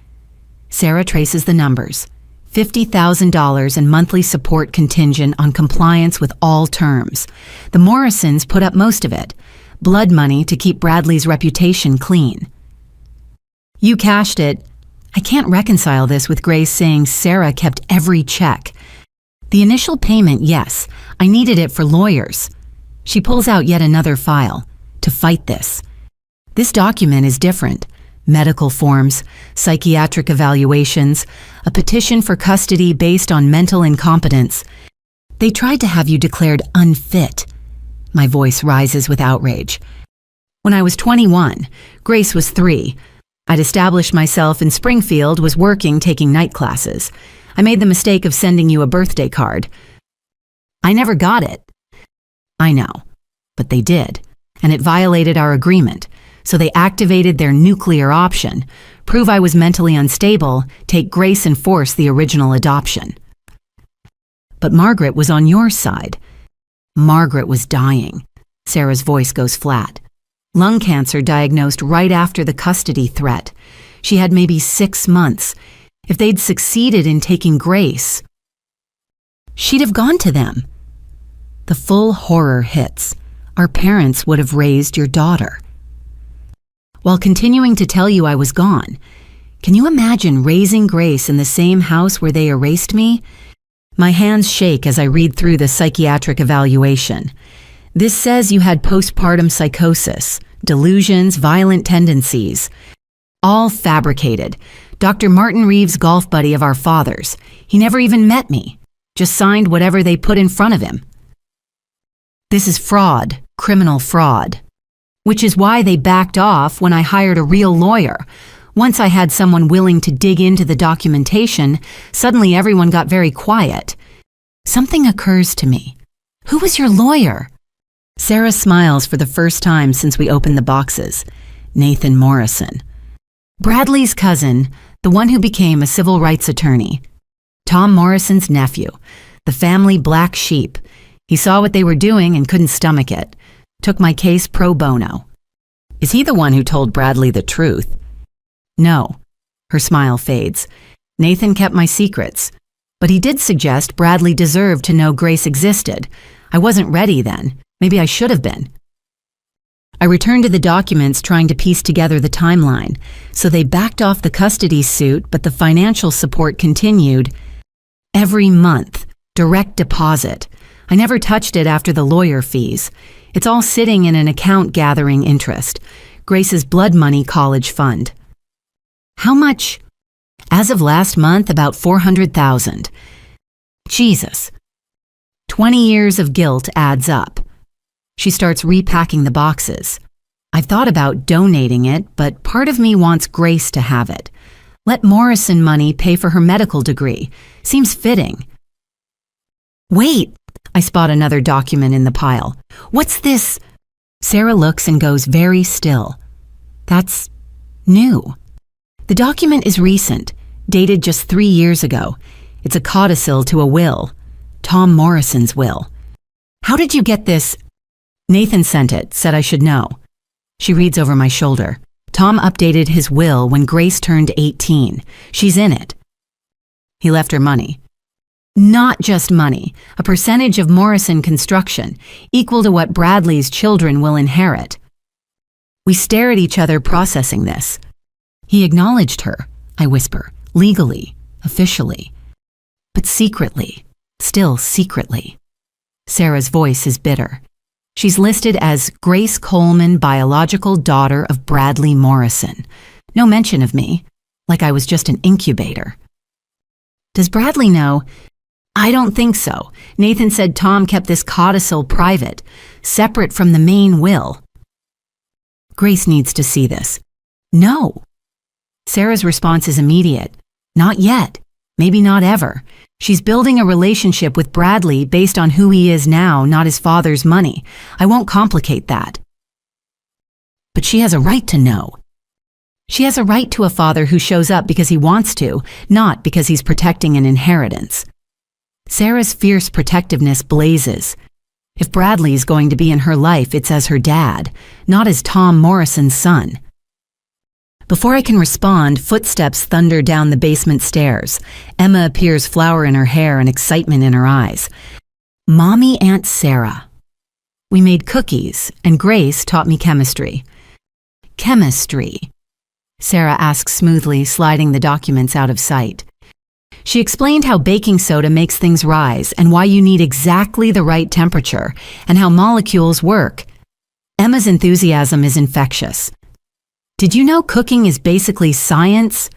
Sarah traces the numbers. $50,000 in monthly support contingent on compliance with all terms. The Morrisons put up most of it. Blood money to keep Bradley's reputation clean. You cashed it. I can't reconcile this with Grace saying Sarah kept every check. The initial payment, yes. I needed it for lawyers. She pulls out yet another file. To fight this. This document is different. Medical forms, psychiatric evaluations, a petition for custody based on mental incompetence. They tried to have you declared unfit. My voice rises with outrage. When I was 21, Grace was 3. I'd established myself in Springfield, was working, taking night classes. I made the mistake of sending you a birthday card. I never got it. I know, but they did, and it violated our agreement. So they activated their nuclear option, prove I was mentally unstable, take Grace and force the original adoption. But Margaret was on your side. Margaret was dying. Sarah's voice goes flat. Lung cancer diagnosed right after the custody threat. She had maybe 6 months. If they'd succeeded in taking Grace, she'd have gone to them. The full horror hits. Our parents would have raised your daughter. While continuing to tell you I was gone, can you imagine raising Grace in the same house where they erased me? My hands shake as I read through the psychiatric evaluation. This says you had postpartum psychosis, delusions, violent tendencies. All fabricated. Dr. Martin Reeves' golf buddy of our father's. He never even met me. Just signed whatever they put in front of him. This is fraud, criminal fraud. Which is why they backed off when I hired a real lawyer. Once I had someone willing to dig into the documentation, suddenly everyone got very quiet. Something occurs to me. Who was your lawyer? Sarah smiles for the first time since we opened the boxes. Nathan Morrison. Bradley's cousin, the one who became a civil rights attorney. Tom Morrison's nephew, the family black sheep. He saw what they were doing and couldn't stomach it. Took my case pro bono. Is he the one who told Bradley the truth? No. Her smile fades. Nathan kept my secrets. But he did suggest Bradley deserved to know Grace existed. I wasn't ready then. Maybe I should have been. I returned to the documents trying to piece together the timeline. So they backed off the custody suit, but the financial support continued. Every month, direct deposit. I never touched it after the lawyer fees. It's all sitting in an account gathering interest. Grace's blood money college fund. How much? As of last month, about $400,000. Jesus. 20 years of guilt adds up. She starts repacking the boxes. I've thought about donating it, but part of me wants Grace to have it. Let Morrison money pay for her medical degree. Seems fitting. Wait, I spot another document in the pile. What's this? Sarah looks and goes very still. That's new. The document is recent, dated just 3 years ago. It's a codicil to a will. Tom Morrison's will. How did you get this? Nathan sent it, said I should know. She reads over my shoulder. Tom updated his will when Grace turned 18. She's in it. He left her money. Not just money, a percentage of Morrison construction, equal to what Bradley's children will inherit. We stare at each other processing this. He acknowledged her, I whisper, legally, officially. But secretly, still secretly. Sarah's voice is bitter. She's listed as Grace Coleman, biological daughter of Bradley Morrison. No mention of me, like I was just an incubator. Does Bradley know? I don't think so. Nathan said Tom kept this codicil private, separate from the main will. Grace needs to see this. No. Sarah's response is immediate. Not yet. Maybe not ever. She's building a relationship with Bradley based on who he is now, not his father's money. I won't complicate that. But she has a right to know. She has a right to a father who shows up because he wants to, not because he's protecting an inheritance. Sarah's fierce protectiveness blazes. If Bradley's going to be in her life, it's as her dad, not as Tom Morrison's son. Before I can respond, footsteps thunder down the basement stairs. Emma appears, flower in her hair and excitement in her eyes. Mommy Aunt Sarah. We made cookies, and Grace taught me chemistry. Chemistry, Sarah asks smoothly, sliding the documents out of sight. She explained how baking soda makes things rise and why you need exactly the right temperature and how molecules work. Emma's enthusiasm is infectious. Did you know cooking is basically science?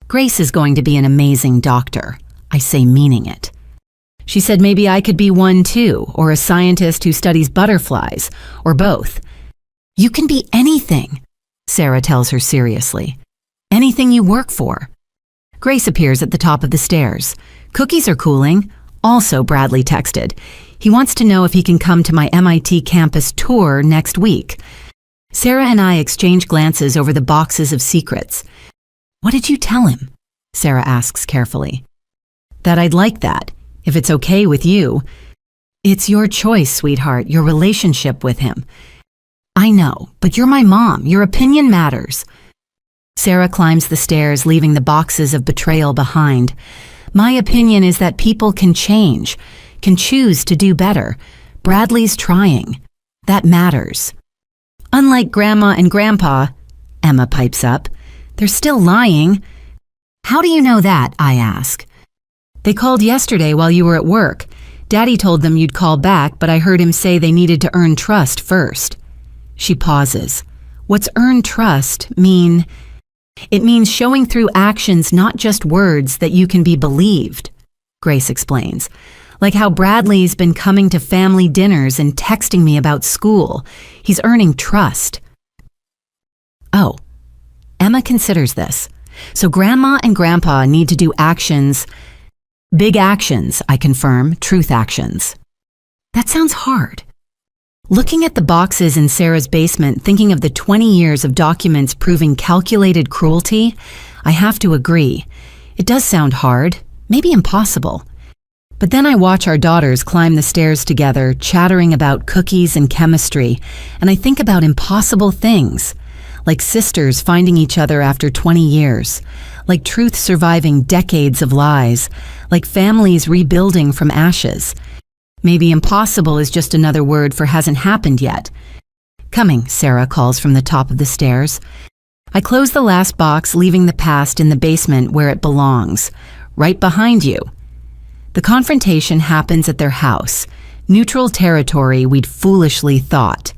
Grace is going to be an amazing doctor, I say, meaning it. She said maybe I could be one too, or a scientist who studies butterflies, or both. You can be anything, Sarah tells her seriously. Anything you work for. Grace appears at the top of the stairs. Cookies are cooling. Also, Bradley texted. He wants to know if he can come to my MIT campus tour next week. Sarah and I exchange glances over the boxes of secrets. What did you tell him? Sarah asks carefully. That I'd like that, if it's okay with you. It's your choice, sweetheart, your relationship with him. I know, but you're my mom. Your opinion matters. Sarah climbs the stairs, leaving the boxes of betrayal behind. My opinion is that people can change, can choose to do better. Bradley's trying. That matters. Unlike Grandma and Grandpa, Emma pipes up, they're still lying. How do you know that? I ask. They called yesterday while you were at work. Daddy told them you'd call back, but I heard him say they needed to earn trust first. She pauses. What's earn trust mean? It means showing through actions, not just words, that you can be believed, Grace explains. Like how Bradley's been coming to family dinners and texting me about school. He's earning trust. Oh, Emma considers this. So Grandma and Grandpa need to do actions. Big actions, I confirm, truth actions. That sounds hard. Looking at the boxes in Sarah's basement, thinking of the 20 years of documents proving calculated cruelty, I have to agree. It does sound hard, maybe impossible. But then I watch our daughters climb the stairs together, chattering about cookies and chemistry, and I think about impossible things, like sisters finding each other after 20 years, like truth surviving decades of lies, like families rebuilding from ashes. Maybe impossible is just another word for hasn't happened yet. Coming, Sarah calls from the top of the stairs. I close the last box, leaving the past in the basement where it belongs, right behind you. The confrontation happens at their house, neutral territory we'd foolishly thought.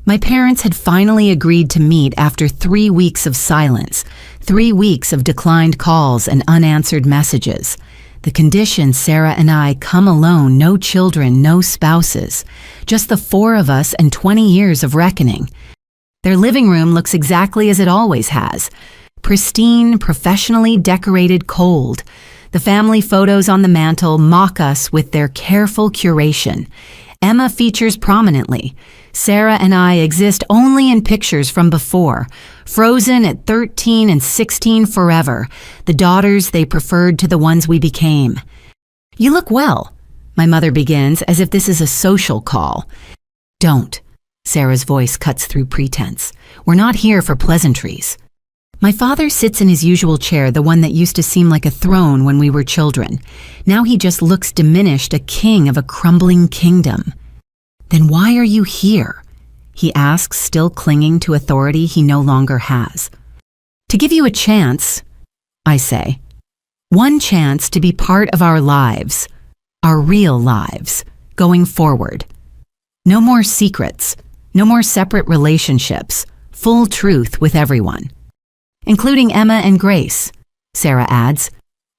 My parents had finally agreed to meet after 3 weeks of silence, 3 weeks of declined calls and unanswered messages. The condition Sarah and I come alone, no children, no spouses, just the 4 of us and 20 years of reckoning. Their living room looks exactly as it always has, pristine, professionally decorated, cold. The family photos on the mantle mock us with their careful curation. Emma features prominently. Sarah and I exist only in pictures from before, frozen at 13 and 16 forever, the daughters they preferred to the ones we became. You look well, my mother begins, as if this is a social call. Don't. Sarah's voice cuts through pretense. We're not here for pleasantries. My father sits in his usual chair, the one that used to seem like a throne when we were children. Now he just looks diminished, a king of a crumbling kingdom. Then why are you here? He asks, still clinging to authority he no longer has. To give you a chance, I say. One chance to be part of our lives, our real lives, going forward. No more secrets, no more separate relationships, full truth with everyone. Including Emma and Grace, Sarah adds.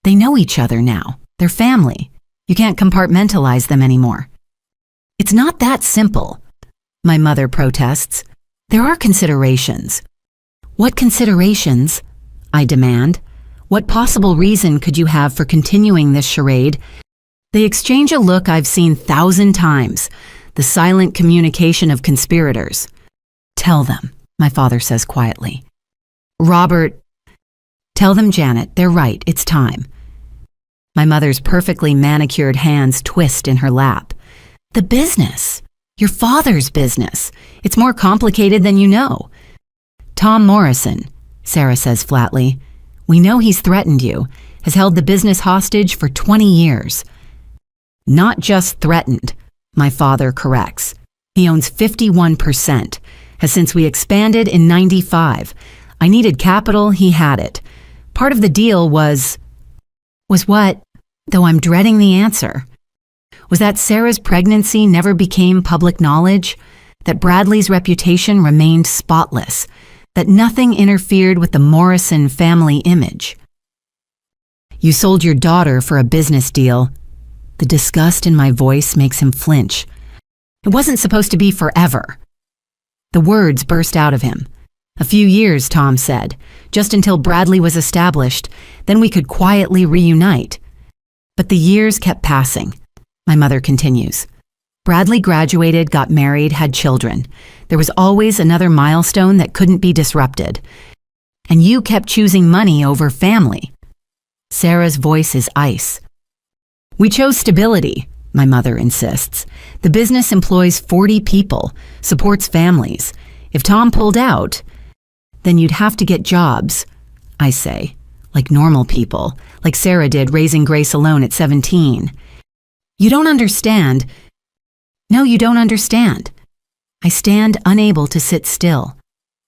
They know each other now. They're family. You can't compartmentalize them anymore. It's not that simple, my mother protests. There are considerations. What considerations? I demand. What possible reason could you have for continuing this charade? They exchange a look I've seen 1,000 times, the silent communication of conspirators. Tell them, my father says quietly. Robert, tell them, Janet, they're right, it's time. My mother's perfectly manicured hands twist in her lap. The business, your father's business. It's more complicated than you know. Tom Morrison, Sarah says flatly. We know he's threatened you, has held the business hostage for 20 years. Not just threatened, my father corrects. He owns 51%, has since we expanded in '95. I needed capital, he had it. Part of the deal was what? Though I'm dreading the answer. Was that Sarah's pregnancy never became public knowledge? That Bradley's reputation remained spotless? That nothing interfered with the Morrison family image? You sold your daughter for a business deal. The disgust in my voice makes him flinch. It wasn't supposed to be forever. The words burst out of him. A few years, Tom said, just until Bradley was established, then we could quietly reunite. But the years kept passing. My mother continues. Bradley graduated, got married, had children. There was always another milestone that couldn't be disrupted. And you kept choosing money over family. Sarah's voice is ice. We chose stability, my mother insists. The business employs 40 people, supports families. If Tom pulled out, then you'd have to get jobs, I say, like normal people, like Sarah did raising Grace alone at 17. You don't understand. No, you don't understand. I stand unable to sit still.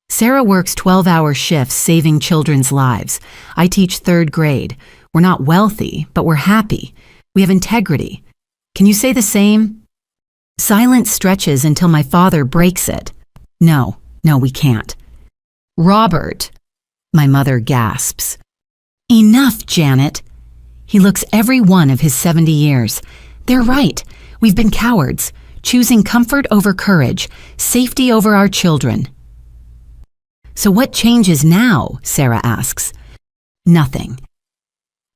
Sarah works 12-hour shifts saving children's lives. I teach 3rd grade. We're not wealthy, but we're happy. We have integrity. Can you say the same? Silence stretches until my father breaks it. No, we can't. Robert, my mother gasps. Enough, Janet. He looks every one of his 70 years. They're right. We've been cowards, choosing comfort over courage, safety over our children. So what changes now? Sarah asks. Nothing.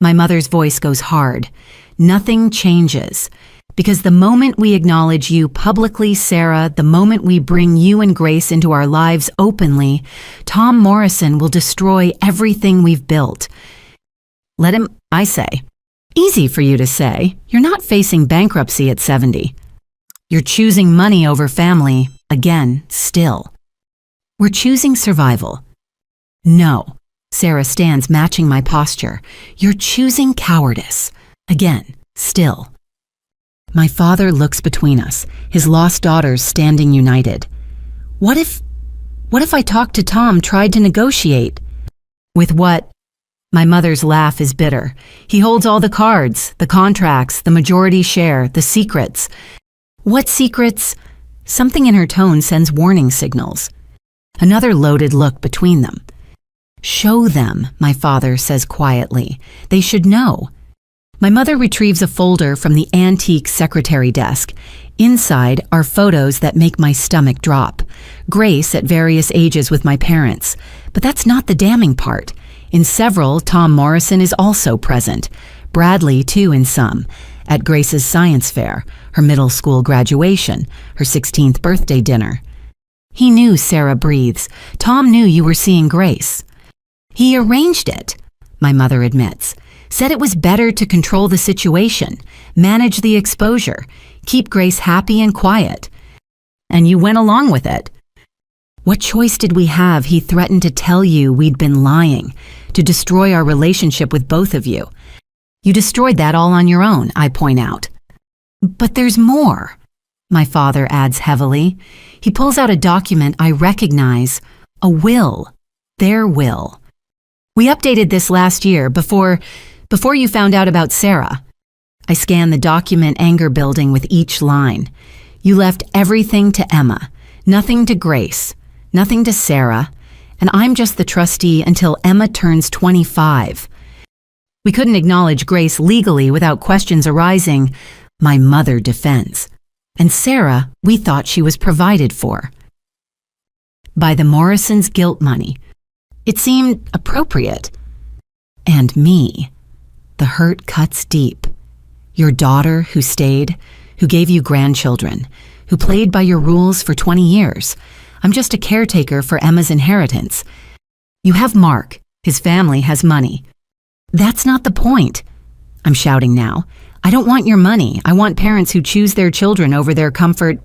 My mother's voice goes hard. Nothing changes. Because the moment we acknowledge you publicly, Sarah, the moment we bring you and Grace into our lives openly, Tom Morrison will destroy everything we've built. Let him, I say. Easy for you to say. You're not facing bankruptcy at 70. You're choosing money over family, again, still. We're choosing survival. No, Sarah stands, matching my posture. You're choosing cowardice. Again, still. My father looks between us, his lost daughters standing united. What if I talked to Tom, tried to negotiate? With what? My mother's laugh is bitter. He holds all the cards, the contracts, the majority share, the secrets. What secrets? Something in her tone sends warning signals. Another loaded look between them. Show them, my father says quietly. They should know. My mother retrieves a folder from the antique secretary desk. Inside are photos that make my stomach drop. Grace at various ages with my parents. But that's not the damning part. In several, Tom Morrison is also present. Bradley, too, in some. At Grace's science fair, her middle school graduation, her 16th birthday dinner. He knew Sarah breathes. Tom knew you were seeing Grace. He arranged it, my mother admits. Said it was better to control the situation, manage the exposure, keep Grace happy and quiet. And you went along with it. What choice did we have? He threatened to tell you we'd been lying, to destroy our relationship with both of you. You destroyed that all on your own, I point out. But there's more, my father adds heavily. He pulls out a document I recognize, a will, their will. We updated this last year, before you found out about Sarah. I scan the document, anger building with each line. You left everything to Emma, nothing to Grace, nothing to Sarah, and I'm just the trustee until Emma turns 25. We couldn't acknowledge Grace legally without questions arising, my mother defends. And Sarah, we thought she was provided for. By the Morrisons' guilt money. It seemed appropriate. And me. The hurt cuts deep. Your daughter who stayed, who gave you grandchildren, who played by your rules for 20 years. I'm just a caretaker for Emma's inheritance. You have Mark. His family has money. That's not the point. I'm shouting now. I don't want your money. I want parents who choose their children over their comfort.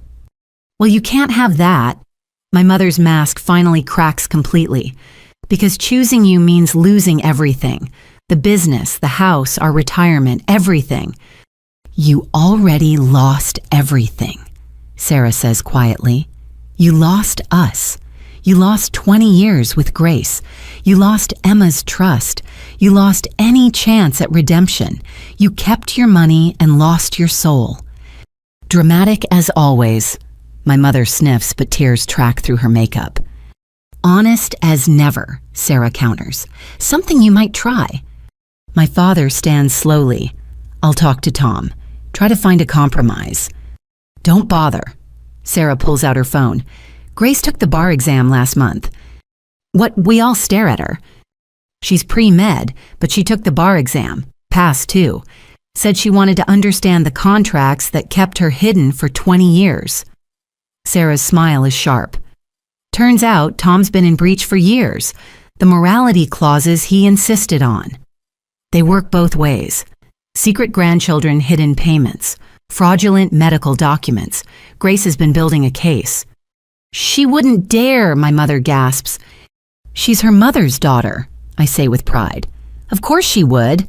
Well, you can't have that. My mother's mask finally cracks completely. Because choosing you means losing everything. The business, the house, our retirement, everything. You already lost everything, Sarah says quietly. You lost us. You lost 20 years with Grace. You lost Emma's trust. You lost any chance at redemption. You kept your money and lost your soul. Dramatic as always. My mother sniffs, but tears track through her makeup. Honest as never, Sarah counters. Something you might try. My father stands slowly. I'll talk to Tom. Try to find a compromise. Don't bother. Sarah pulls out her phone. Grace took the bar exam last month. We all stare at her. She's pre-med, but she took the bar exam. Passed too. Said she wanted to understand the contracts that kept her hidden for 20 years. Sarah's smile is sharp. Turns out Tom's been in breach for years. The morality clauses he insisted on. They work both ways. Secret grandchildren, hidden payments, fraudulent medical documents. Grace has been building a case. She wouldn't dare, my mother gasps. She's her mother's daughter, I say with pride. Of course she would.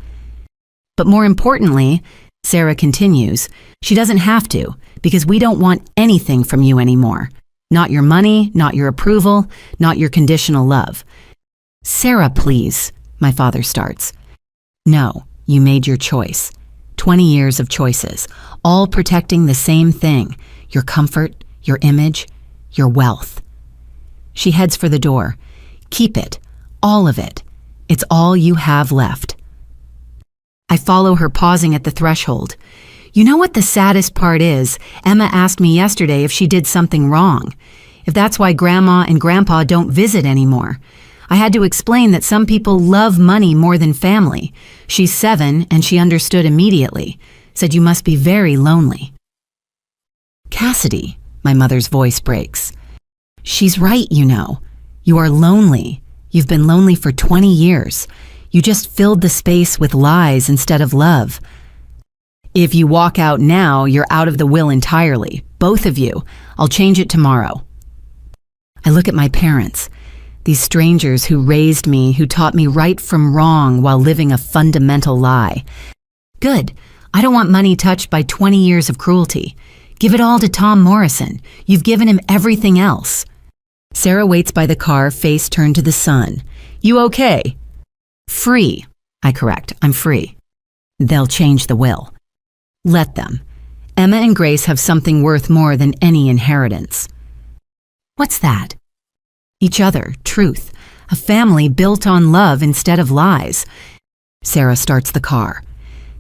But more importantly, Sarah continues, she doesn't have to, because we don't want anything from you anymore. Not your money, not your approval, not your conditional love. Sarah, please, my father starts. No, you made your choice. 20 years of choices, all protecting the same thing, your comfort, your image, your wealth. She heads for the door. Keep it, all of it. It's all you have left. I follow her, pausing at the threshold. You know what the saddest part is? Emma asked me yesterday if she did something wrong, if that's why Grandma and Grandpa don't visit anymore. I had to explain that some people love money more than family. She's 7 and she understood immediately. Said you must be very lonely. Cassidy, my mother's voice breaks. She's right, you know. You are lonely. You've been lonely for 20 years. You just filled the space with lies instead of love. If you walk out now, you're out of the will entirely. Both of you. I'll change it tomorrow. I look at my parents. These strangers who raised me, who taught me right from wrong while living a fundamental lie. Good. I don't want money touched by 20 years of cruelty. Give it all to Tom Morrison. You've given him everything else. Sarah waits by the car, face turned to the sun. You okay? Free. I correct. I'm free. They'll change the will. Let them. Emma and Grace have something worth more than any inheritance. What's that? Each other, truth. A family built on love instead of lies. Sarah starts the car.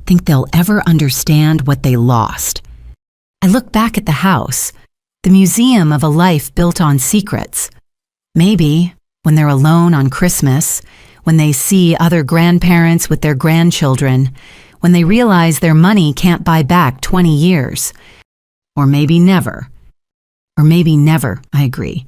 Think they'll ever understand what they lost. I look back at the house, the museum of a life built on secrets. Maybe, when they're alone on Christmas, when they see other grandparents with their grandchildren, when they realize their money can't buy back 20 years. Or maybe never. Or maybe never, I agree.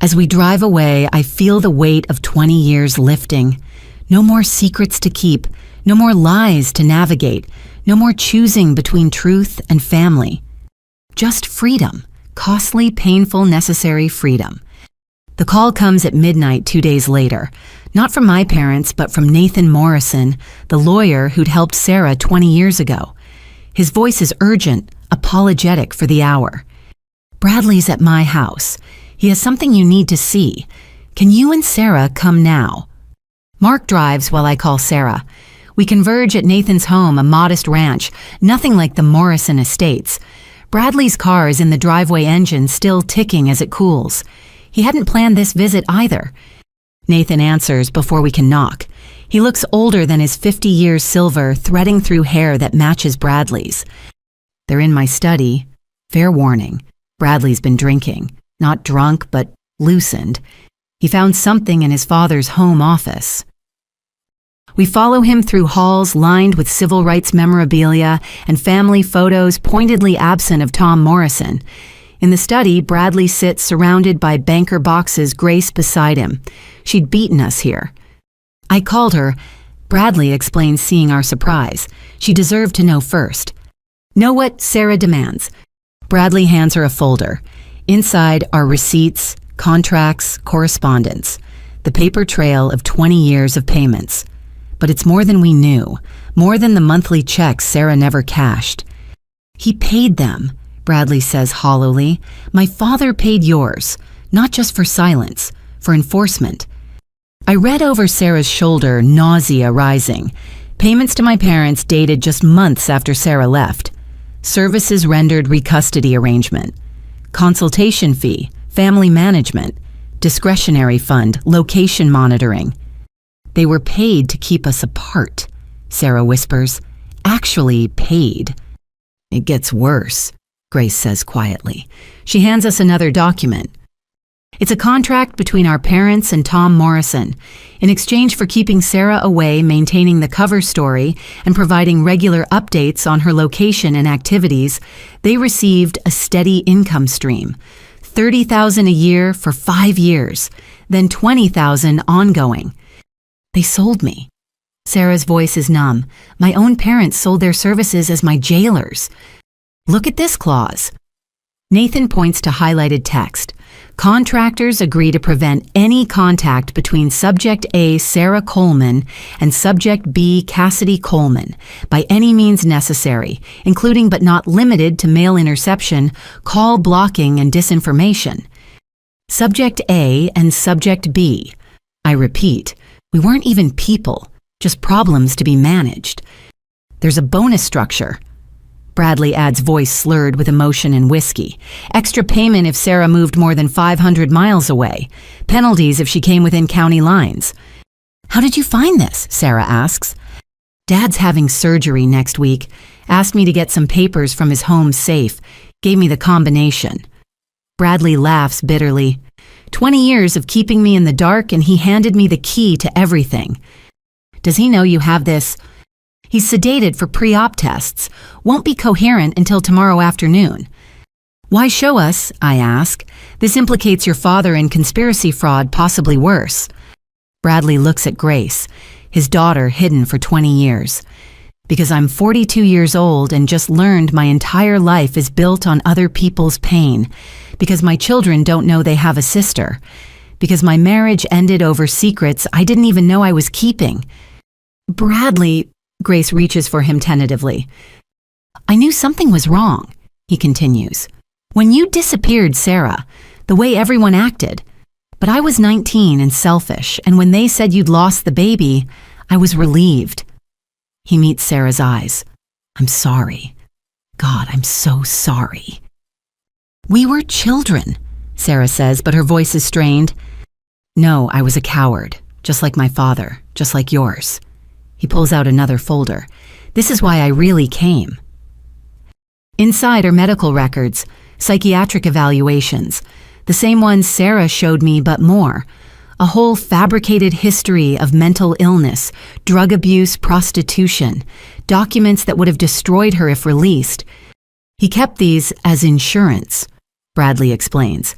As we drive away, I feel the weight of 20 years lifting. No more secrets to keep, no more lies to navigate, no more choosing between truth and family. Just freedom, costly, painful, necessary freedom. The call comes at midnight 2 days later, not from my parents, but from Nathan Morrison, the lawyer who'd helped Sarah 20 years ago. His voice is urgent, apologetic for the hour. Bradley's at my house. He has something you need to see. Can you and Sarah come now? Mark drives while I call Sarah. We converge at Nathan's home, a modest ranch, nothing like the Morrison estates. Bradley's car is in the driveway engine, still ticking as it cools. He hadn't planned this visit either. Nathan answers before we can knock. He looks older than his 50 years silver, threading through hair that matches Bradley's. They're in my study. Fair warning. Bradley's been drinking. Not drunk, but loosened. He found something in his father's home office. We follow him through halls lined with civil rights memorabilia and family photos pointedly absent of Tom Morrison. In the study, Bradley sits surrounded by banker boxes, Grace beside him. She'd beaten us here. I called her. Bradley explains, seeing our surprise. She deserved to know first. Know what Sarah demands. Bradley hands her a folder. Inside are receipts, contracts, correspondence, the paper trail of 20 years of payments. But it's more than we knew, more than the monthly checks Sarah never cashed. He paid them, Bradley says hollowly. My father paid yours, not just for silence, for enforcement. I read over Sarah's shoulder, nausea rising. Payments to my parents dated just months after Sarah left. Services rendered recustody arrangement. Consultation fee, family management, discretionary fund, location monitoring. They were paid to keep us apart, Sarah whispers. Actually paid. It gets worse, Grace says quietly. She hands us another document. It's a contract between our parents and Tom Morrison. In exchange for keeping Sarah away, maintaining the cover story, and providing regular updates on her location and activities, they received a steady income stream. $30,000 a year for 5 years, then $20,000 ongoing. They sold me. Sarah's voice is numb. My own parents sold their services as my jailers. Look at this clause. Nathan points to highlighted text. Contractors agree to prevent any contact between Subject A, Sarah Coleman, and Subject B, Cassidy Coleman, by any means necessary, including but not limited to mail interception, call blocking, and disinformation. Subject A and Subject B. I repeat, we weren't even people, just problems to be managed. There's a bonus structure. Bradley adds, voice slurred with emotion and whiskey. Extra payment if Sarah moved more than 500 miles away. Penalties if she came within county lines. How did you find this? Sarah asks. Dad's having surgery next week. Asked me to get some papers from his home safe. Gave me the combination. Bradley laughs bitterly. 20 years of keeping me in the dark, and he handed me the key to everything. Does he know you have this? He's sedated for pre-op tests. Won't be coherent until tomorrow afternoon. Why show us? I ask. This implicates your father in conspiracy fraud, possibly worse. Bradley looks at Grace, his daughter hidden for 20 years. Because I'm 42 years old and just learned my entire life is built on other people's pain. Because my children don't know they have a sister. because my marriage ended over secrets I didn't even know I was keeping. Bradley, Grace reaches for him tentatively. I knew something was wrong, he continues. When you disappeared, Sarah, the way everyone acted. But I was 19 and selfish, and when they said you'd lost the baby, I was relieved. He meets Sarah's eyes. I'm sorry. God, I'm so sorry. We were children, Sarah says, but her voice is strained. No, I was a coward, just like my father, just like yours. He pulls out another folder. This is why I really came. Inside are medical records, psychiatric evaluations, the same ones Sarah showed me, but more. A whole fabricated history of mental illness, drug abuse, prostitution, documents that would have destroyed her if released. He kept these as insurance, Bradley explains,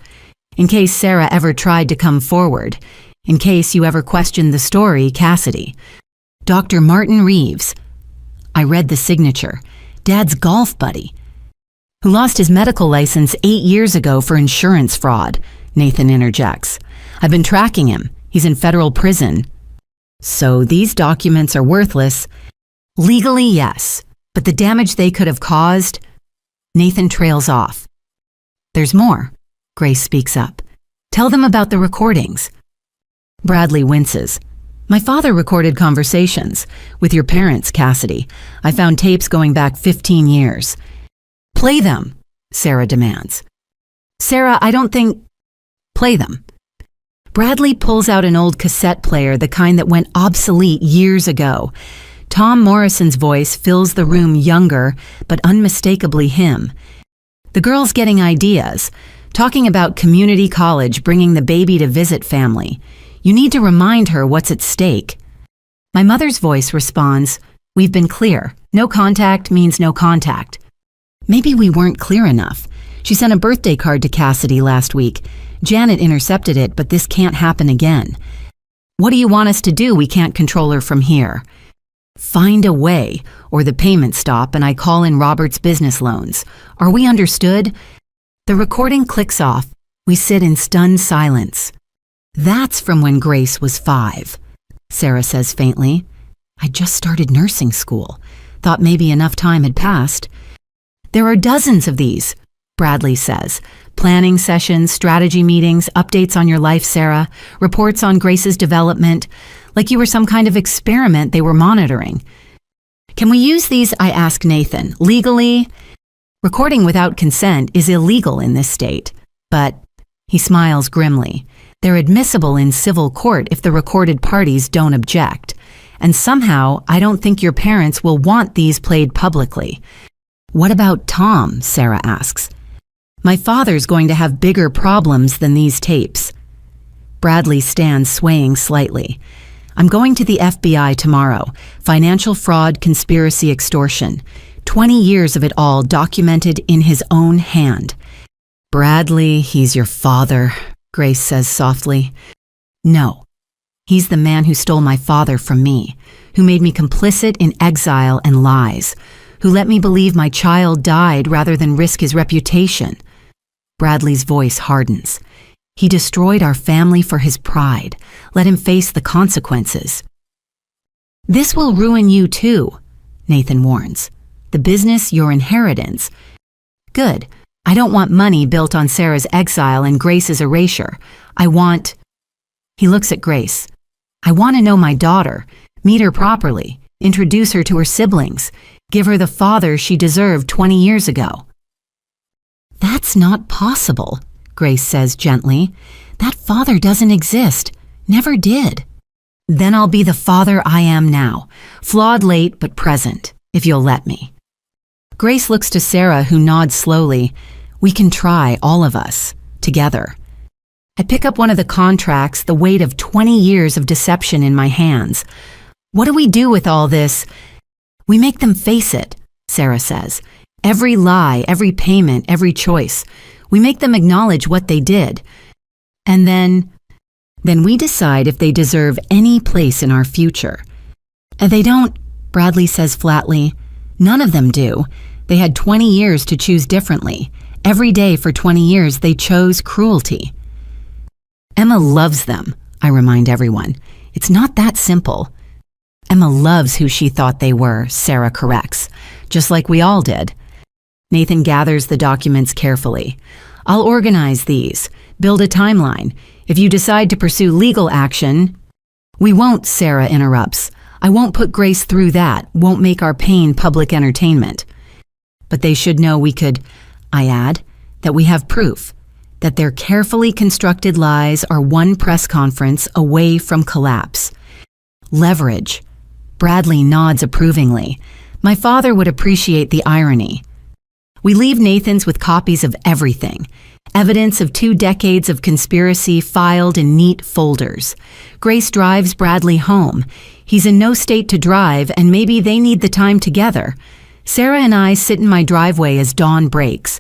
in case Sarah ever tried to come forward, in case you ever questioned the story, Cassidy. Dr. Martin Reeves. I read the signature. Dad's golf buddy, who lost his medical license 8 years ago for insurance fraud, Nathan interjects. I've been tracking him. He's in federal prison. So these documents are worthless? Legally, yes. But the damage they could have caused? Nathan trails off. There's more, Grace speaks up. Tell them about the recordings. Bradley winces. My father recorded conversations with your parents, Cassidy. I found tapes going back 15 years. Play them, Sarah demands. Sarah, I don't think... Play them. Bradley pulls out an old cassette player, the kind that went obsolete years ago. Tom Morrison's voice fills the room, younger, but unmistakably him. The girl's getting ideas, talking about community college, bringing the baby to visit family. You need to remind her what's at stake. My mother's voice responds, We've been clear. No contact means no contact. Maybe we weren't clear enough. She sent a birthday card to Cassidy last week. Janet intercepted it, but this can't happen again. What do you want us to do? We can't control her from here. Find a way, or the payments stop and I call in Robert's business loans. Are we understood? The recording clicks off. We sit in stunned silence. That's from when Grace was 5, Sarah says faintly. I just started nursing school. Thought maybe enough time had passed. There are dozens of these, Bradley says. Planning sessions, strategy meetings, updates on your life, Sarah, reports on Grace's development, like you were some kind of experiment they were monitoring. Can we use these? I ask Nathan. Legally? Recording without consent is illegal in this state, but he smiles grimly. They're admissible in civil court if the recorded parties don't object. And somehow, I don't think your parents will want these played publicly. What about Tom? Sarah asks. My father's going to have bigger problems than these tapes. Bradley stands swaying slightly. I'm going to the FBI tomorrow. Financial fraud, conspiracy, extortion. 20 years of it all documented in his own hand. Bradley, he's your father, Grace says softly. No. He's the man who stole my father from me, who made me complicit in exile and lies, who let me believe my child died rather than risk his reputation. Bradley's voice hardens. He destroyed our family for his pride. Let him face the consequences. This will ruin you too, Nathan warns. The business, your inheritance. Good. I don't want money built on Sarah's exile and Grace's erasure. I want... He looks at Grace. I want to know my daughter, meet her properly, introduce her to her siblings, give her the father she deserved 20 years ago. That's not possible, Grace says gently. That father doesn't exist. Never did. Then I'll be the father I am now, flawed late but present, if you'll let me. Grace looks to Sarah, who nods slowly. We can try, all of us, together. I pick up one of the contracts, the weight of 20 years of deception in my hands. What do we do with all this? We make them face it, Sarah says. Every lie, every payment, every choice. We make them acknowledge what they did. And then we decide if they deserve any place in our future. And they don't, Bradley says flatly. None of them do. They had 20 years to choose differently. Every day for 20 years they chose cruelty. Emma loves them, I remind everyone. It's not that simple. Emma loves who she thought they were, Sarah corrects, just like we all did. Nathan gathers the documents carefully. I'll organize these, build a timeline. If you decide to pursue legal action— We won't, Sarah interrupts. I won't put Grace through that, won't make our pain public entertainment. But they should know we could, I add, that we have proof, that their carefully constructed lies are one press conference away from collapse. Leverage. Bradley nods approvingly. My father would appreciate the irony. We leave Nathan's with copies of everything. Evidence of 2 decades of conspiracy filed in neat folders. Grace drives Bradley home. He's in no state to drive, and maybe they need the time together. Sarah and I sit in my driveway as dawn breaks.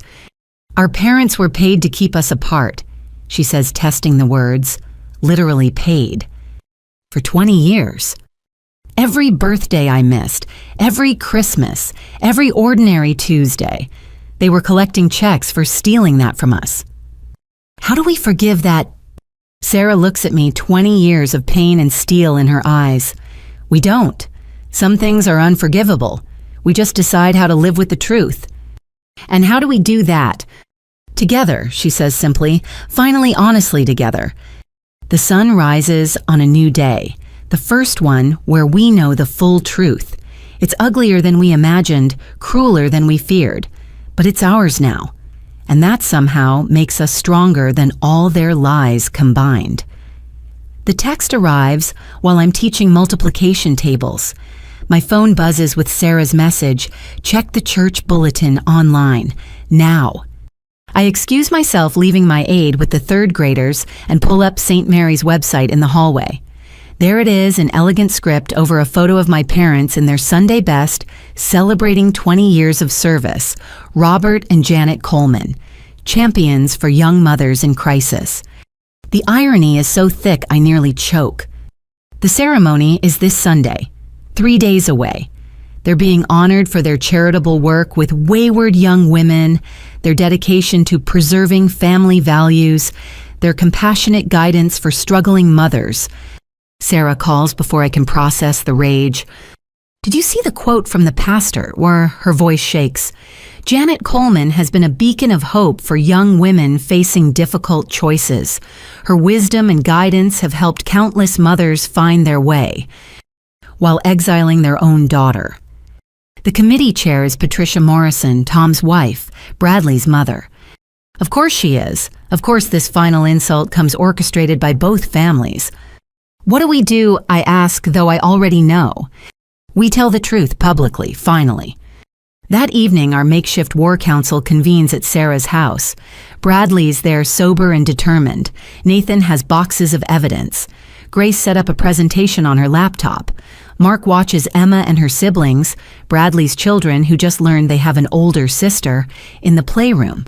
Our parents were paid to keep us apart, she says, testing the words. Literally paid. For 20 years. Every birthday I missed, every Christmas, every ordinary Tuesday. They were collecting checks for stealing that from us. How do we forgive that? Sarah looks at me, 20 years of pain and steel in her eyes. We don't. Some things are unforgivable. We just decide how to live with the truth. And how do we do that? Together, she says simply, finally honestly together. The sun rises on a new day, the first one where we know the full truth. It's uglier than we imagined, crueler than we feared. But it's ours now, and that somehow makes us stronger than all their lies combined. The text arrives while I'm teaching multiplication tables. My phone buzzes with Sarah's message, check the church bulletin online, now. I excuse myself, leaving my aide with the 3rd graders, and pull up St. Mary's website in the hallway. There it is, in elegant script over a photo of my parents in their Sunday best, celebrating 20 years of service, Robert and Janet Coleman, champions for young mothers in crisis. The irony is so thick I nearly choke. The ceremony is this Sunday, 3 days away. They're being honored for their charitable work with wayward young women, their dedication to preserving family values, their compassionate guidance for struggling mothers. Sarah calls before I can process the rage. Did you see the quote from the pastor, where her voice shakes? Janet Coleman has been a beacon of hope for young women facing difficult choices. Her wisdom and guidance have helped countless mothers find their way, while exiling their own daughter. The committee chair is Patricia Morrison, Tom's wife, Bradley's mother. Of course she is. Of course this final insult comes orchestrated by both families. What do we do, I ask, though I already know. We tell the truth publicly, finally. That evening, our makeshift war council convenes at Sarah's house. Bradley's there, sober and determined. Nathan has boxes of evidence. Grace set up a presentation on her laptop. Mark watches Emma and her siblings, Bradley's children who just learned they have an older sister, in the playroom.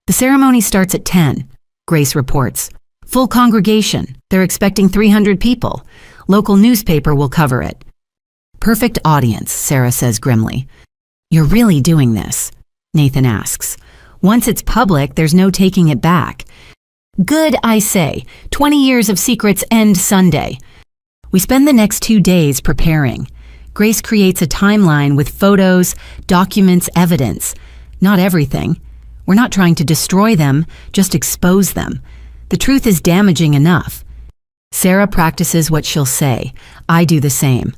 The ceremony starts at 10, Grace reports. Full congregation. They're expecting 300 people. Local newspaper will cover it. Perfect audience, Sarah says grimly. You're really doing this? Nathan asks. Once it's public, there's no taking it back. Good, I say. 20 years of secrets end Sunday. We spend the next 2 days preparing. Grace creates a timeline with photos, documents, evidence. Not everything. We're not trying to destroy them, just expose them. The truth is damaging enough. Sarah practices what she'll say. I do the same.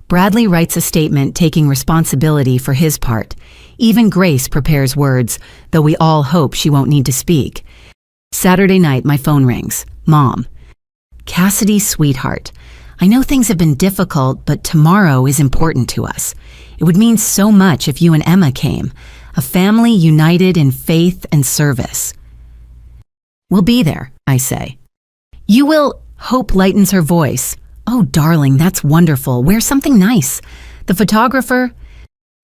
Bradley writes a statement taking responsibility for his part. Even Grace prepares words, though we all hope she won't need to speak. Saturday night, my phone rings. Mom. Cassidy, sweetheart. I know things have been difficult, but tomorrow is important to us. It would mean so much if you and Emma came. A family united in faith and service. We'll be there, I say. You will. Hope lightens her voice. Oh, darling, that's wonderful. Wear something nice. The photographer?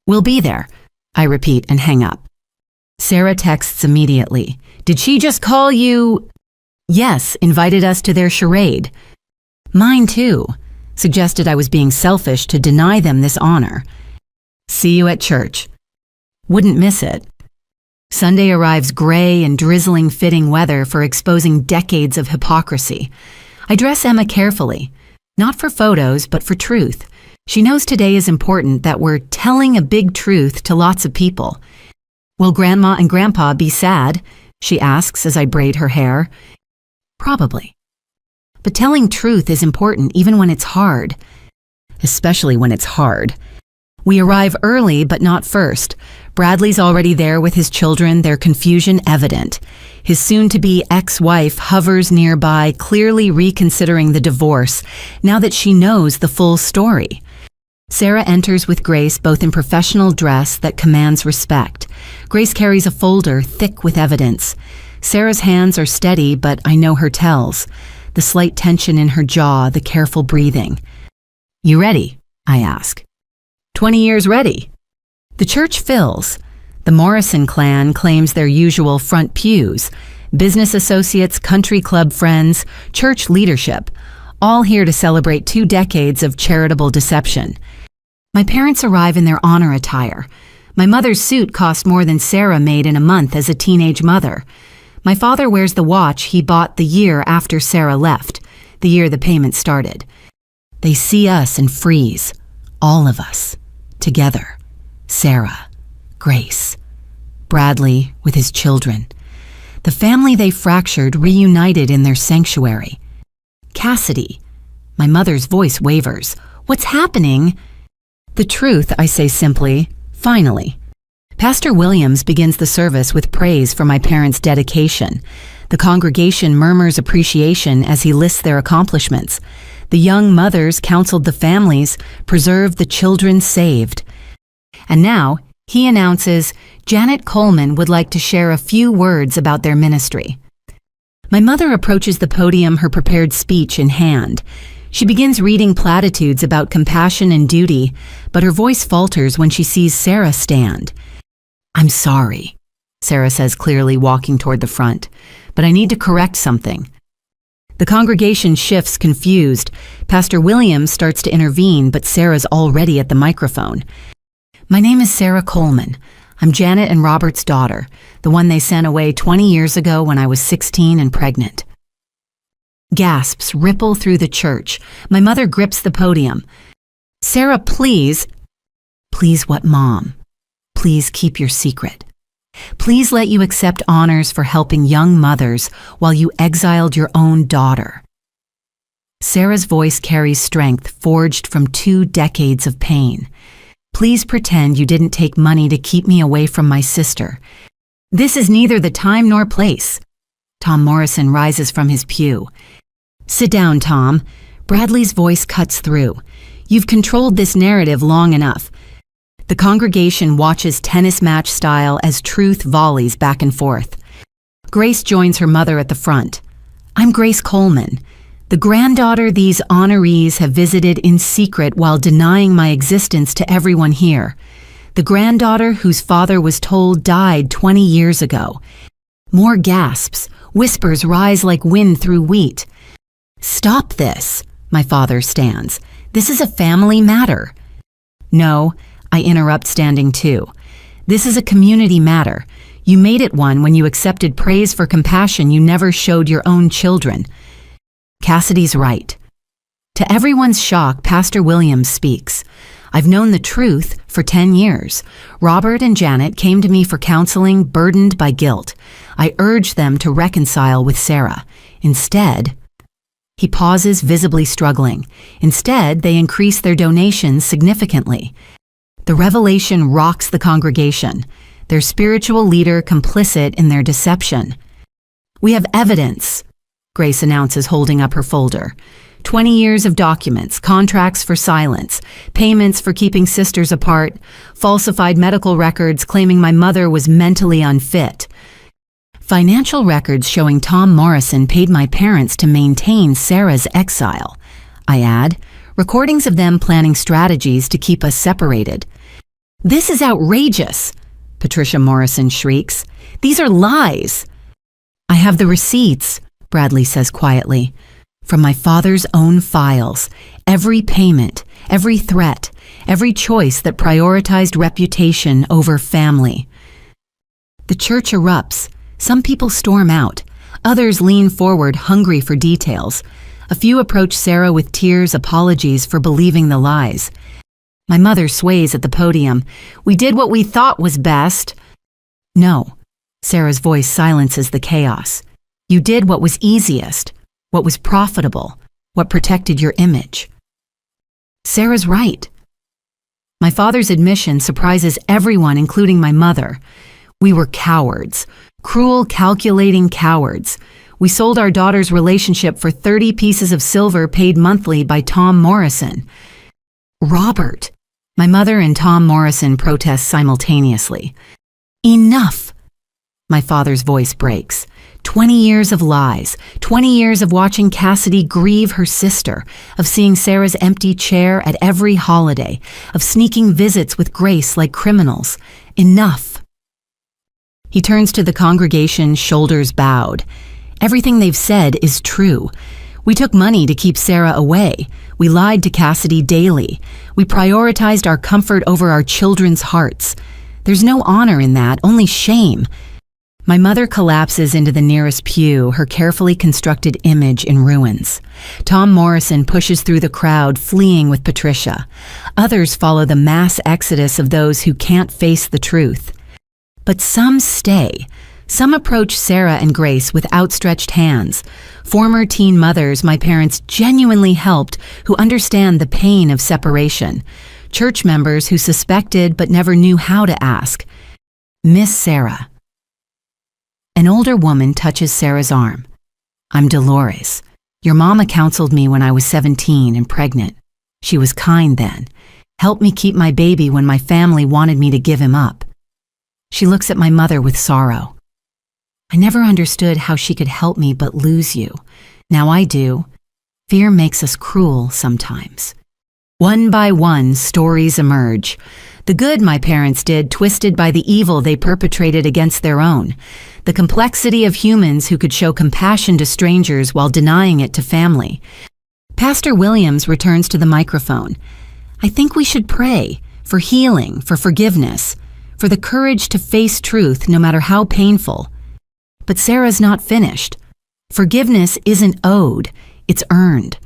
We'll be there, I repeat and hang up. Sarah texts immediately. Did she just call you? Yes, invited us to their charade. Mine too. Suggested I was being selfish to deny them this honor. See you at church. Wouldn't miss it. Sunday arrives gray and drizzling, fitting weather for exposing decades of hypocrisy. I dress Emma carefully, not for photos, but for truth. She knows today is important, that we're telling a big truth to lots of people. Will Grandma and Grandpa be sad? She asks as I braid her hair. Probably. But telling truth is important even when it's hard. Especially when it's hard. We arrive early, but not first. Bradley's already there with his children, their confusion evident. His soon-to-be ex-wife hovers nearby, clearly reconsidering the divorce, now that she knows the full story. Sarah enters with Grace, both in professional dress that commands respect. Grace carries a folder thick with evidence. Sarah's hands are steady, but I know her tells. The slight tension in her jaw, the careful breathing. "You ready?" I ask. 20 years ready. The church fills. The Morrison clan claims their usual front pews. Business associates, country club friends, church leadership, all here to celebrate 2 decades of charitable deception. My parents arrive in their honor attire. My mother's suit cost more than Sarah made in a month as a teenage mother. My father wears the watch he bought the year after Sarah left, the year the payment started. They see us and freeze, all of us, together. Sarah, Grace, Bradley with his children. The family they fractured reunited in their sanctuary. Cassidy. My mother's voice wavers. "What's happening?" "The truth," I say simply, finally. Pastor Williams begins the service with praise for my parents' dedication. The congregation murmurs appreciation as he lists their accomplishments. The young mothers counseled the families, preserved the children saved. And now, he announces Janet Coleman would like to share a few words about their ministry. My mother approaches the podium, her prepared speech in hand. She begins reading platitudes about compassion and duty, but her voice falters when she sees Sarah stand. "I'm sorry," Sarah says clearly, walking toward the front, "but I need to correct something." The congregation shifts, confused. Pastor Williams starts to intervene, but Sarah's already at the microphone. "My name is Sarah Coleman. I'm Janet and Robert's daughter, the one they sent away 20 years ago when I was 16 and pregnant." Gasps ripple through the church. My mother grips the podium. "Sarah, please." "Please what, Mom? Please keep your secret. Please let you accept honors for helping young mothers while you exiled your own daughter." Sarah's voice carries strength forged from 2 decades of pain. "Please pretend you didn't take money to keep me away from my sister. This is neither the time nor place." Tom Morrison rises from his pew. "Sit down, Tom." Bradley's voice cuts through. "You've controlled this narrative long enough." The congregation watches tennis match style as truth volleys back and forth. Grace joins her mother at the front. "I'm Grace Coleman, the granddaughter these honorees have visited in secret while denying my existence to everyone here. The granddaughter whose father was told died 20 years ago." More gasps. Whispers rise like wind through wheat. "Stop this," my father stands. "This is a family matter." "No," I interrupt, standing too. "This is a community matter. You made it one when you accepted praise for compassion you never showed your own children." Cassidy's right. To everyone's shock, Pastor Williams speaks. "I've known the truth for 10 years. Robert and Janet came to me for counseling, burdened by guilt. I urged them to reconcile with Sarah. Instead," he pauses, visibly struggling. "Instead, they increased their donations significantly." The revelation rocks the congregation, their spiritual leader complicit in their deception. "We have evidence," Grace announces, holding up her folder. 20 years of documents, contracts for silence, payments for keeping sisters apart, falsified medical records claiming my mother was mentally unfit. Financial records showing Tom Morrison paid my parents to maintain Sarah's exile. I add, recordings of them planning strategies to keep us separated. "This is outrageous," Patricia Morrison shrieks. "These are lies." "I have the receipts," Bradley says quietly. "From my father's own files, every payment, every threat, every choice that prioritized reputation over family." The church erupts. Some people storm out. Others lean forward, hungry for details. A few approach Sarah with tears, apologies for believing the lies. My mother sways at the podium. We did what we thought was best. No. Sarah's voice silences the chaos. You did what was easiest, what was profitable, what protected your image. Sarah's right. My father's admission surprises everyone, including my mother. We were cowards, cruel, calculating cowards. We sold our daughter's relationship for 30 pieces of silver paid monthly by Tom Morrison. Robert. My mother and Tom Morrison protest simultaneously. Enough. My father's voice breaks. 20 years of lies, 20 years of watching Cassidy grieve her sister, of seeing Sarah's empty chair at every holiday, of sneaking visits with Grace like criminals. Enough. He turns to the congregation, shoulders bowed. Everything they've said is true. We took money to keep Sarah away. We lied to Cassidy daily. We prioritized our comfort over our children's hearts. There's no honor in that, only shame. My mother collapses into the nearest pew, her carefully constructed image in ruins. Tom Morrison pushes through the crowd, fleeing with Patricia. Others follow the mass exodus of those who can't face the truth. But some stay. Some approach Sarah and Grace with outstretched hands. Former teen mothers my parents genuinely helped, who understand the pain of separation. Church members who suspected but never knew how to ask. Miss Sarah. An older woman touches Sarah's arm. I'm Dolores. Your mama counseled me when I was 17 and pregnant. She was kind then. Helped me keep my baby when my family wanted me to give him up. She looks at my mother with sorrow. I never understood how she could help me but lose you. Now I do. Fear makes us cruel sometimes. One by one, stories emerge. The good my parents did, twisted by the evil they perpetrated against their own. The complexity of humans who could show compassion to strangers while denying it to family. Pastor Williams returns to the microphone. I think we should pray for healing, for forgiveness, for the courage to face truth no matter how painful. But Sarah's not finished. Forgiveness isn't owed, it's earned.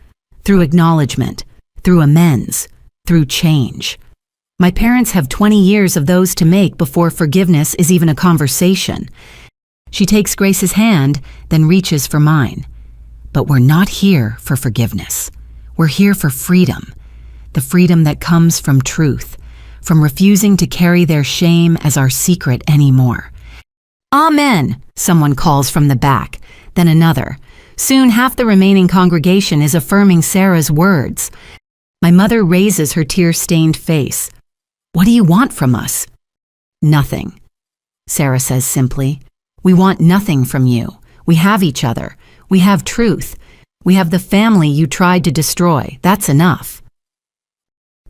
Through acknowledgement, through amends, through change. My parents have 20 years of those to make before forgiveness is even a conversation. She takes Grace's hand, then reaches for mine. But we're not here for forgiveness. We're here for freedom. The freedom that comes from truth, from refusing to carry their shame as our secret anymore. Amen, someone calls from the back, then another. Soon half the remaining congregation is affirming Sarah's words. My mother raises her tear-stained face. What do you want from us? Nothing, Sarah says simply. We want nothing from you. We have each other. We have truth. We have the family you tried to destroy. That's enough.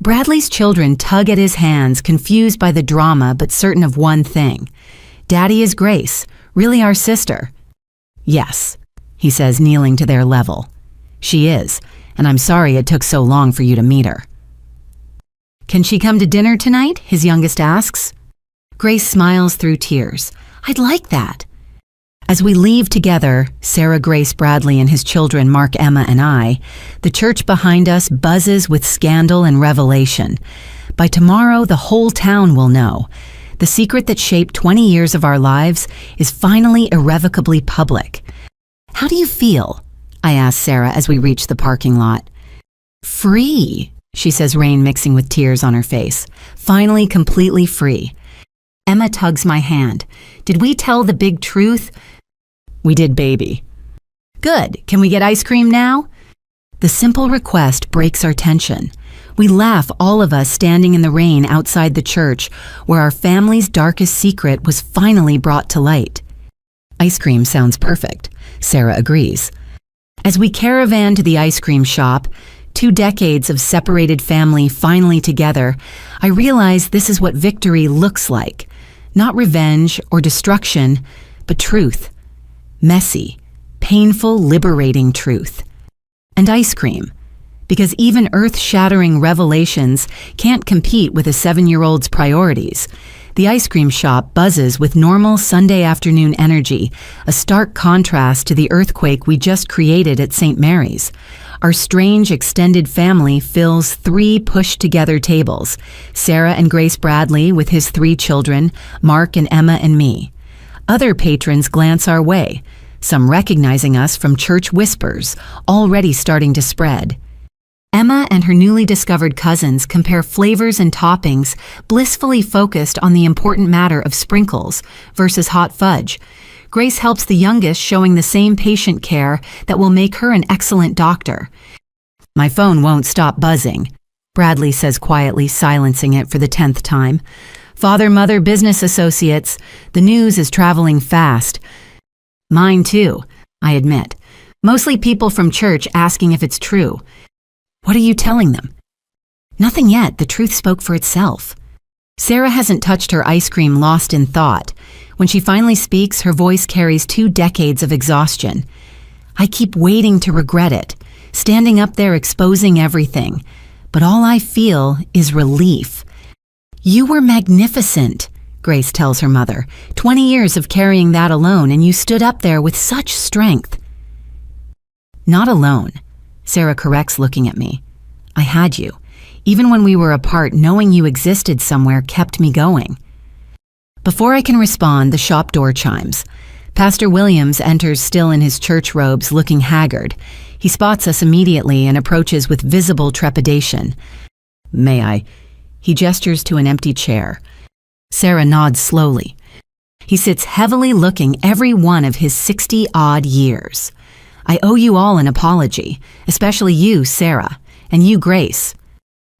Bradley's children tug at his hands, confused by the drama but certain of one thing. Daddy is Grace, really our sister. Yes, he says, kneeling to their level. She is, and I'm sorry it took so long for you to meet her. Can she come to dinner tonight? His youngest asks. Grace smiles through tears. I'd like that. As we leave together, Sarah, Grace, Bradley, and his children, Mark, Emma, and I, the church behind us buzzes with scandal and revelation. By tomorrow, the whole town will know. The secret that shaped 20 years of our lives is finally irrevocably public. How do you feel? I ask Sarah as we reach the parking lot. Free, she says, rain mixing with tears on her face. Finally, completely free. Emma tugs my hand. Did we tell the big truth? We did, baby. Good. Can we get ice cream now? The simple request breaks our tension. We laugh, all of us standing in the rain outside the church, where our family's darkest secret was finally brought to light. Ice cream sounds perfect, Sarah agrees. As we caravan to the ice cream shop, 2 decades of separated family finally together, I realize this is what victory looks like. Not revenge or destruction, but truth. Messy, painful, liberating truth. And ice cream. Because even earth-shattering revelations can't compete with a 7-year-old's priorities. The ice cream shop buzzes with normal Sunday afternoon energy, a stark contrast to the earthquake we just created at St. Mary's. Our strange extended family fills 3 pushed-together tables, Sarah and Grace Bradley with his 3 children, Mark and Emma and me. Other patrons glance our way, some recognizing us from church whispers, already starting to spread. Emma and her newly discovered cousins compare flavors and toppings, blissfully focused on the important matter of sprinkles versus hot fudge. Grace helps the youngest, showing the same patient care that will make her an excellent doctor. "My phone won't stop buzzing," Bradley says quietly, silencing it for the 10th time. "Father, mother, business associates. The news is traveling fast." "Mine too," I admit. "Mostly people from church asking if it's true." "What are you telling them?" "Nothing yet. The truth spoke for itself." Sarah hasn't touched her ice cream, lost in thought. When she finally speaks, her voice carries 2 decades of exhaustion. "I keep waiting to regret it, standing up there exposing everything. But all I feel is relief." "You were magnificent," Grace tells her mother. 20 years of carrying that alone, and you stood up there with such strength." "Not alone," Sarah corrects, looking at me. "I had you. Even when we were apart, knowing you existed somewhere kept me going." Before I can respond, the shop door chimes. Pastor Williams enters, still in his church robes, looking haggard. He spots us immediately and approaches with visible trepidation. "May I?" He gestures to an empty chair. Sarah nods slowly. He sits heavily, looking every one of his 60-odd years. "I owe you all an apology, especially you, Sarah, and you, Grace."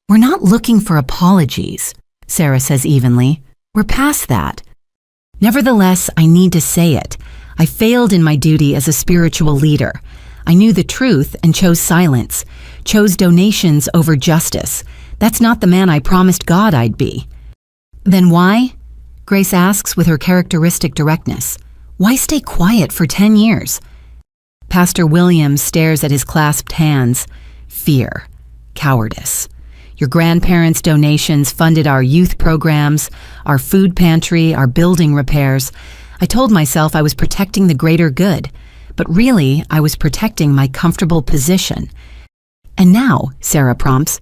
"We're not looking for apologies," Sarah says evenly. "We're past that." "Nevertheless, I need to say it. I failed in my duty as a spiritual leader. I knew the truth and chose silence, chose donations over justice. That's not the man I promised God I'd be." "Then why?" Grace asks with her characteristic directness. "Why stay quiet for 10 years? Pastor Williams stares at his clasped hands. "Fear. Cowardice. Your grandparents' donations funded our youth programs, our food pantry, our building repairs. I told myself I was protecting the greater good, but really I was protecting my comfortable position." "And now," Sarah prompts,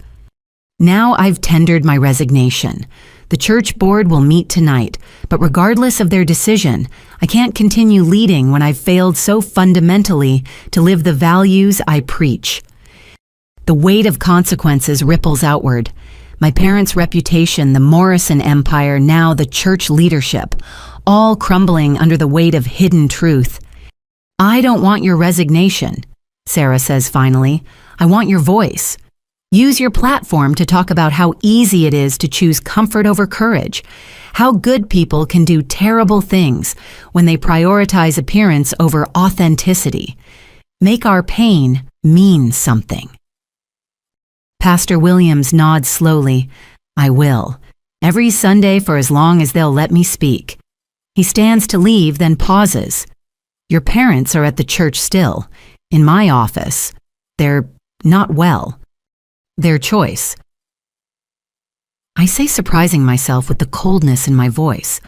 "now I've tendered my resignation. The church board will meet tonight, but regardless of their decision, I can't continue leading when I've failed so fundamentally to live the values I preach." The weight of consequences ripples outward. My parents' reputation, the Morrison empire, now the church leadership, all crumbling under the weight of hidden truth. "I don't want your resignation," Sarah says finally. "I want your voice. Use your platform to talk about how easy it is to choose comfort over courage, how good people can do terrible things when they prioritize appearance over authenticity. Make our pain mean something." Pastor Williams nods slowly. "I will. Every Sunday for as long as they'll let me speak." He stands to leave, then pauses. "Your parents are at the church still, in my office. They're not well. Their choice." I say, surprising myself with the coldness in my voice.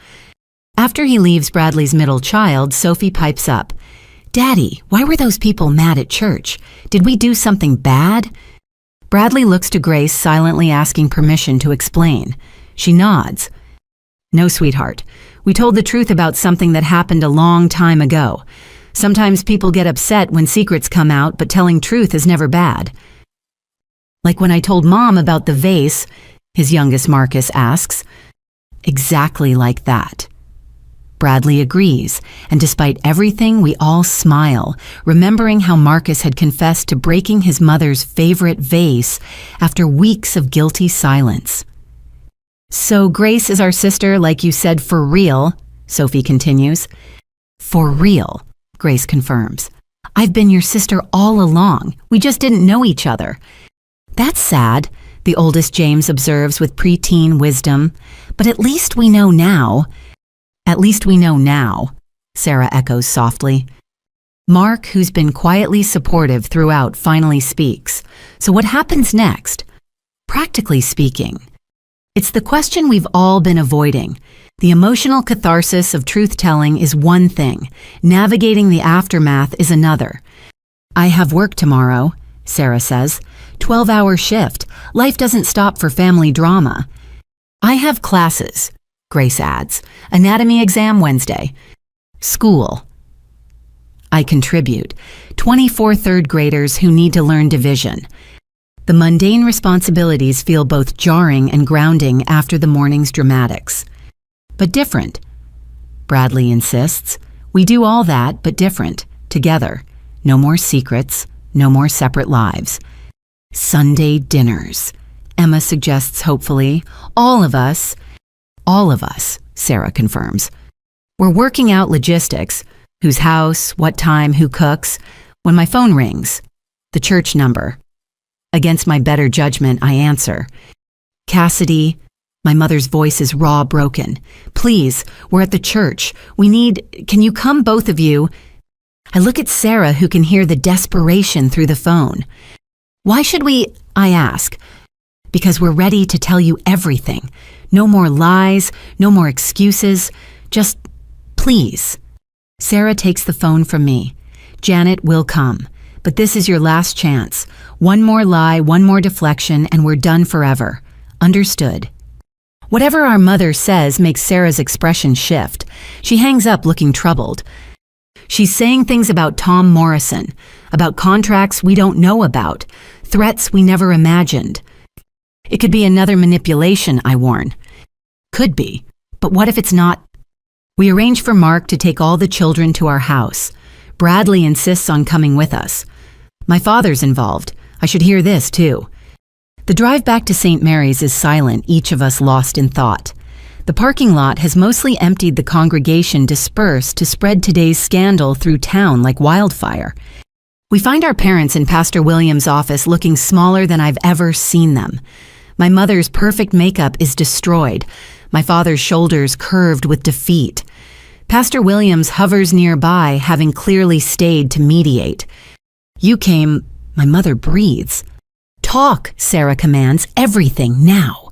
After he leaves Bradley's middle child, Sophie pipes up. "Daddy, why were those people mad at church? Did we do something bad?" Bradley looks to Grace, silently asking permission to explain. She nods. "No, sweetheart. We told the truth about something that happened a long time ago. Sometimes people get upset when secrets come out, but telling truth is never bad." "Like when I told Mom about the vase," his youngest Marcus asks. "Exactly like that." Bradley agrees, and despite everything, we all smile, remembering how Marcus had confessed to breaking his mother's favorite vase after weeks of guilty silence. "So Grace is our sister, like you said, for real," Sophie continues. "For real," Grace confirms. "I've been your sister all along. We just didn't know each other." "That's sad," the oldest James observes with preteen wisdom. "But at least we know now." "At least we know now," Sarah echoes softly. Mark, who's been quietly supportive throughout, finally speaks. So what happens next? Practically speaking, it's the question we've all been avoiding. The emotional catharsis of truth-telling is one thing. Navigating the aftermath is another. I have work tomorrow, Sarah says. 12-hour shift. Life doesn't stop for family drama. I have classes, Grace adds. Anatomy exam Wednesday. School. I contribute. 24 third graders who need to learn division. The mundane responsibilities feel both jarring and grounding after the morning's dramatics. But different, Bradley insists. We do all that, but different, together. No more secrets, no more separate lives. Sunday dinners, Emma suggests hopefully. All of us, Sarah confirms. We're working out logistics. Whose house, what time, who cooks, when my phone rings. The church number. Against my better judgment, I answer. Cassidy, my mother's voice is raw, broken. Please, we're at the church. Can you come, both of you? I look at Sarah, who can hear the desperation through the phone. Why should we, I ask. Because we're ready to tell you everything. No more lies, no more excuses. Just, please. Sarah takes the phone from me. Janet will come, but this is your last chance. One more lie, one more deflection, and we're done forever. Understood. Whatever our mother says makes Sarah's expression shift. She hangs up looking troubled. She's saying things about Tom Morrison, about contracts we don't know about, threats we never imagined. It could be another manipulation, I warn. Could be, but what if it's not? We arrange for Mark to take all the children to our house. Bradley insists on coming with us. My father's involved. I should hear this, too. The drive back to St. Mary's is silent, each of us lost in thought. The parking lot has mostly emptied, the congregation dispersed to spread today's scandal through town like wildfire. We find our parents in Pastor Williams' office looking smaller than I've ever seen them. My mother's perfect makeup is destroyed. My father's shoulders curved with defeat. Pastor Williams hovers nearby, having clearly stayed to mediate. You came, my mother breathes. Talk, Sarah commands, everything now.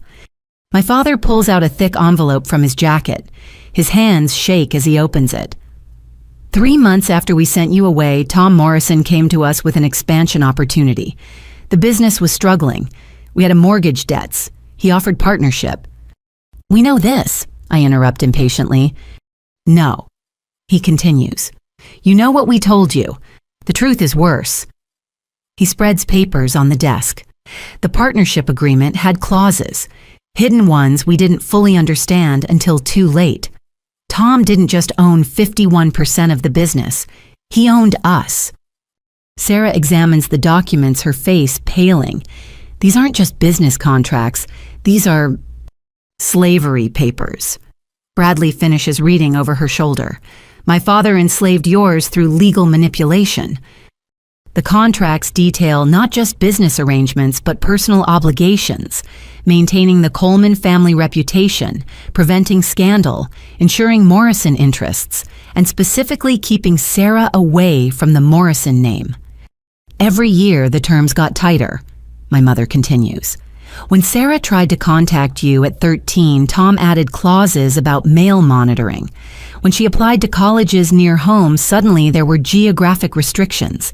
My father pulls out a thick envelope from his jacket. His hands shake as he opens it. 3 months after we sent you away, Tom Morrison came to us with an expansion opportunity. The business was struggling. We had a mortgage debts. He offered partnership. We know this, I interrupt impatiently. No, he continues. You know what we told you. The truth is worse. He spreads papers on the desk. The partnership agreement had clauses, hidden ones we didn't fully understand until too late. Tom didn't just own 51% of the business. He owned us. Sarah examines the documents, her face paling. These aren't just business contracts. These are slavery papers. Bradley finishes reading over her shoulder. My father enslaved yours through legal manipulation. The contracts detail not just business arrangements, but personal obligations, maintaining the Coleman family reputation, preventing scandal, ensuring Morrison interests, and specifically keeping Sarah away from the Morrison name. Every year, the terms got tighter, my mother continues. When Sarah tried to contact you at 13, Tom added clauses about mail monitoring. When she applied to colleges near home, suddenly there were geographic restrictions.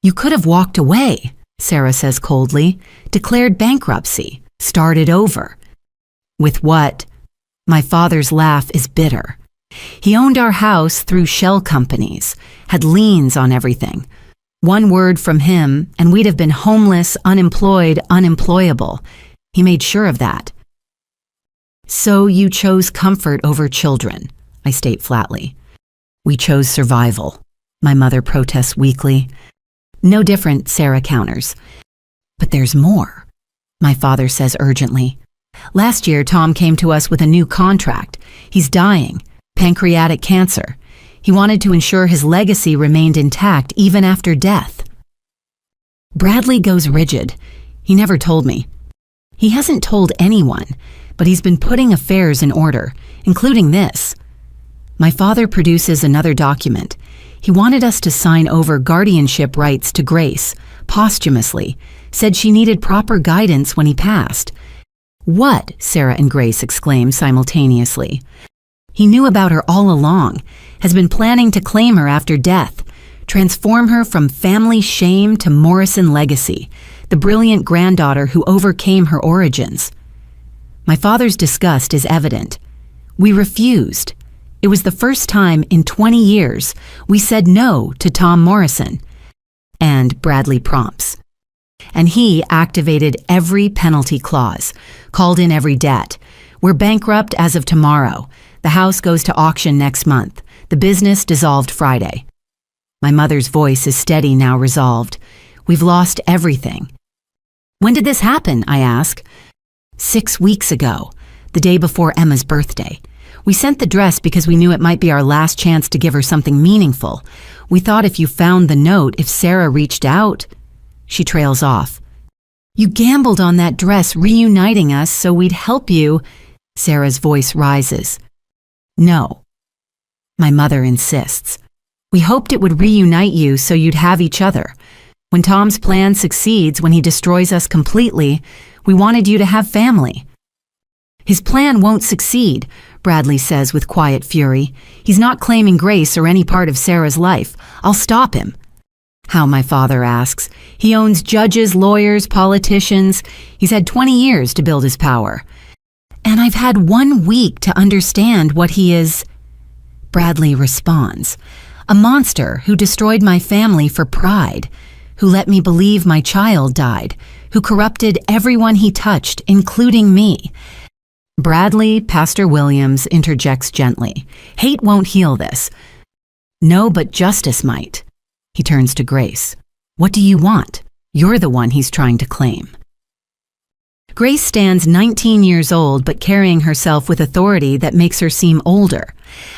You could have walked away, Sarah says coldly, declared bankruptcy, started over. With what? My father's laugh is bitter. He owned our house through shell companies, had liens on everything. One word from him, and we'd have been homeless, unemployed, unemployable. He made sure of that. So you chose comfort over children, I state flatly. We chose survival, my mother protests weakly. No different, Sarah counters. But there's more, my father says urgently. Last year, Tom came to us with a new contract. He's dying, pancreatic cancer. He wanted to ensure his legacy remained intact even after death. Bradley goes rigid. He never told me. He hasn't told anyone, but he's been putting affairs in order, including this. My father produces another document. He wanted us to sign over guardianship rights to Grace, posthumously, said she needed proper guidance when he passed. What? Sarah and Grace exclaimed simultaneously. He knew about her all along, has been planning to claim her after death, transform her from family shame to Morrison legacy, the brilliant granddaughter who overcame her origins. My father's disgust is evident. We refused. It was the first time in 20 years we said no to Tom Morrison. And Bradley prompts. And he activated every penalty clause, called in every debt. We're bankrupt as of tomorrow. The house goes to auction next month. The business dissolved Friday. My mother's voice is steady now, resolved. We've lost everything. When did this happen? I ask. 6 weeks ago, the day before Emma's birthday. We sent the dress because we knew it might be our last chance to give her something meaningful. We thought if you found the note, if Sarah reached out. She trails off. You gambled on that dress reuniting us so we'd help you. Sarah's voice rises. No. My mother insists. We hoped it would reunite you so you'd have each other. When Tom's plan succeeds, when he destroys us completely, we wanted you to have family. His plan won't succeed, Bradley says with quiet fury. He's not claiming Grace or any part of Sarah's life. I'll stop him. How, my father asks. He owns judges, lawyers, politicians. He's had 20 years to build his power. And I've had 1 week to understand what he is. Bradley responds. A monster who destroyed my family for pride, who let me believe my child died, who corrupted everyone he touched, including me. Bradley, Pastor Williams, interjects gently. Hate won't heal this. No, but justice might. He turns to Grace. What do you want? You're the one he's trying to claim. Grace stands 19 years old but carrying herself with authority that makes her seem older.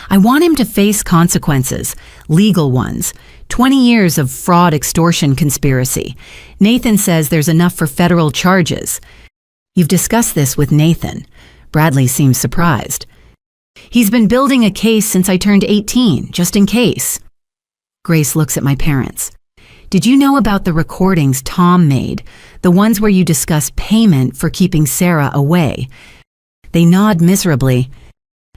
I want him to face consequences, legal ones, 20 years of fraud, extortion, conspiracy. Nathan says there's enough for federal charges. You've discussed this with Nathan. Bradley seems surprised. He's been building a case since I turned 18, just in case. Grace looks at my parents. Did you know about the recordings Tom made, the ones where you discuss payment for keeping Sarah away? They nod miserably.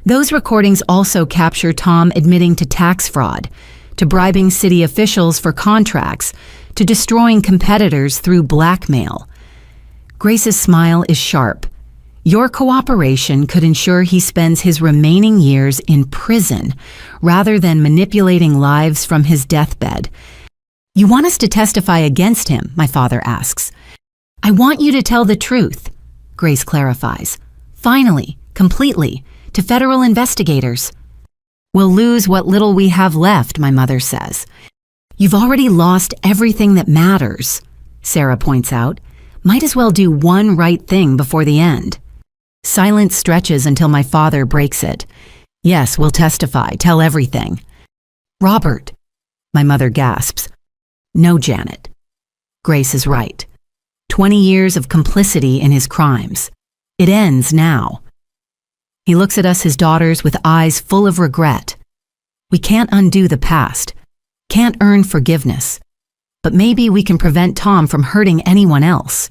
Those recordings also capture Tom admitting to tax fraud, to bribing city officials for contracts, to destroying competitors through blackmail. Grace's smile is sharp. Your cooperation could ensure he spends his remaining years in prison rather than manipulating lives from his deathbed. You want us to testify against him, my father asks. I want you to tell the truth, Grace clarifies. Finally, completely, to federal investigators. We'll lose what little we have left, my mother says. You've already lost everything that matters, Sarah points out. Might as well do one right thing before the end. Silence stretches until my father breaks it. Yes, we'll testify, tell everything. Robert, my mother gasps. No, Janet. Grace is right. 20 years of complicity in his crimes. It ends now. He looks at us, his daughters, with eyes full of regret. We can't undo the past, can't earn forgiveness, but maybe we can prevent Tom from hurting anyone else.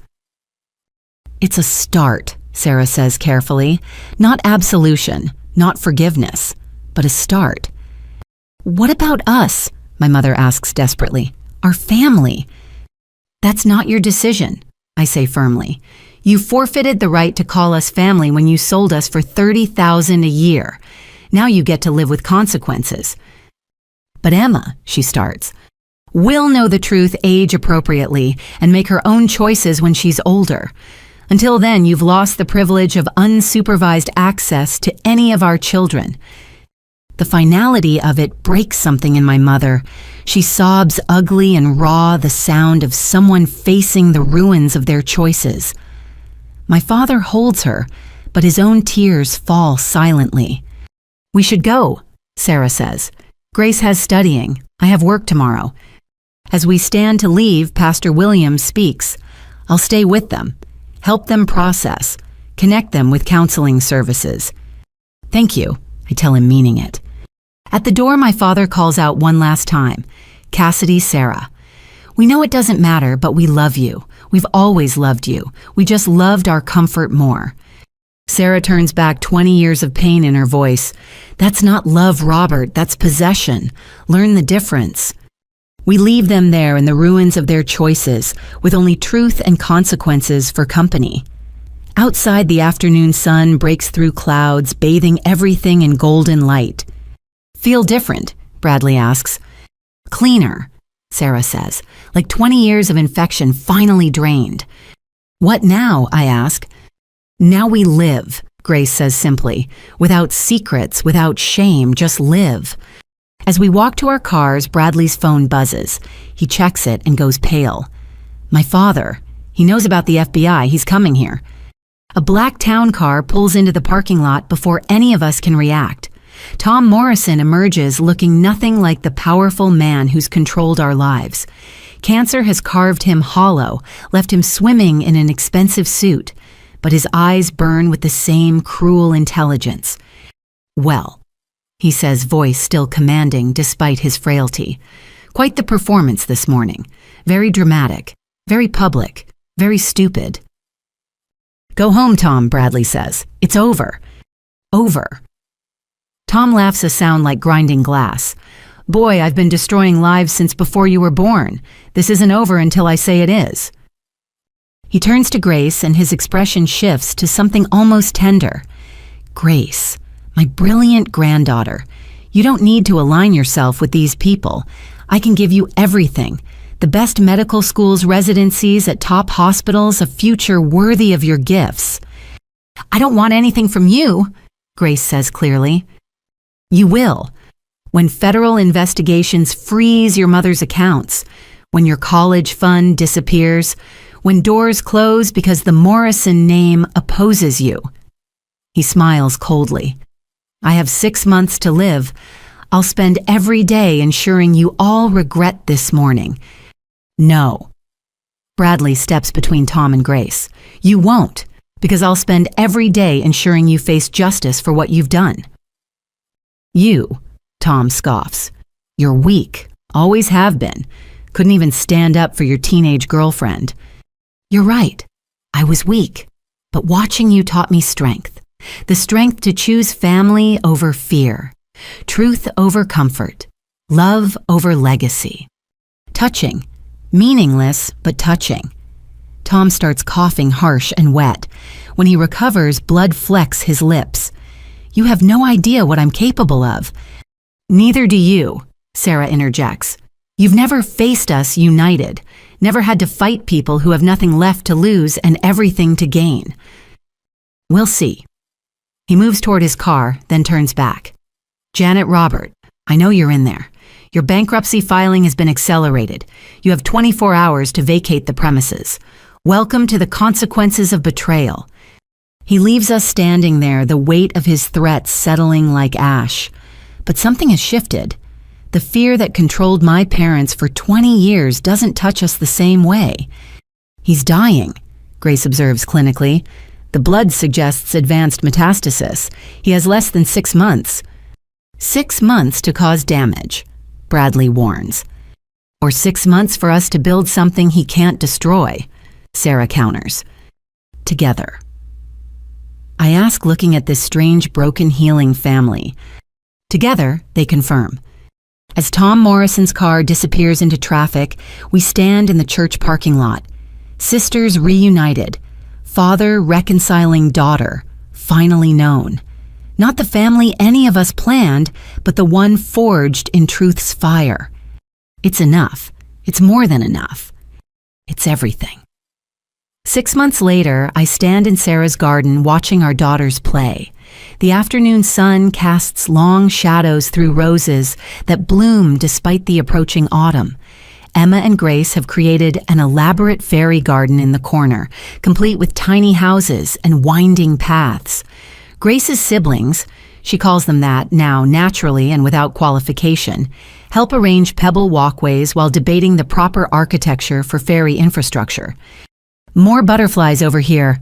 It's a start, Sarah says carefully. Not absolution, not forgiveness, but a start. What about us? My mother asks desperately. Our family. That's not your decision, I say firmly. You forfeited the right to call us family when you sold us for $30,000 a year. Now you get to live with consequences. But Emma, she starts, will know the truth age appropriately and make her own choices when she's older. Until then, you've lost the privilege of unsupervised access to any of our children. The finality of it breaks something in my mother. She sobs ugly and raw, the sound of someone facing the ruins of their choices. My father holds her, but his own tears fall silently. We should go, Sarah says. Grace has studying. I have work tomorrow. As we stand to leave, Pastor Williams speaks. I'll stay with them, help them process, connect them with counseling services. Thank you, I tell him, meaning it. At the door, my father calls out one last time, "Cassidy, Sarah. We know it doesn't matter, but we love you. We've always loved you. We just loved our comfort more." Sarah turns back, 20 years of pain in her voice. "That's not love, Robert. That's possession. Learn the difference." We leave them there in the ruins of their choices, with only truth and consequences for company. Outside, the afternoon sun breaks through clouds, bathing everything in golden light. "Feel different?" Bradley asks. "Cleaner," Sarah says, "like 20 years of infection finally drained." "What now?" I ask. "Now we live," Grace says simply, "without secrets, without shame, just live." As we walk to our cars, Bradley's phone buzzes. He checks it and goes pale. "My father. He knows about the FBI. He's coming here." A black town car pulls into the parking lot before any of us can react. Tom Morrison emerges looking nothing like the powerful man who's controlled our lives. Cancer has carved him hollow, left him swimming in an expensive suit, but his eyes burn with the same cruel intelligence. "Well," he says, voice still commanding despite his frailty. "Quite the performance this morning. Very dramatic, very public, very stupid." "Go home, Tom," Bradley says. "It's over." Over. Tom laughs a sound like grinding glass. "Boy, I've been destroying lives since before you were born. This isn't over until I say it is." He turns to Grace and his expression shifts to something almost tender. "Grace, my brilliant granddaughter, you don't need to align yourself with these people. I can give you everything. The best medical schools, residencies at top hospitals, a future worthy of your gifts." "I don't want anything from you," Grace says clearly. "You will. When federal investigations freeze your mother's accounts, when your college fund disappears, when doors close because the Morrison name opposes you." He smiles coldly. "I have 6 months to live. I'll spend every day ensuring you all regret this morning." "No." Bradley steps between Tom and Grace. "You won't, because I'll spend every day ensuring you face justice for what you've done." "You," Tom scoffs. "You're weak, always have been. Couldn't even stand up for your teenage girlfriend." "You're right. I was weak. But watching you taught me strength. The strength to choose family over fear. Truth over comfort. Love over legacy. Touching. Meaningless, but touching." Tom starts coughing harsh and wet. When he recovers, blood flecks his lips. "You have no idea what I'm capable of." "Neither do you," Sarah interjects. "You've never faced us united, never had to fight people who have nothing left to lose and everything to gain." "We'll see." He moves toward his car, then turns back. "Janet, Robert, I know you're in there. Your bankruptcy filing has been accelerated. You have 24 hours to vacate the premises. Welcome to the consequences of betrayal." He leaves us standing there, the weight of his threats settling like ash. But something has shifted. The fear that controlled my parents for 20 years doesn't touch us the same way. "He's dying," Grace observes clinically. "The blood suggests advanced metastasis. He has less than 6 months. 6 months to cause damage," Bradley warns. "Or 6 months for us to build something he can't destroy," Sarah counters. "Together." I ask, looking at this strange, broken, healing family. "Together," they confirm. As Tom Morrison's car disappears into traffic, we stand in the church parking lot. Sisters reunited. Father reconciling daughter, finally known. Not the family any of us planned, but the one forged in truth's fire. It's enough. It's more than enough. It's everything. 6 months later, I stand in Sarah's garden watching our daughters play. The afternoon sun casts long shadows through roses that bloom despite the approaching autumn. Emma and Grace have created an elaborate fairy garden in the corner, complete with tiny houses and winding paths. Grace's siblings, she calls them that now naturally and without qualification, help arrange pebble walkways while debating the proper architecture for fairy infrastructure. "More butterflies over here."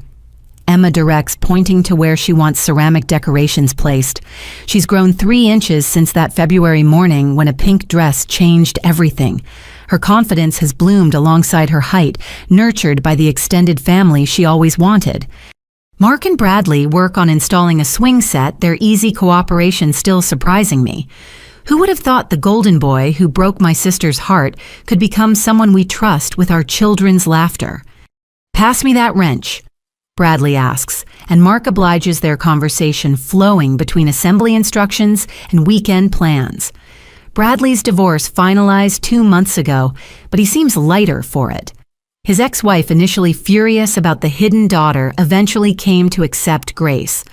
Emma directs, pointing to where she wants ceramic decorations placed. She's grown 3 inches since that February morning when a pink dress changed everything. Her confidence has bloomed alongside her height, nurtured by the extended family she always wanted. Mark and Bradley work on installing a swing set, their easy cooperation still surprising me. Who would have thought the golden boy who broke my sister's heart could become someone we trust with our children's laughter? "Pass me that wrench," Bradley asks, and Mark obliges, their conversation flowing between assembly instructions and weekend plans. Bradley's divorce finalized 2 months ago, but he seems lighter for it. His ex-wife, initially furious about the hidden daughter, eventually came to accept Grace.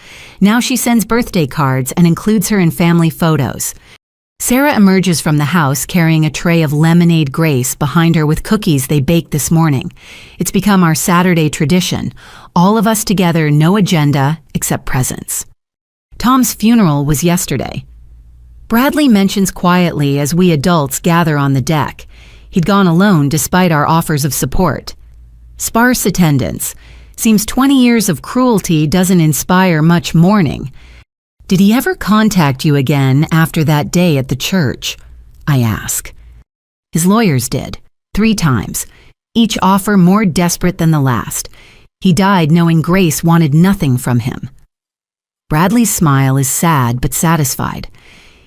Now she sends birthday cards and includes her in family photos. Sarah emerges from the house carrying a tray of lemonade Grace behind her with cookies they baked this morning. It's become our Saturday tradition. All of us together, no agenda except presents. Tom's funeral was yesterday. Bradley mentions quietly as we adults gather on the deck. He'd gone alone despite our offers of support. Sparse attendance. Seems 20 years of cruelty doesn't inspire much mourning. "Did he ever contact you again after that day at the church?" I ask. His lawyers did, 3 times, each offer more desperate than the last. He died knowing Grace wanted nothing from him. Bradley's smile is sad but satisfied.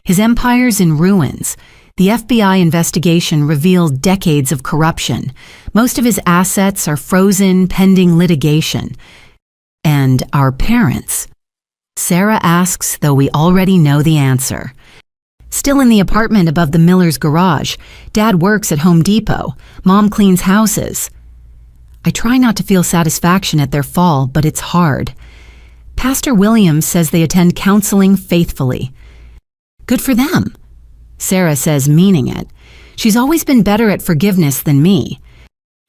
His empire's in ruins. The FBI investigation revealed decades of corruption. Most of his assets are frozen pending litigation. And our parents? Sarah asks, though we already know the answer. Still in the apartment above the Miller's garage. Dad works at Home Depot. Mom cleans houses. I try not to feel satisfaction at their fall, but it's hard. Pastor Williams says they attend counseling faithfully. Good for them, Sarah says, meaning it. She's always been better at forgiveness than me.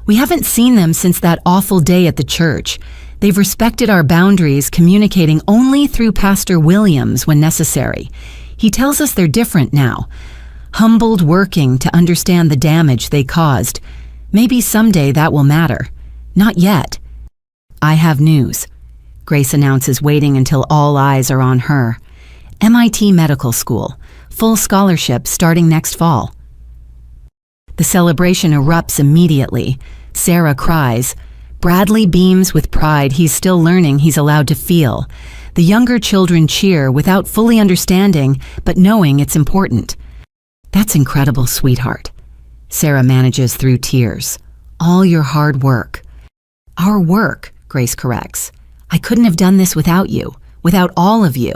We haven't seen them since that awful day at the church. They've respected our boundaries, communicating only through Pastor Williams when necessary. He tells us they're different now, humbled, working to understand the damage they caused. Maybe someday that will matter. Not yet. I have news, Grace announces, waiting until all eyes are on her. MIT Medical School, full scholarship starting next fall. The celebration erupts immediately. Sarah cries. Bradley beams with pride. He's still learning he's allowed to feel. The younger children cheer without fully understanding, but knowing it's important. That's incredible, sweetheart. Sarah manages through tears. All your hard work. Our work, Grace corrects. I couldn't have done this without you, without all of you.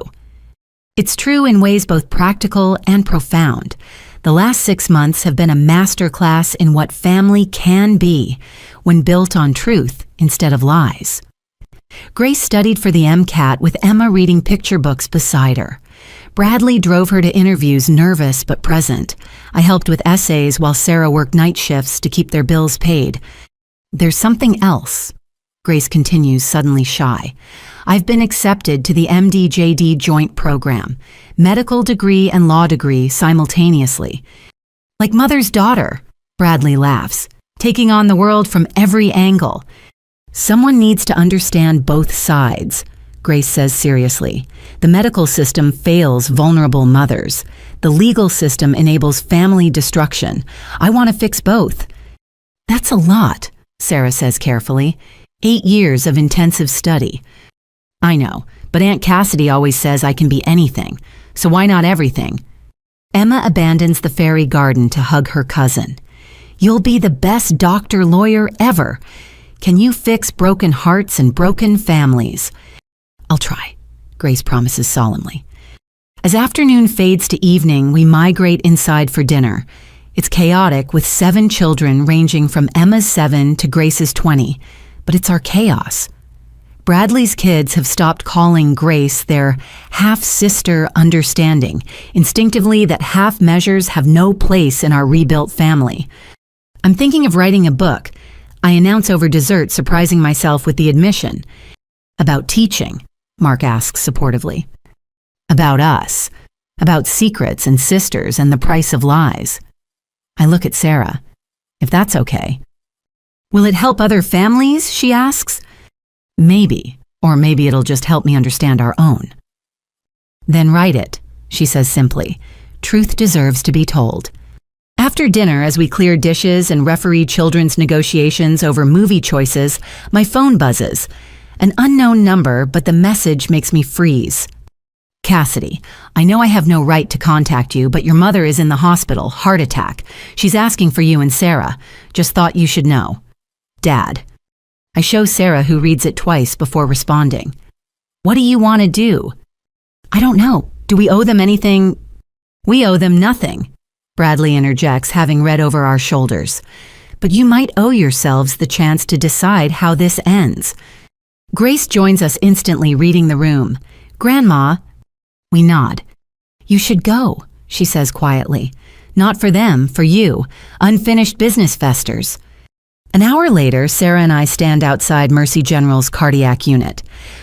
It's true in ways both practical and profound. The last 6 months have been a masterclass in what family can be when built on truth instead of lies. Grace studied for the MCAT with Emma reading picture books beside her. Bradley drove her to interviews, nervous but present. I helped with essays while Sarah worked night shifts to keep their bills paid. There's something else, Grace continues, suddenly shy. I've been accepted to the MD-JD joint program, medical degree and law degree simultaneously. Like mother's daughter, Bradley laughs, taking on the world from every angle. Someone needs to understand both sides, Grace says seriously. The medical system fails vulnerable mothers. The legal system enables family destruction. I want to fix both. That's a lot, Sarah says carefully. 8 years of intensive study. I know, but Aunt Cassidy always says I can be anything, so why not everything? Emma abandons the fairy garden to hug her cousin. You'll be the best doctor-lawyer ever. Can you fix broken hearts and broken families? I'll try, Grace promises solemnly. As afternoon fades to evening, we migrate inside for dinner. It's chaotic with 7 children ranging from Emma's 7 to Grace's 20, but it's our chaos. Bradley's kids have stopped calling Grace their half-sister, understanding instinctively that half measures have no place in our rebuilt family. I'm thinking of writing a book. I announce over dessert, surprising myself with the admission. About teaching, Mark asks supportively. About us. About secrets and sisters and the price of lies. I look at Sarah. If that's okay. Will it help other families, she asks. Maybe, Or maybe it'll just help me understand our own. Then write it, she says simply. Truth deserves to be told. After dinner, as we clear dishes and referee children's negotiations over movie choices, my phone buzzes. An unknown number, but the message makes me freeze. Cassidy, I know I have no right to contact you, but your mother is in the hospital, heart attack. She's asking for you and Sarah. Just thought you should know. Dad. I show Sarah, who reads it twice before responding. What do you want to do? I don't know. Do we owe them anything? We owe them nothing, Bradley interjects, having read over our shoulders. But you might owe yourselves the chance to decide how this ends. Grace joins us instantly, reading the room. Grandma. We nod. You should go, she says quietly. Not for them, for you. Unfinished business festers. An hour later, Sarah and I stand outside Mercy General's cardiac unit.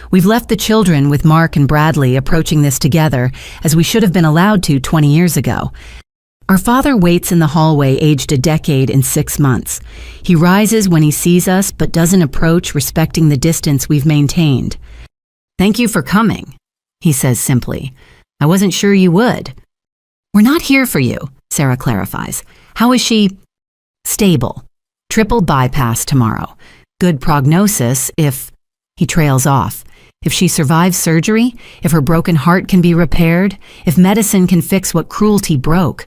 We've left the children with Mark and Bradley approaching this together, as we should have been allowed to 20 years ago. Our father waits in the hallway, aged a decade and 6 months. He rises when he sees us, but doesn't approach, respecting the distance we've maintained. Thank you for coming, he says simply. I wasn't sure you would. We're not here for you, Sarah clarifies. How is she? Stable. Triple bypass tomorrow. Good prognosis if... He trails off. If she survives surgery, if her broken heart can be repaired, if medicine can fix what cruelty broke.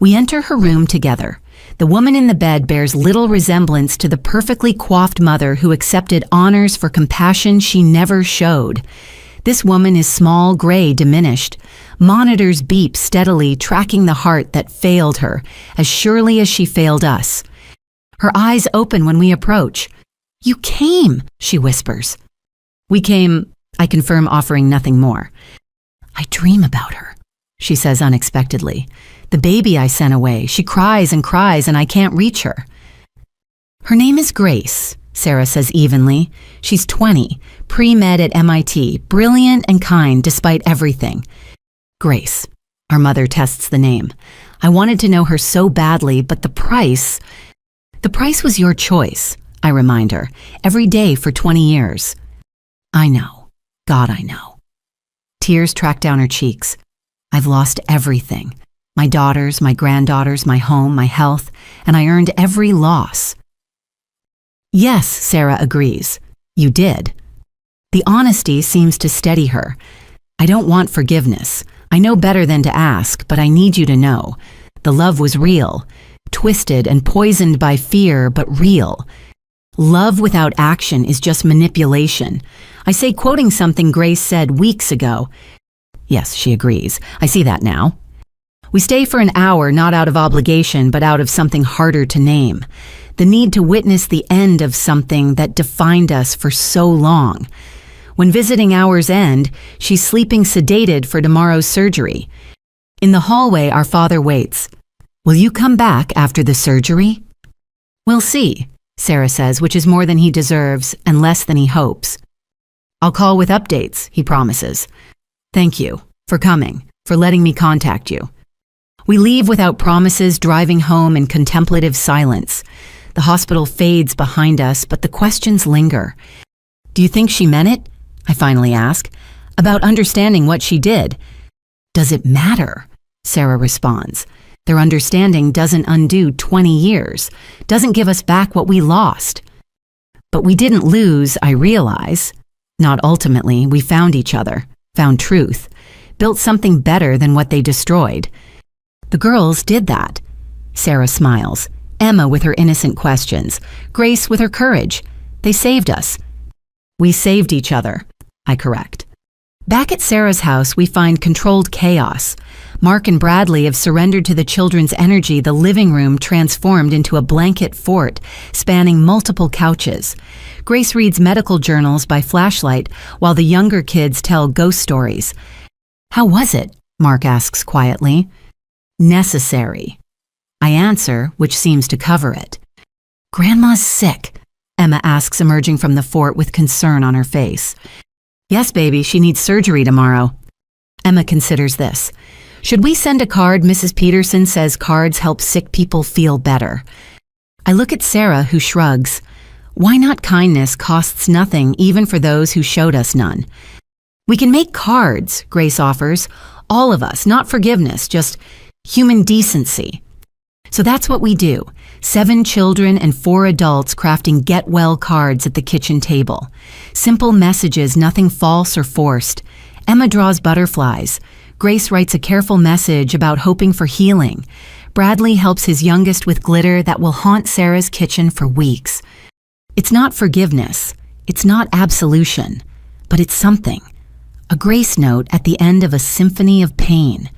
We enter her room together. The woman in the bed bears little resemblance to the perfectly coiffed mother who accepted honors for compassion she never showed. This woman is small, gray, diminished. Monitors beep steadily, tracking the heart that failed her, as surely as she failed us. Her eyes open when we approach. You came, she whispers. We came, I confirm, offering nothing more. I dream about her, she says unexpectedly. The baby I sent away, she cries and I can't reach her. Her name is Grace, Sarah says evenly. She's 20, pre-med at MIT, brilliant and kind despite everything. Grace. Our mother tests the name. I wanted to know her so badly, but the price was your choice, I remind her, every day for 20 years. I know. God, I know. Tears track down her cheeks. I've lost everything. My daughters, my granddaughters, my home, my health, and I earned every loss. Yes, Sarah agrees. You did. The honesty seems to steady her. I don't want forgiveness. I know better than to ask, but I need you to know. The love was real. Twisted and poisoned by fear, but real. Love without action is just manipulation. I say, quoting something Grace said weeks ago. Yes, she agrees. I see that now. We stay for an hour, not out of obligation, but out of something harder to name. The need to witness the end of something that defined us for so long. When visiting hours end, she's sleeping sedated for tomorrow's surgery. In the hallway, our father waits. Will you come back after the surgery? We'll see, Sarah says, which is more than he deserves and less than he hopes. I'll call with updates, he promises. Thank you for coming, for letting me contact you. We leave without promises, driving home in contemplative silence. The hospital fades behind us, but the questions linger. Do you think she meant it? I finally ask. About understanding what she did. Does it matter? Sarah responds. Their understanding doesn't undo 20 years, doesn't give us back what we lost. But we didn't lose, I realize. Not ultimately, we found each other, found truth, built something better than what they destroyed. The girls did that. Sarah smiles. Emma with her innocent questions. Grace with her courage. They saved us. We saved each other, I correct. Back at Sarah's house, we find controlled chaos. Mark and Bradley have surrendered to the children's energy, the living room transformed into a blanket fort, spanning multiple couches. Grace reads medical journals by flashlight, while the younger kids tell ghost stories. How was it? Mark asks quietly. Necessary. I answer, which seems to cover it. Grandma's sick, Emma asks, emerging from the fort with concern on her face. Yes, baby, she needs surgery tomorrow. Emma considers this. Should we send a card? Mrs. Peterson says cards help sick people feel better. I look at Sarah, who shrugs. Why not kindness costs nothing even for those who showed us none? We can make cards, Grace offers. All of us, not forgiveness, just human decency. So that's what we do. 7 children and 4 adults crafting get well cards at the kitchen table. Simple messages, nothing false or forced. Emma draws butterflies. Grace writes a careful message about hoping for healing. Bradley helps his youngest with glitter that will haunt Sarah's kitchen for weeks. It's not forgiveness. It's not absolution. But it's something. A grace note at the end of a symphony of pain.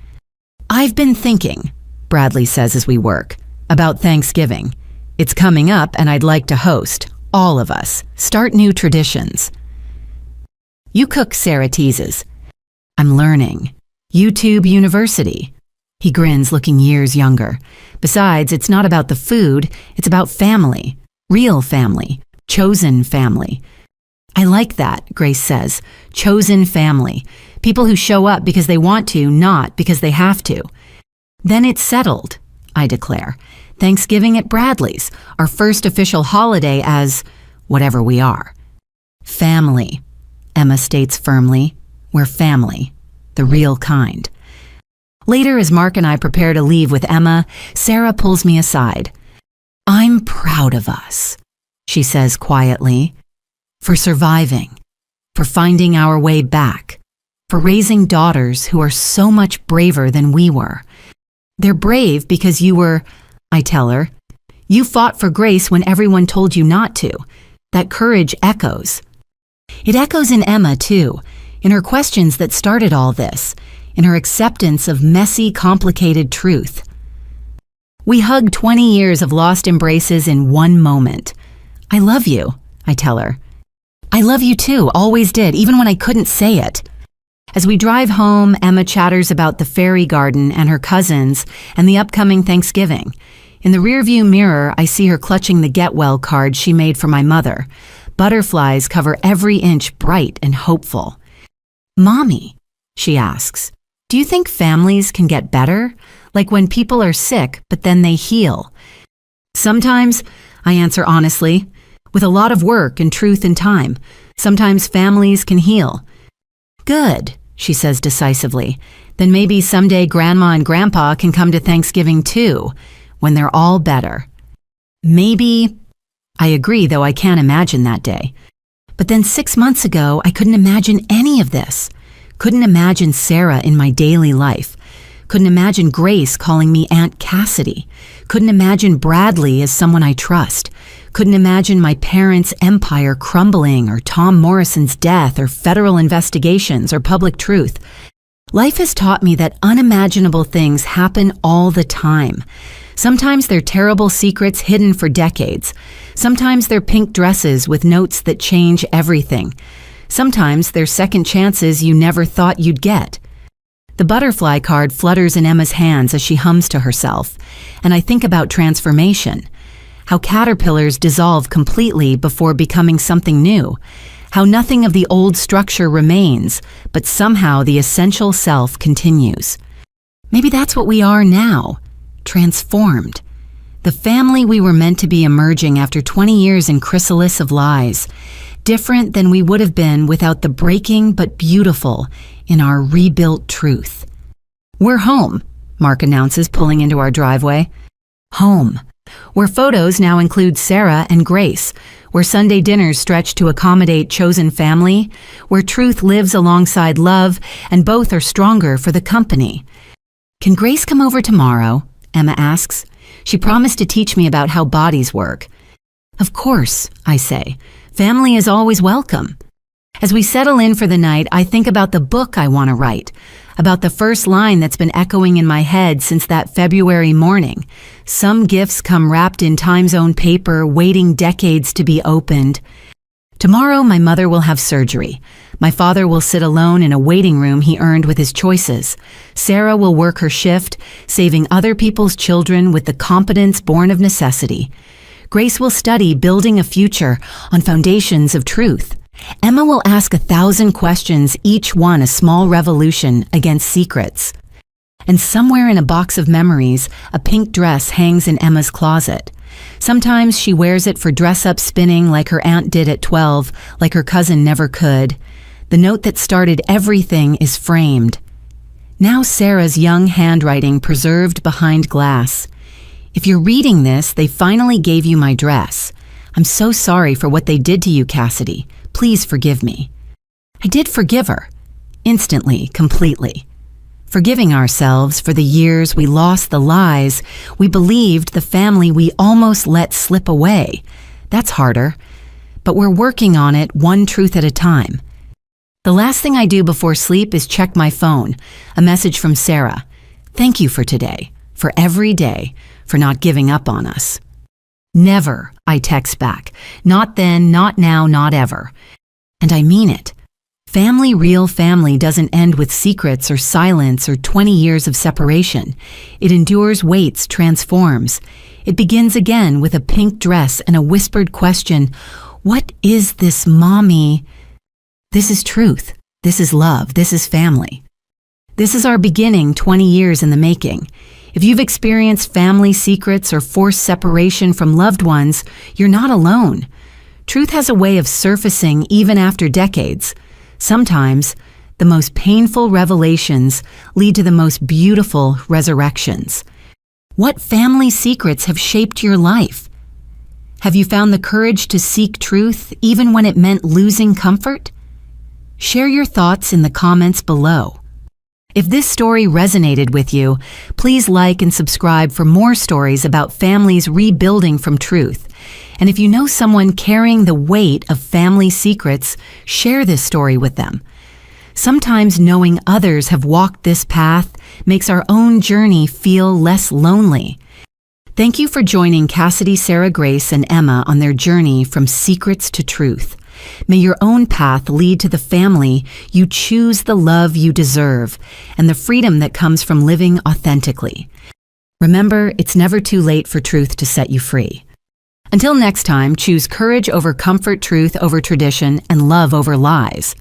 I've been thinking, Bradley says as we work, about Thanksgiving. It's coming up and I'd like to host, all of us, start new traditions. You cook, Sarah teases. I'm learning. YouTube University. He grins, looking years younger. Besides, it's not about the food, it's about family. Real family. Chosen family. I like that, Grace says. Chosen family. People who show up because they want to, not because they have to. Then it's settled, I declare. Thanksgiving at Bradley's, our first official holiday as whatever we are. Family, Emma states firmly. We're family. The real kind. Later, as Mark and I prepare to leave with Emma, Sarah pulls me aside. I'm proud of us, she says quietly. For surviving, for finding our way back, for raising daughters who are so much braver than we were. They're brave because you were, I tell her, you fought for Grace when everyone told you not to. That courage echoes. It echoes in Emma, too, in her questions that started all this, in her acceptance of messy, complicated truth. We hug 20 years of lost embraces in one moment. I love you, I tell her. I love you too, always did, even when I couldn't say it. As we drive home, Emma chatters about the fairy garden and her cousins and the upcoming Thanksgiving. In the rearview mirror, I see her clutching the Get Well card she made for my mother. Butterflies cover every inch bright and hopeful. Mommy, she asks, do you think families can get better? Like when people are sick, but then they heal? Sometimes, I answer honestly, with a lot of work and truth and time. Sometimes families can heal. Good, she says decisively. Then maybe someday Grandma and Grandpa can come to Thanksgiving too, when they're all better. Maybe. I agree, though I can't imagine that day. But then 6 months ago, I couldn't imagine any of this. Couldn't imagine Sarah in my daily life. Couldn't imagine Grace calling me Aunt Cassidy. Couldn't imagine Bradley as someone I trust. Couldn't imagine my parents' empire crumbling, or Tom Morrison's death, or federal investigations, or public truth. Life has taught me that unimaginable things happen all the time. Sometimes they're terrible secrets hidden for decades. Sometimes they're pink dresses with notes that change everything. Sometimes they're second chances you never thought you'd get. The butterfly card flutters in Emma's hands as she hums to herself, and I think about transformation. How caterpillars dissolve completely before becoming something new. How nothing of the old structure remains, but somehow the essential self continues. Maybe that's what we are now, transformed. The family we were meant to be emerging after 20 years in chrysalis of lies. Different than we would have been without the breaking but beautiful in our rebuilt truth. We're home, Mark announces, pulling into our driveway. Home. Where photos now include Sarah and Grace, where Sunday dinners stretch to accommodate chosen family, where truth lives alongside love, and both are stronger for the company. Can Grace come over tomorrow? Emma asks. She promised to teach me about how bodies work. Of course, I say. Family is always welcome. As we settle in for the night, I think about the book I want to write, about the first line that's been echoing in my head since that February morning. Some gifts come wrapped in time-zone paper, waiting decades to be opened. Tomorrow, my mother will have surgery. My father will sit alone in a waiting room he earned with his choices. Sarah will work her shift, saving other people's children with the competence born of necessity. Grace will study building a future on foundations of truth. Emma will ask 1,000 questions, each one a small revolution against secrets. And somewhere in a box of memories, a pink dress hangs in Emma's closet. Sometimes she wears it for dress-up spinning like her aunt did at 12, like her cousin never could. The note that started everything is framed. Now Sarah's young handwriting preserved behind glass. If you're reading this, they finally gave you my dress. I'm so sorry for what they did to you, Cassidy. Please forgive me. I did forgive her. Instantly, completely. Forgiving ourselves for the years we lost the lies we believed, the family we almost let slip away. That's harder. But we're working on it one truth at a time. The last thing I do before sleep is check my phone. A message from Sarah. Thank you for today, for every day, for not giving up on us. Never, I text back. Not then, not now, not ever. And I mean it. Family, real family doesn't end with secrets or silence or 20 years of separation. It endures, waits, transforms. It begins again with a pink dress and a whispered question, what is this, Mommy? This is truth. This is love. This is family. This is our beginning, 20 years in the making. If you've experienced family secrets or forced separation from loved ones, you're not alone. Truth has a way of surfacing even after decades. Sometimes, the most painful revelations lead to the most beautiful resurrections. What family secrets have shaped your life? Have you found the courage to seek truth even when it meant losing comfort? Share your thoughts in the comments below. If this story resonated with you, please like and subscribe for more stories about families rebuilding from truth. And if you know someone carrying the weight of family secrets, share this story with them. Sometimes knowing others have walked this path makes our own journey feel less lonely. Thank you for joining Cassidy, Sarah Grace, and Emma on their journey from secrets to truth. May your own path lead to the family you choose, the love you deserve, and the freedom that comes from living authentically. Remember, it's never too late for truth to set you free. Until next time, choose courage over comfort, truth over tradition, and love over lies.